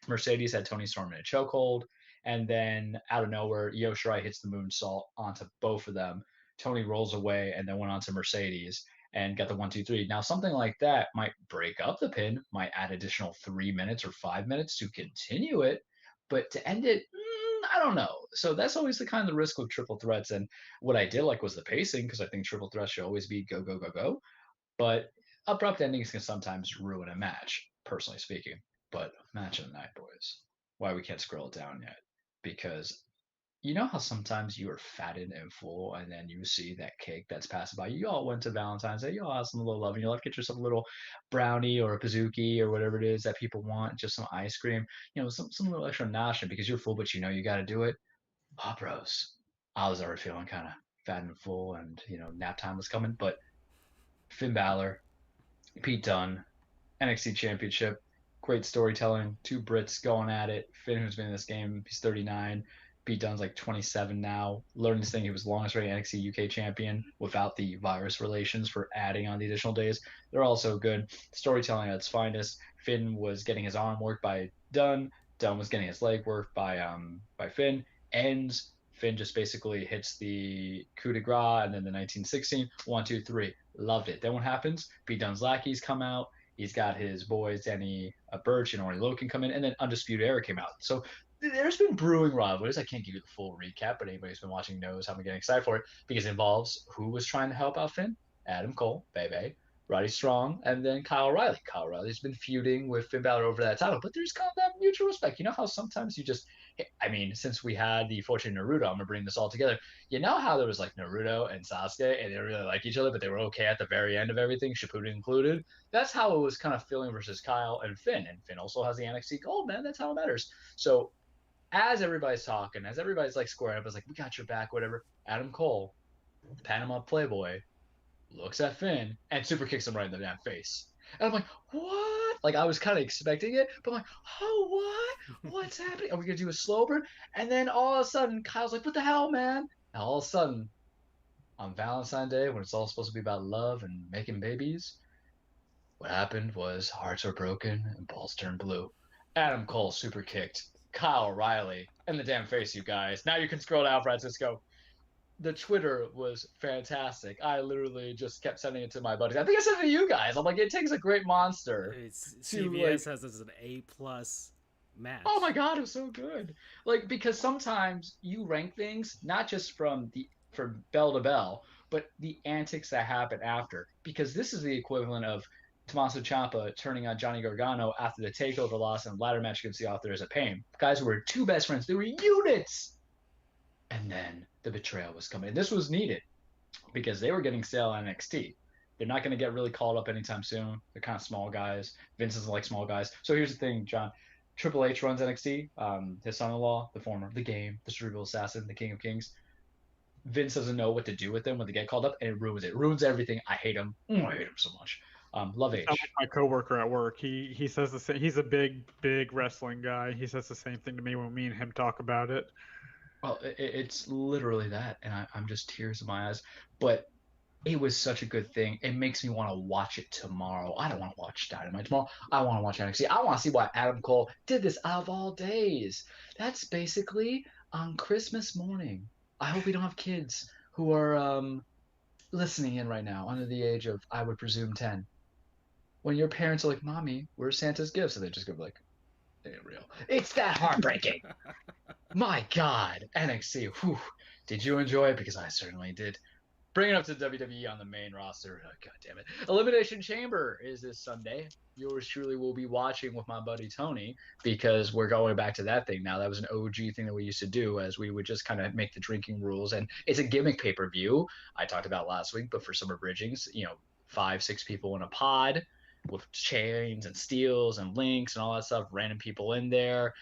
Mercedes had Tony Storm in a chokehold, and then out of nowhere, Io Shirai hits the moonsault onto both of them. Tony rolls away and then went on to Mercedes and got the 1-2-3. Now, something like that might break up the pin, might add additional 3 minutes or 5 minutes to continue it, but to end it, I don't know. So that's always the kind of the risk with triple threats. And what I did like was the pacing, because I think triple threats should always be go, go, go, go. But abrupt endings can sometimes ruin a match, personally speaking. But match of the night, boys. Why we can't scroll it down yet? Because you know how sometimes you are fatted and full, and then you see that cake that's passing by. You all went to Valentine's Day. You all have some little love in your life. Get yourself a little brownie or a pizookie or whatever it is that people want. Just some ice cream. Some little extra nosh because you're full, but you know you got to do it. Oh, bros. I was already feeling kind of fat and full, and nap time was coming. But Finn Balor, Pete Dunne, NXT Championship, great storytelling. Two Brits going at it. Finn, who's been in this game, he's 39. Pete Dunne's like 27 now. Learning this thing, he was longest reigning NXT UK champion without the virus relations for adding on the additional days. They're also good. Storytelling at its finest. Finn was getting his arm worked by Dunne. Dunne was getting his leg worked by Finn. Ends. Finn just basically hits the coup de grace, and then the 1916 1, 2, 3. Loved it. Then what happens? Pete Dunne's lackeys come out. He's got his boys Danny Burch and Orny Logan come in, and then Undisputed Era came out. So there's been brewing rivalries. I can't give you the full recap, but anybody who's been watching knows how I'm getting excited for it because it involves who was trying to help out Finn? Adam Cole, Bebe, Roddy Strong, and then Kyle O'Reilly. Kyle O'Reilly's been feuding with Finn Balor over that title, but there's kind of that mutual respect. You know how sometimes you just, since we had the Fortune Naruto, I'm going to bring this all together. You know how there was like Naruto and Sasuke, and they really like each other, but they were okay at the very end of everything, Shippuden included? That's how it was kind of feeling versus Kyle and Finn also has the NXT Gold, man. That's how it matters. So as everybody's talking, as everybody's like squaring up, it's like, we got your back, whatever. Adam Cole, the Panama Playboy, looks at Finn and super kicks him right in the damn face. And I'm like, what? Like, I was kind of expecting it, but I'm like, oh, what? What's happening? Are we going to do a slow burn? And then all of a sudden, Kyle's like, what the hell, man? And all of a sudden, on Valentine's Day, when it's all supposed to be about love and making babies, what happened was hearts are broken and balls turn blue. Adam Cole super kicked Kyle O'Reilly in the damn face, you guys. Now you can scroll down, Francisco. the Twitter was fantastic. I literally just kept sending it to my buddies. I think I sent it to you guys. I'm like, it takes a great monster to CBS has this an A+ match. Oh my god, it was so good. Like, because sometimes you rank things not just from bell to bell, but the antics that happen after. Because this is the equivalent of Tommaso Ciampa turning on Johnny Gargano after the takeover loss and ladder match against the Authors of Pain. Guys who were two best friends, they were units. And then the betrayal was coming. This was needed because they were getting stale on NXT. They're not going to get really called up anytime soon. They're kind of small guys. Vince doesn't like small guys. So here's the thing, John. Triple H runs NXT. His son-in-law, the former, the Game, the cerebral assassin, the King of Kings. Vince doesn't know what to do with them when they get called up, and it ruins it. It ruins everything. I hate him. I hate him so much. Love H. Like my coworker at work. He says the same. He's a big wrestling guy. He says the same thing to me when me and him talk about it. Well, it's literally that, and I'm just tears in my eyes. But it was such a good thing. It makes me want to watch it tomorrow. I don't want to watch Dynamite tomorrow. I want to watch NXT. I want to see why Adam Cole did this out of all days. That's basically on Christmas morning. I hope we don't have kids who are listening in right now under the age of, I would presume, 10. When your parents are like, Mommy, where's Santa's gifts? And they just go like, it ain't real. It's that heartbreaking. My God. NXT. Whew. Did you enjoy it? Because I certainly did. Bring it up to WWE on the main roster. Oh, God damn it. Elimination Chamber is this Sunday. Yours truly will be watching with my buddy Tony because we're going back to that thing now. That was an OG thing that we used to do as we would just kind of make the drinking rules. And it's a gimmick pay-per-view I talked about last week, but for summer bridgings, 5-6 people in a pod with chains and steels and links and all that stuff, random people in there.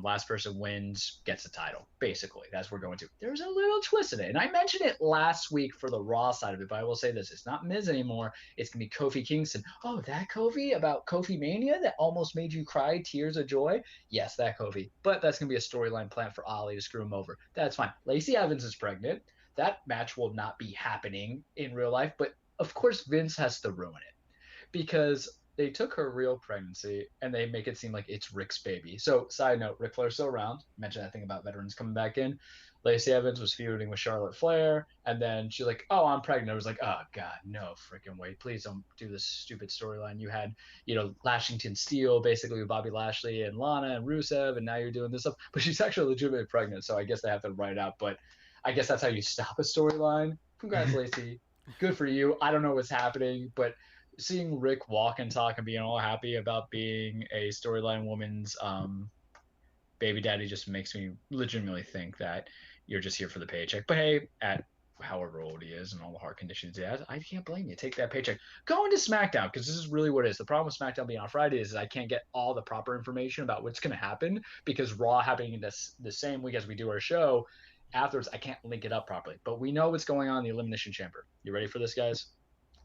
Last person wins gets the title. Basically, that's what we're going to. There's a little twist in it. And I mentioned it last week for the Raw side of it, but I will say this. It's not Miz anymore. It's going to be Kofi Kingston. Oh, that Kofi about Kofi Mania that almost made you cry tears of joy? Yes, that Kofi. But that's going to be a storyline plan for Ali to screw him over. That's fine. Lacey Evans is pregnant. That match will not be happening in real life, but of course Vince has to ruin it. Because they took her real pregnancy and they make it seem like it's Rick's baby. So, side note, Ric Flair's still around. Mentioned that thing about veterans coming back in. Lacey Evans was feuding with Charlotte Flair, and then she's like, "Oh, I'm pregnant." I was like, "Oh God, no freaking way! Please don't do this stupid storyline. You had, Lashington Steel basically with Bobby Lashley and Lana and Rusev, and now you're doing this stuff." But she's actually legitimately pregnant, so I guess they have to write it out. But I guess that's how you stop a storyline. Congrats, Lacey. Good for you. I don't know what's happening, but seeing Rick walk and talk and being all happy about being a storyline woman's baby daddy just makes me legitimately think that you're just here for the paycheck. But hey, at however old he is and all the heart conditions he has, I can't blame you. Take that paycheck. Go into SmackDown, because this is really what it is. The problem with SmackDown being on Friday is I can't get all the proper information about what's going to happen, because Raw happening the same week as we do our show, afterwards I can't link it up properly. But we know what's going on in the Elimination Chamber. You ready for this, guys?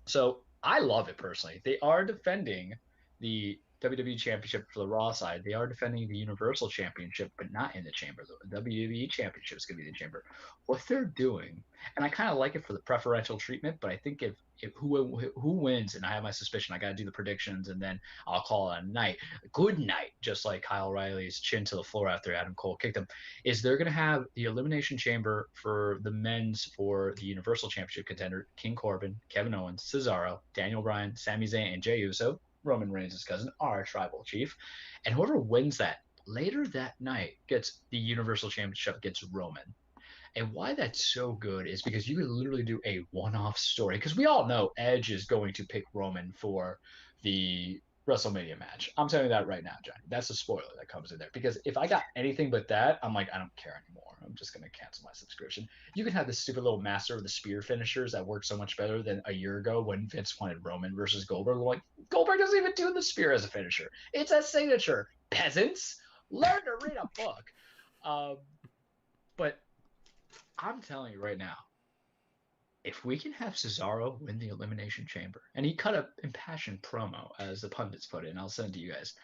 So I love it personally. They are defending the WWE Championship for the Raw side. They are defending the Universal Championship, but not in the Chamber. The WWE Championship is going to be the Chamber. What they're doing, and I kind of like it for the preferential treatment, but I think if who wins, and I have my suspicion, I got to do the predictions, and then I'll call it a night. A good night, just like Kyle O'Reilly's chin to the floor after Adam Cole kicked him, is they're going to have the Elimination Chamber for the men's for the Universal Championship contender, King Corbin, Kevin Owens, Cesaro, Daniel Bryan, Sami Zayn, and Jey Uso. Roman Reigns' cousin, our tribal chief. And whoever wins that later that night gets the Universal Championship, gets Roman. And why that's so good is because you could literally do a one-off story. Because we all know Edge is going to pick Roman for the WrestleMania match. I'm telling you that right now, Johnny. That's a spoiler that comes in there. Because if I got anything but that, I'm like, I don't care anymore. I'm just going to cancel my subscription. You can have this stupid little Master of the Spear finishers that work so much better than a year ago when Vince wanted Roman versus Goldberg. We're like, Goldberg doesn't even do the spear as a finisher. It's a signature. Peasants, learn to read a book. But I'm telling you right now, if we can have Cesaro win the Elimination Chamber, and he cut an impassioned promo, as the pundits put it, and I'll send it to you guys,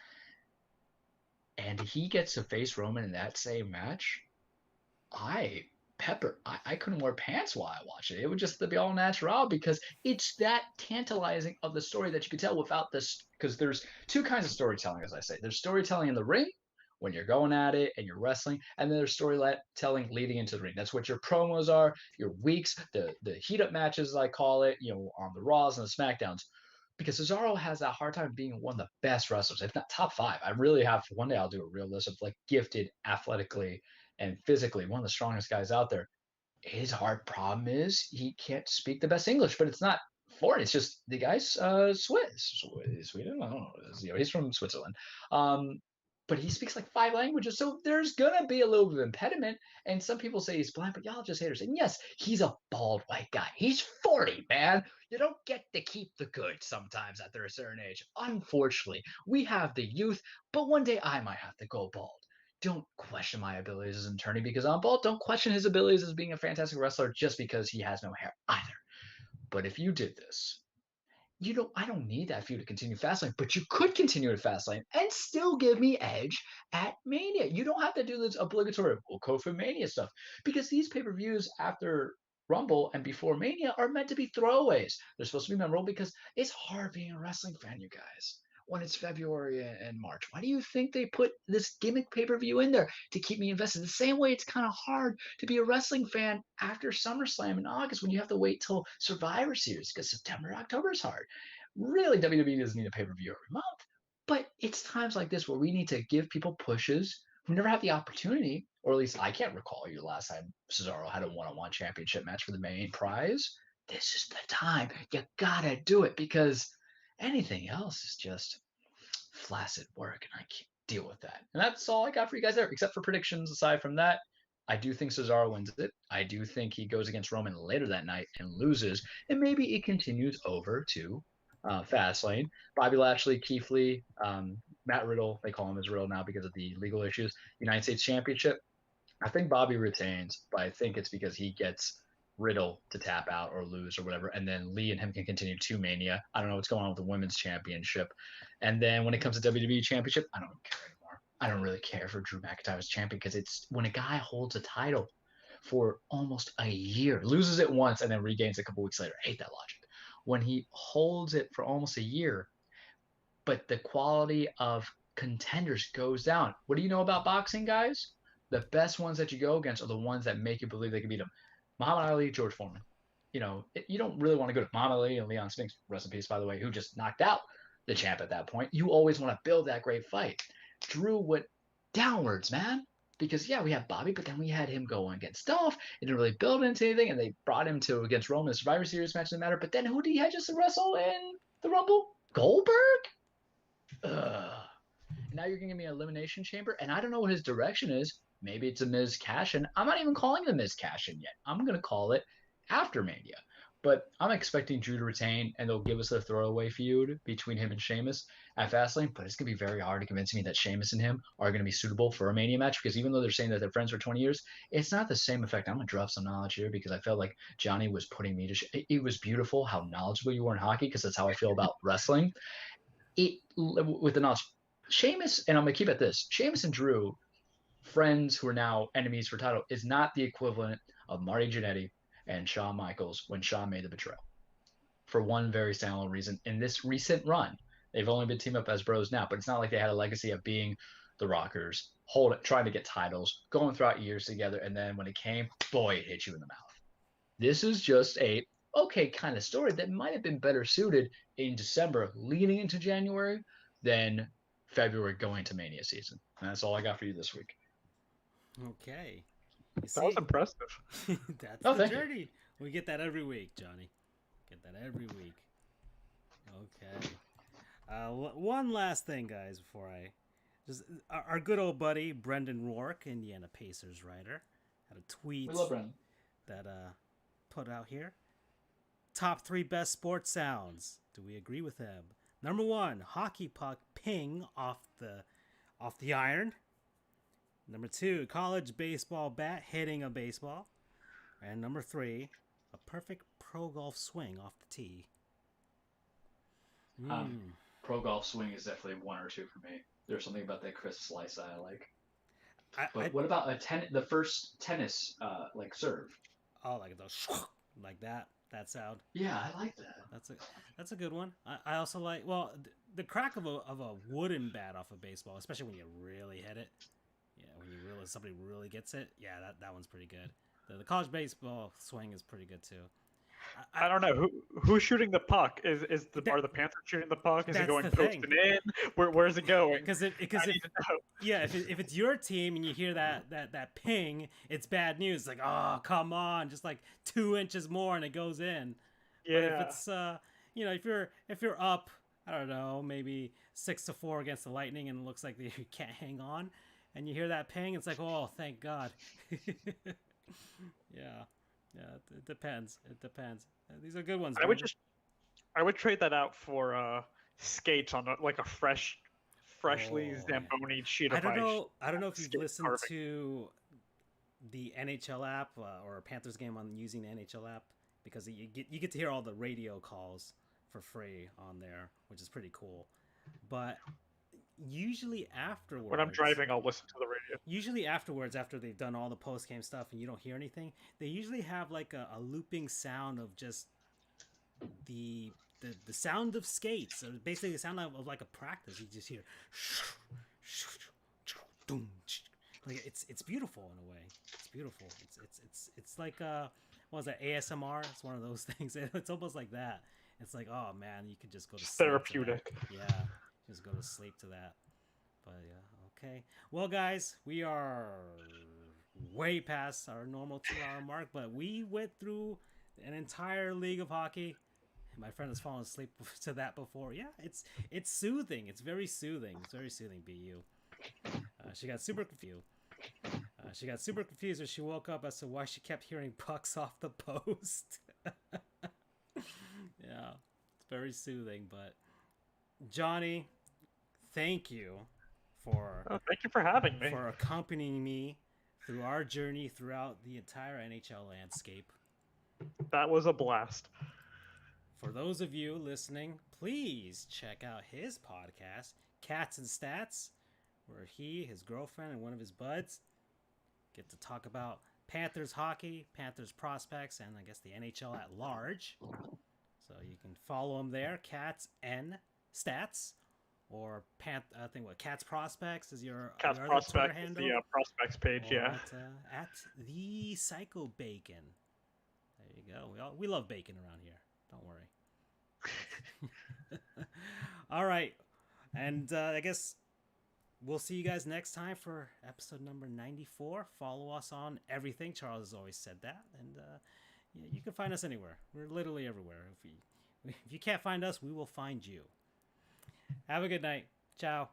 and he gets to face Roman in that same match, I couldn't wear pants while I watched it. It would just be all natural, because it's that tantalizing of the story that you could tell without this, because there's two kinds of storytelling, as I say. There's storytelling in the ring, when you're going at it and you're wrestling, and then there's storytelling leading into the ring. That's what your promos are, your weeks, the heat up matches, as I call it, on the Raws and the SmackDowns. Because Cesaro has that hard time being one of the best wrestlers, if not top 5. I really have, one day I'll do a real list of like gifted athletically and physically, one of the strongest guys out there. His hard problem is he can't speak the best English, but it's not foreign. It's just the guy's Sweden. I don't know what it is. He's from Switzerland. But he speaks like 5 languages, so there's gonna be a little bit of impediment. And some people say he's blind, but y'all just haters. And yes, he's a bald white guy. He's 40, man. You don't get to keep the good sometimes after a certain age. Unfortunately, we have the youth, but one day I might have to go bald. Don't question my abilities as an attorney because I'm bald. Don't question his abilities as being a fantastic wrestler just because he has no hair either. But if you did this, I don't need that for you to continue Fastlane, but you could continue at Fastlane and still give me edge at Mania. You don't have to do this obligatory Kofi Mania stuff because these pay-per-views after Rumble and before Mania are meant to be throwaways. They're supposed to be memorable because it's hard being a wrestling fan, you guys, when it's February and March. Why do you think they put this gimmick pay-per-view in there? To keep me invested. The same way it's kind of hard to be a wrestling fan after SummerSlam in August when you have to wait till Survivor Series because September, October is hard. Really, WWE doesn't need a pay-per-view every month, but it's times like this where we need to give people pushes who never have the opportunity, or at least I can't recall the last time Cesaro had a one-on-one championship match for the main prize. This is the time. You gotta do it because anything else is just flaccid work, and I can't deal with that. And that's all I got for you guys there, except for predictions. Aside from that, I do think Cesaro wins it. I do think he goes against Roman later that night and loses, and maybe it continues over to Fastlane. Bobby Lashley, Keith Lee, Matt Riddle, they call him as Riddle now because of the legal issues, United States Championship. I think Bobby retains, but I think it's because he gets Riddle to tap out or lose or whatever, and then Lee and him can continue to Mania. I don't know what's going on with the women's championship. And then when it comes to WWE Championship, I don't care anymore. I don't really care for Drew McIntyre as champion because it's when a guy holds a title for almost a year, loses it once, and then regains a couple weeks later. I hate that logic. When he holds it for almost a year, but the quality of contenders goes down. What do you know about boxing, guys? The best ones that you go against are the ones that make you believe they can beat them. Muhammad Ali, George Foreman. You don't really want to go to Muhammad Ali and Leon Spinks, rest in peace, by the way, who just knocked out the champ at that point. You always want to build that great fight. Drew went downwards, man. Because, yeah, we had Bobby, but then we had him going against Dolph. It didn't really build into anything, and they brought him to against Roman in the Survivor Series match, didn't matter. But then who did he have just to wrestle in the Rumble? Goldberg? Ugh. And now you're going to give me an Elimination Chamber, and I don't know what his direction is. Maybe it's a Miz cash-in. I'm not even calling it a Miz cash-in yet. I'm going to call it after Mania. But I'm expecting Drew to retain, and they'll give us a throwaway feud between him and Sheamus at Fastlane. But it's going to be very hard to convince me that Sheamus and him are going to be suitable for a Mania match because even though they're saying that they're friends for 20 years, it's not the same effect. I'm going to drop some knowledge here because I felt like Johnny was putting me to it was beautiful how knowledgeable you were in hockey because that's how I feel about wrestling. With the knowledge. Sheamus, and I'm going to keep at this, Sheamus and Drew, friends who are now enemies for title, is not the equivalent of Marty Jannetty and Shawn Michaels when Shawn made the betrayal. For one very simple reason, in this recent run, they've only been teamed up as bros now, but it's not like they had a legacy of being the Rockers, trying to get titles, going throughout years together, and then when it came, boy, it hit you in the mouth. This is just a okay kind of story that might have been better suited in December leading into January than February going to Mania season. And that's all I got for you this week. Okay. That was impressive. That's the journey. We get that every week, Johnny. Get that every week. Okay. One last thing, guys, before I just our good old buddy Brendan Rourke, Indiana Pacers writer, had a tweet We love Brendan. that put out here. Top 3 best sports sounds. Do we agree with him? Number 1, hockey puck ping off the iron. Number 2, college baseball bat hitting a baseball. And number 3, a perfect pro golf swing off the tee. Pro golf swing is definitely 1 or 2 for me. There's something about that crisp slice that I like. But what about the first tennis like serve? Oh, like that. That sound. Yeah, I like that. That's a good one. I also like the crack of a wooden bat off a baseball, especially when you really hit it. Yeah, when you realize somebody really gets it. Yeah, that one's pretty good. The college baseball swing is pretty good too. I don't know who's shooting the puck. Are the Panthers shooting the puck? Is it going posting in? Where's it going? Because if it's your team and you hear that ping, it's bad news. It's like, oh, come on, just like 2 inches more and it goes in. Yeah. But if it's if you're up, I don't know, maybe 6-4 against the Lightning and it looks like you can't hang on, and you hear that ping, it's like, oh, thank God. Yeah. Yeah, it depends. It depends. These are good ones. I would trade that out for skates on a freshly Zamboni sheet of ice. I don't know if you've listened to the NHL app or a Panthers game on using the NHL app, because you get to hear all the radio calls for free on there, which is pretty cool. But usually afterwards, when I'm driving, I'll listen to the radio. Usually afterwards, after they've done all the post-game stuff and you don't hear anything, they usually have like a looping sound of just the sound of skates. So basically the sound of like a practice. You just hear like it's beautiful in a way. It's beautiful. It's like what was that, ASMR? It's one of those things. It's almost like that. It's like, oh man, you could just go to sleep. Therapeutic. Yeah. Just go to sleep to that. But yeah, okay. Well, guys, we are way past our normal 2-hour mark, but we went through an entire league of hockey. My friend has fallen asleep to that before. Yeah, it's soothing. It's very soothing. It's very soothing, BU. She got super confused. She got super confused when she woke up as to why she kept hearing pucks off the post. Yeah, it's very soothing, but Johnny, thank you thank you for having me. For accompanying me through our journey throughout the entire NHL landscape. That was a blast. For those of you listening, please check out his podcast, Cats and Stats, where he, his girlfriend, and one of his buds get to talk about Panthers hockey, Panthers prospects, and I guess the NHL at large. So you can follow him there, Cats and Stats, or Cats Prospects is your Cats Prospects handle. The prospects page, or yeah. At the Psycho Bacon. There you go. We love bacon around here. Don't worry. All right, and I guess we'll see you guys next time for episode number 94. Follow us on everything. Charles has always said that, and you can find us anywhere. We're literally everywhere. If you can't find us, we will find you. Have a good night. Ciao.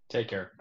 Take care.